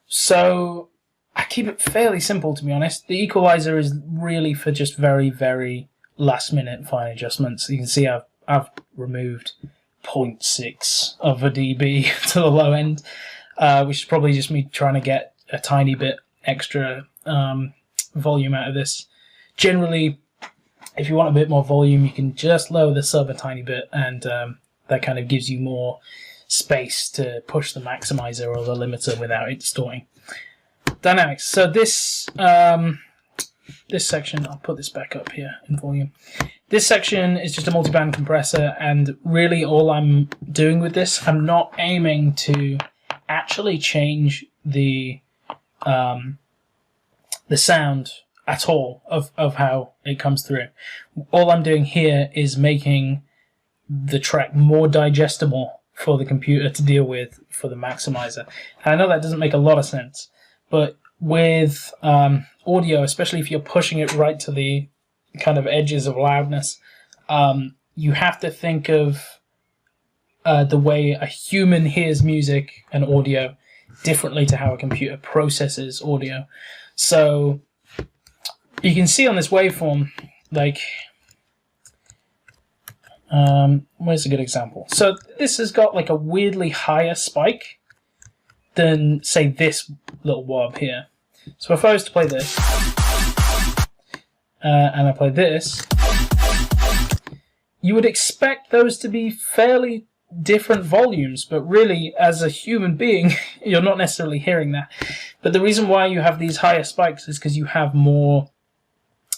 So I keep it fairly simple, to be honest. The equalizer is really for just very, very last-minute fine adjustments. You can see I've removed 0.6 of a dB to the low end, which is probably just me trying to get a tiny bit extra volume out of this. Generally, if you want a bit more volume, you can just lower the sub a tiny bit, and that kind of gives you more space to push the maximizer or the limiter without it distorting. Dynamics. So this this section, I'll put this back up here in volume. This section is just a multiband compressor, and really all I'm doing with this, I'm not aiming to actually change the sound at all of how it comes through. All I'm doing here is making the track more digestible for the computer to deal with for the maximizer. And I know that doesn't make a lot of sense, but with audio, especially if you're pushing it right to the kind of edges of loudness, you have to think of the way a human hears music and audio differently to how a computer processes audio. So you can see on this waveform, like, where's a good example? So this has got like a weirdly higher spike than, say, this little wob here. So if I was to play this, and I play this, you would expect those to be fairly different volumes, but really, as a human being, you're not necessarily hearing that. But the reason why you have these higher spikes is because you have more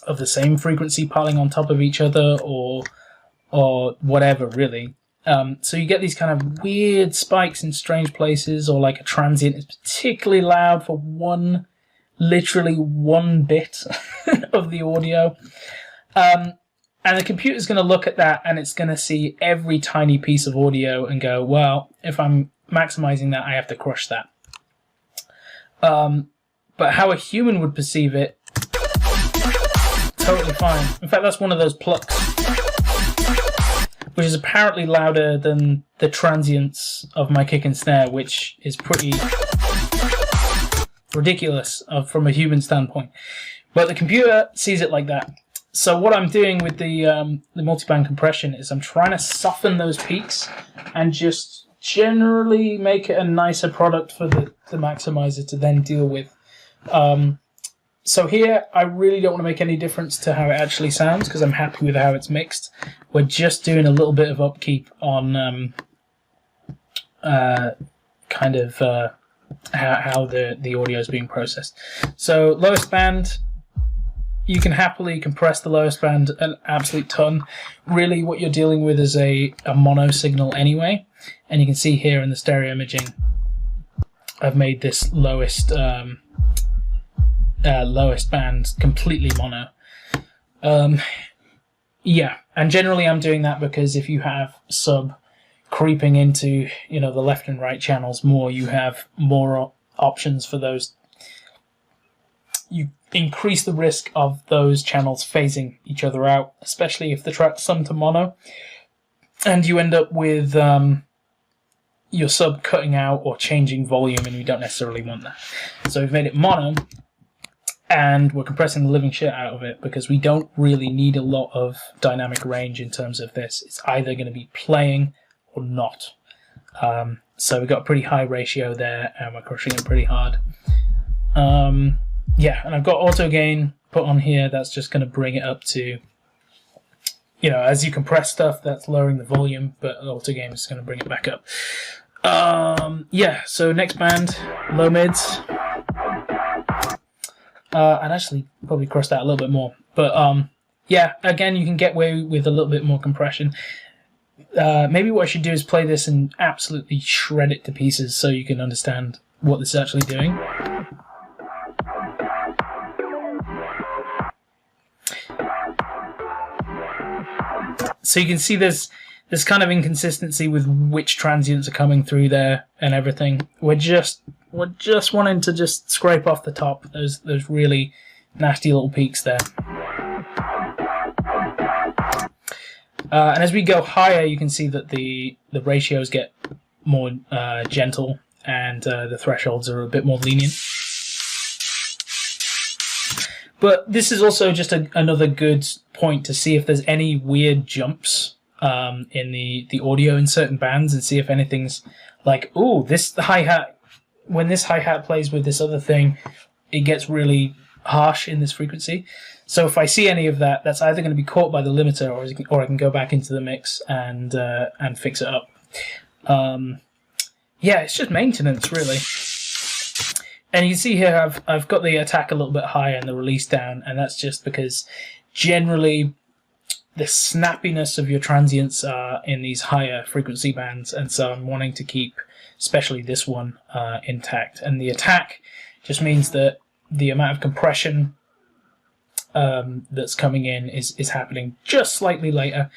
of the same frequency piling on top of each other, or whatever, really. So you get these kind of weird spikes in strange places, or like a transient is particularly loud for literally one bit of the audio. And the computer's going to look at that and it's going to see every tiny piece of audio and go, well, if I'm maximizing that, I have to crush that. But how a human would perceive it, totally fine. In fact, that's one of those plucks, which is apparently louder than the transients of my kick and snare, which is pretty ridiculous from a human standpoint. But the computer sees it like that. So what I'm doing with the multiband compression is I'm trying to soften those peaks and just generally make it a nicer product for the maximizer to then deal with. So here, I really don't want to make any difference to how it actually sounds because I'm happy with how it's mixed. We're just doing a little bit of upkeep on how the audio is being processed. So lowest band, you can happily compress the lowest band an absolute ton. Really, what you're dealing with is a mono signal anyway. And you can see here in the stereo imaging, I've made this lowest band completely mono. Yeah, and generally I'm doing that because if you have sub creeping into the left and right channels more, you have more options for those. You increase the risk of those channels phasing each other out, especially if the track's summed to mono, and you end up with your sub cutting out or changing volume, and you don't necessarily want that. So we've made it mono, and we're compressing the living shit out of it because we don't really need a lot of dynamic range in terms of this. It's either going to be playing or not. So we've got a pretty high ratio there, and we're crushing it pretty hard. Yeah, and I've got auto gain put on here. That's just going to bring it up to, as you compress stuff, that's lowering the volume, but auto gain is going to bring it back up. Yeah, so next band, low mids. I'd actually probably cross that a little bit more. But yeah, again, you can get away with a little bit more compression. Maybe what I should do is play this and absolutely shred it to pieces so you can understand what this is actually doing. So you can see there's kind of inconsistency with which transients are coming through there and everything. We're just wanting to just scrape off the top those really nasty little peaks there. And as we go higher, you can see that the ratios get more gentle and the thresholds are a bit more lenient. But this is also just another good point to see if there's any weird jumps in the audio in certain bands, and see if anything's like, ooh, this hi-hat, when this hi-hat plays with this other thing, it gets really harsh in this frequency. So if I see any of that, that's either going to be caught by the limiter, or I can go back into the mix and fix it up. Yeah, it's just maintenance, really. And you can see here I've got the attack a little bit higher and the release down, and that's just because generally the snappiness of your transients are in these higher frequency bands, and so I'm wanting to keep, especially this one, intact. And the attack just means that the amount of compression that's coming in is happening just slightly later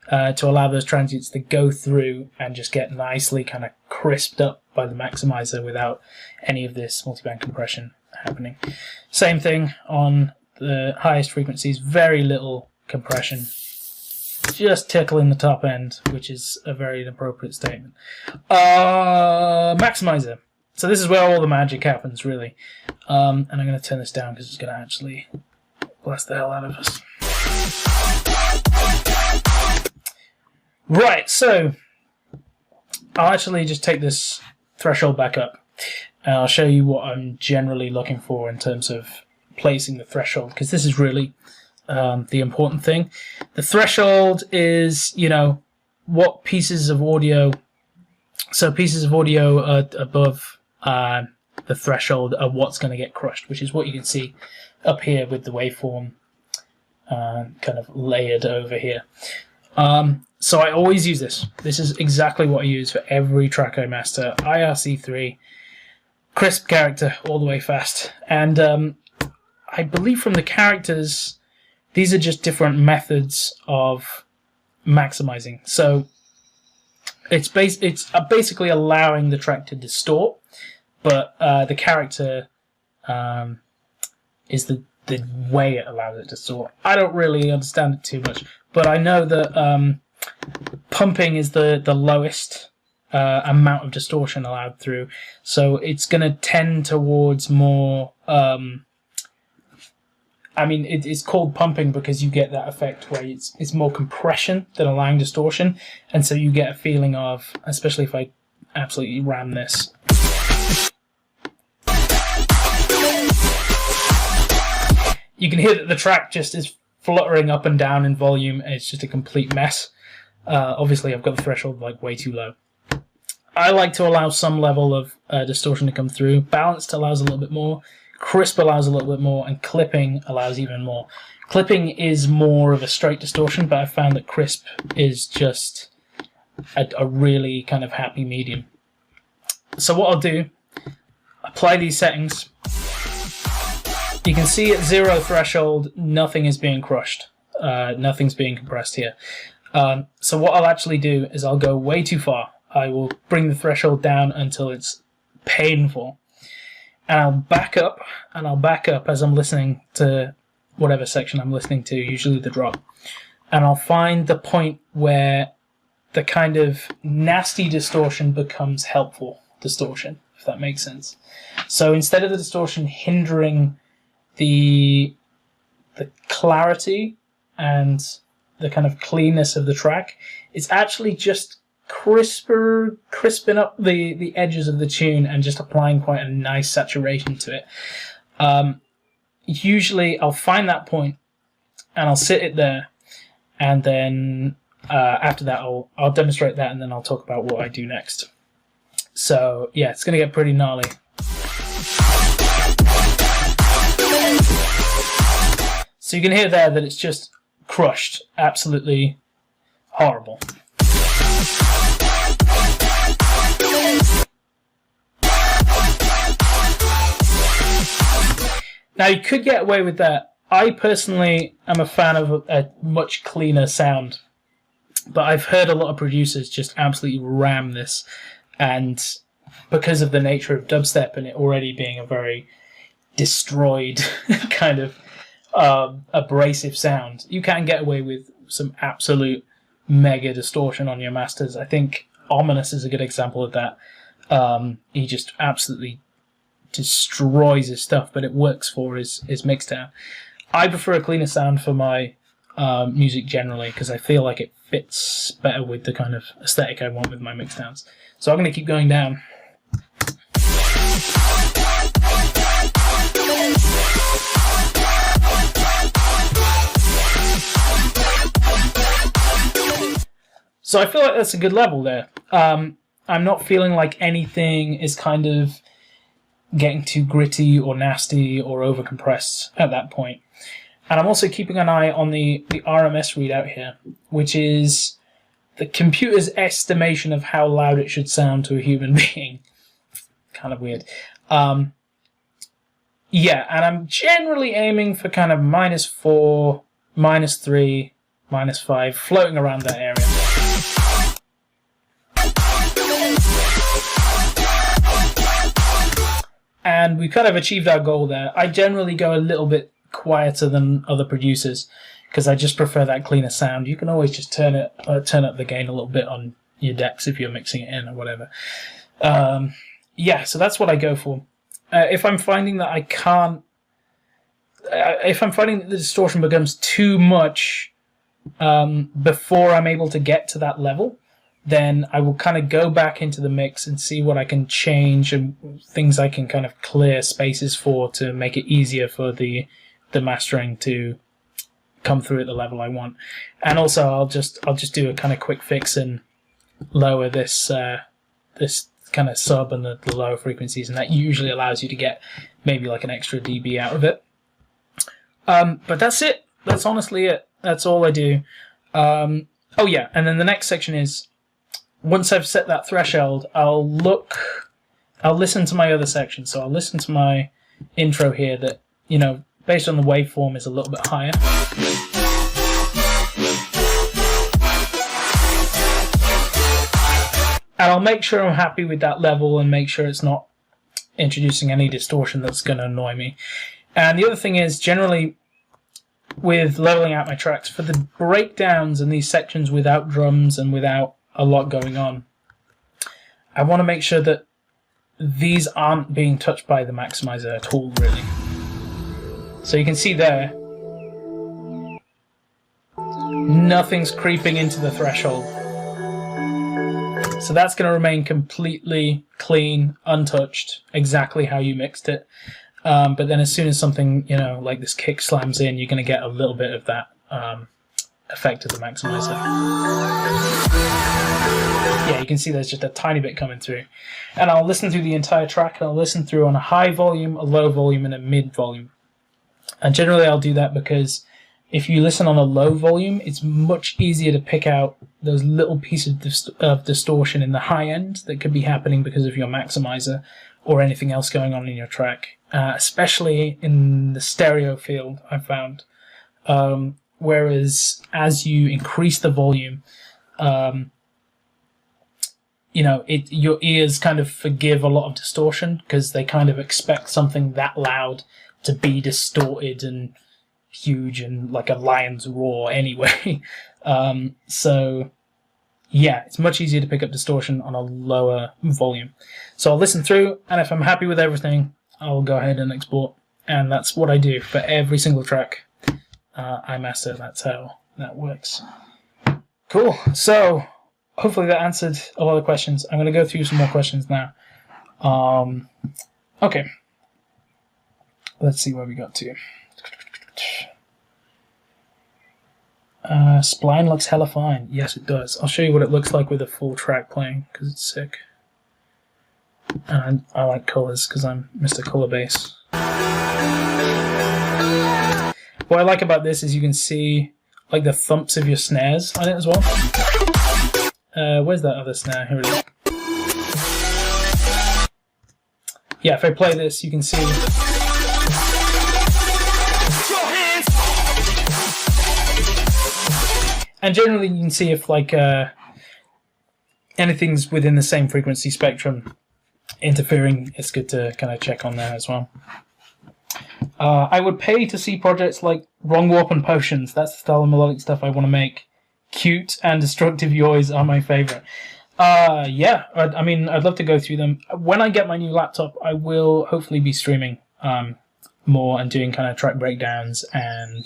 to allow those transients to go through and just get nicely kind of crisped up by the maximizer without any of this multiband compression happening. Same thing on the highest frequencies, very little compression, just tickling the top end, which is a very inappropriate statement. Maximizer. So this is where all the magic happens, really. And I'm going to turn this down because it's going to actually blast the hell out of us. Right, so I'll actually just take this threshold back up, and I'll show you what I'm generally looking for in terms of placing the threshold, because this is really the important thing. The threshold is, what pieces of audio, so pieces of audio above the threshold are what's going to get crushed, which is what you can see up here with the waveform kind of layered over here. So I always use this. This is exactly what I use for every track I master. IRC3, crisp character, all the way fast. And I believe from the characters, these are just different methods of maximizing. So it's basically allowing the track to distort, but the character is the way it allows it to distort. I don't really understand it too much, but I know that pumping is the lowest amount of distortion allowed through. So it's going to tend towards more... it's called pumping because you get that effect where it's more compression than allowing distortion. And so you get a feeling of, especially if I absolutely ram this... You can hear that the track just is fluttering up and down in volume, and it's just a complete mess. Obviously, I've got the threshold like way too low. I like to allow some level of distortion to come through. Balanced allows a little bit more. Crisp allows a little bit more, and clipping allows even more. Clipping is more of a straight distortion, but I've found that crisp is just a really kind of happy medium. So what I'll do, apply these settings. You can see at 0 threshold, nothing is being crushed. Nothing's being compressed here. So what I'll actually do is I'll go way too far. I will bring the threshold down until it's painful. And I'll back up, and I'll back up as I'm listening to whatever section I'm listening to, usually the drop. And I'll find the point where the kind of nasty distortion becomes helpful distortion, if that makes sense. So instead of the distortion hindering the clarity and the kind of cleanness of the track, it's actually just crisping up the edges of the tune and just applying quite a nice saturation to it. Usually I'll find that point and I'll sit it there, and then after that I'll demonstrate that, and then I'll talk about what I do next. So yeah, it's going to get pretty gnarly. So you can hear there that it's just crushed. Absolutely horrible. Now you could get away with that. I personally am a fan of a much cleaner sound, but I've heard a lot of producers just absolutely ram this, and because of the nature of dubstep and it already being a very destroyed kind of abrasive sound, you can get away with some absolute mega distortion on your masters. I think Ominous is a good example of that. He just absolutely destroys his stuff, but it works for his mixdown. I prefer a cleaner sound for my music generally, because I feel like it fits better with the kind of aesthetic I want with my mixdowns. So I'm going to keep going down. So I feel like that's a good level there. I'm not feeling like anything is kind of getting too gritty or nasty or overcompressed at that point. And I'm also keeping an eye on the RMS readout here, which is the computer's estimation of how loud it should sound to a human being. Kind of weird. Yeah, and I'm generally aiming for kind of -4, -3, -5, floating around that area. And we've kind of achieved our goal there. I generally go a little bit quieter than other producers because I just prefer that cleaner sound. You can always just turn up the gain a little bit on your decks if you're mixing it in or whatever. Yeah, so that's what I go for. If I'm finding that I can't... if I'm finding that the distortion becomes too much before I'm able to get to that level, then I will kind of go back into the mix and see what I can change and things I can kind of clear spaces for to make it easier for the mastering to come through at the level I want. And also I'll just do a kind of quick fix and lower this this kind of sub and the lower frequencies, and that usually allows you to get maybe like an extra dB out of it. But that's it. That's honestly it. That's all I do. Oh yeah, and then the next section is, once I've set that threshold, I'll listen to my other section. So I'll listen to my intro here that, you know, based on the waveform is a little bit higher. And I'll make sure I'm happy with that level and make sure it's not introducing any distortion that's going to annoy me. And the other thing is, generally, with leveling out my tracks, for the breakdowns in these sections without drums and without a lot going on, I want to make sure that these aren't being touched by the maximizer at all, really. So you can see there, nothing's creeping into the threshold. So that's going to remain completely clean, untouched, exactly how you mixed it. But then as soon as something, like this kick slams in, you're going to get a little bit of that effect of the maximizer. Yeah, you can see there's just a tiny bit coming through. And I'll listen through the entire track, and I'll listen through on a high volume, a low volume, and a mid volume. And generally I'll do that because if you listen on a low volume, it's much easier to pick out those little pieces of distortion in the high end that could be happening because of your maximizer or anything else going on in your track, especially in the stereo field, I've found. Whereas as you increase the volume, your ears kind of forgive a lot of distortion because they kind of expect something that loud to be distorted and huge and like a lion's roar anyway. So yeah, it's much easier to pick up distortion on a lower volume. So I'll listen through, and if I'm happy with everything, I'll go ahead and export. And that's what I do for every single track I master. That's how that works. Cool. So hopefully that answered a lot of questions. I'm going to go through some more questions now. Okay. Let's see where we got to. Spline looks hella fine. Yes, it does. I'll show you what it looks like with a full track playing, because it's sick. And I like colours, because I'm Mr. Colour Bass. What I like about this is you can see like the thumps of your snares on it as well. Where's that other snare? Here it is. Yeah, if I play this, you can see. And generally you can see if like anything's within the same frequency spectrum interfering. It's good to kind of check on there as well. I would pay to see projects like Wrong Warp and Potions. That's the style of melodic stuff I want to make. Cute and Destructive Yoys are my favourite. Yeah, I mean, I'd love to go through them. When I get my new laptop, I will hopefully be streaming more and doing kind of track breakdowns, and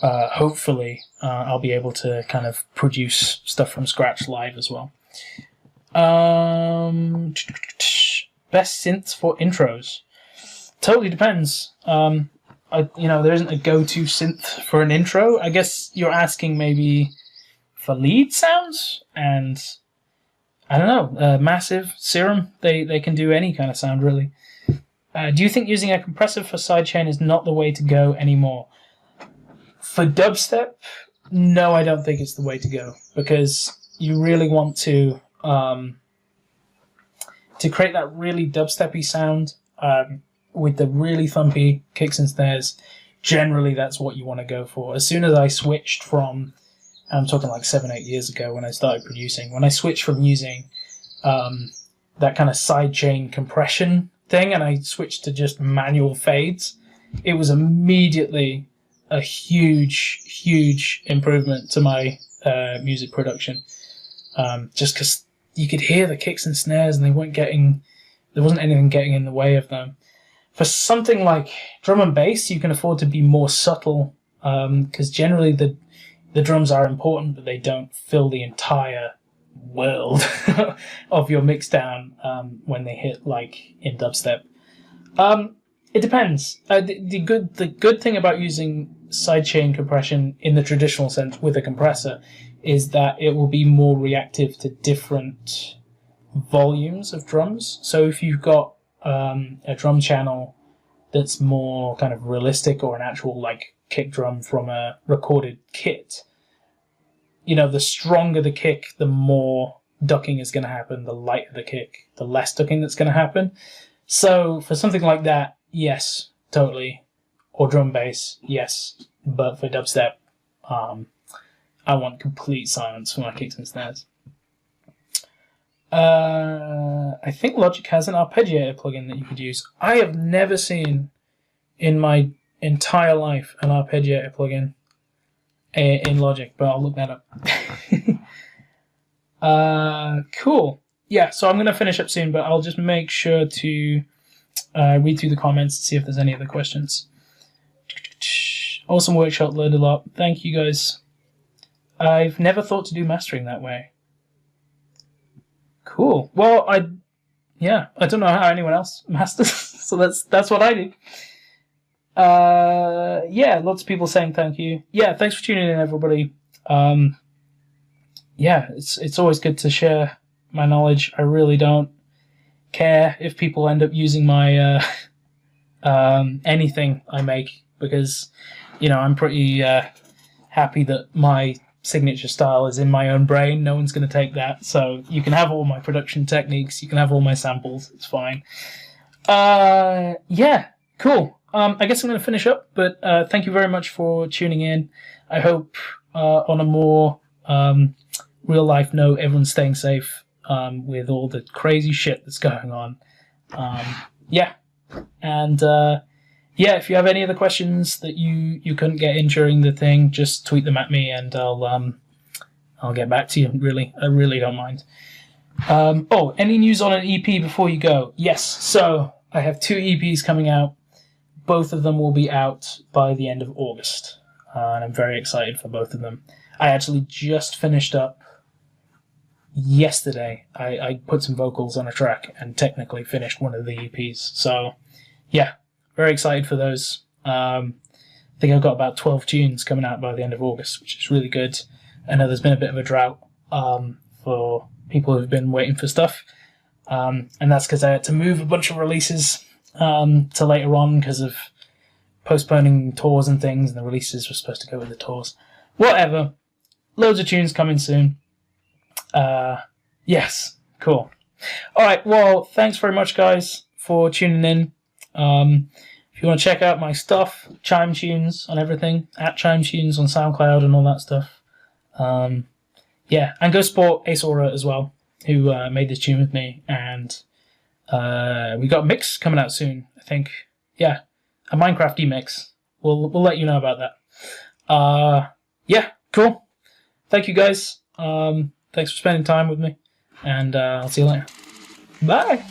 hopefully I'll be able to kind of produce stuff from scratch live as well. Best synths for intros. Totally depends. There isn't a go-to synth for an intro. I guess you're asking maybe for lead sounds, and I don't know, Massive, Serum, they can do any kind of sound really. Do you think using a compressor for sidechain is not the way to go anymore? For dubstep, no, I don't think it's the way to go, because you really want to create that really dubsteppy sound with the really thumpy kicks and snares. Generally, that's what you want to go for. As soon as I switched from, I'm talking like 7-8 years ago when I started producing, when I switched from using that kind of sidechain compression thing and I switched to just manual fades, it was immediately a huge improvement to my music production. Just because you could hear the kicks and snares and there wasn't anything getting in the way of them. For something like drum and bass, you can afford to be more subtle, because generally the drums are important, but they don't fill the entire world of your mixdown when they hit like in dubstep. It depends. The good thing about using sidechain compression in the traditional sense with a compressor is that it will be more reactive to different volumes of drums. So if you've got a drum channel that's more kind of realistic, or an actual like kick drum from a recorded kit, the stronger the kick, the more ducking is going to happen. The lighter the kick, the less ducking that's going to happen. So for something like that, yes, totally. Or drum bass, yes. But for dubstep, I want complete silence for my kicks and snares. I think Logic has an arpeggiator plugin that you could use. I have never seen in my entire life an arpeggiator plugin in Logic, but I'll look that up. Cool. Yeah, so I'm going to finish up soon, but I'll just make sure to read through the comments and see if there's any other questions. Awesome workshop, learned a lot. Thank you guys. I've never thought to do mastering that way. Cool. Well, I don't know how anyone else masters, so that's what I do. Yeah, lots of people saying thank you. Yeah, thanks for tuning in, everybody. Yeah, it's always good to share my knowledge. I really don't care if people end up using my anything I make, because I'm pretty happy that my signature style is in my own brain. No one's going to take that, so you can have all my production techniques, you can have all my samples, it's fine. Yeah, cool. I guess I'm going to finish up, but thank you very much for tuning in. I hope on a more real life note, everyone's staying safe with all the crazy shit that's going on. Yeah, and yeah, if you have any other questions that you couldn't get in during the thing, just tweet them at me and I'll get back to you. I really don't mind. Oh, any news on an EP before you go? Yes, so I have 2 EPs coming out. Both of them will be out by the end of August, and I'm very excited for both of them. I actually just finished up yesterday. I put some vocals on a track and technically finished one of the EPs. So, yeah, very excited for those. I think I've got about 12 tunes coming out by the end of August, which is really good. I know there's been a bit of a drought for people who've been waiting for stuff, and that's because I had to move a bunch of releases to later on because of postponing tours and things, and the releases were supposed to go with the tours. Whatever. Loads of tunes coming soon. Yes, cool. Alright, well, thanks very much, guys, for tuning in. If you want to check out my stuff, Chime Tunes on everything, at Chime Tunes on SoundCloud and all that stuff. Yeah, and go support Ace Aura as well, who made this tune with me, and we got a mix coming out soon, I think. Yeah, a Minecraft mix. We'll let you know about that. Yeah, cool. Thank you, guys. Thanks for spending time with me, and I'll see you later. Bye!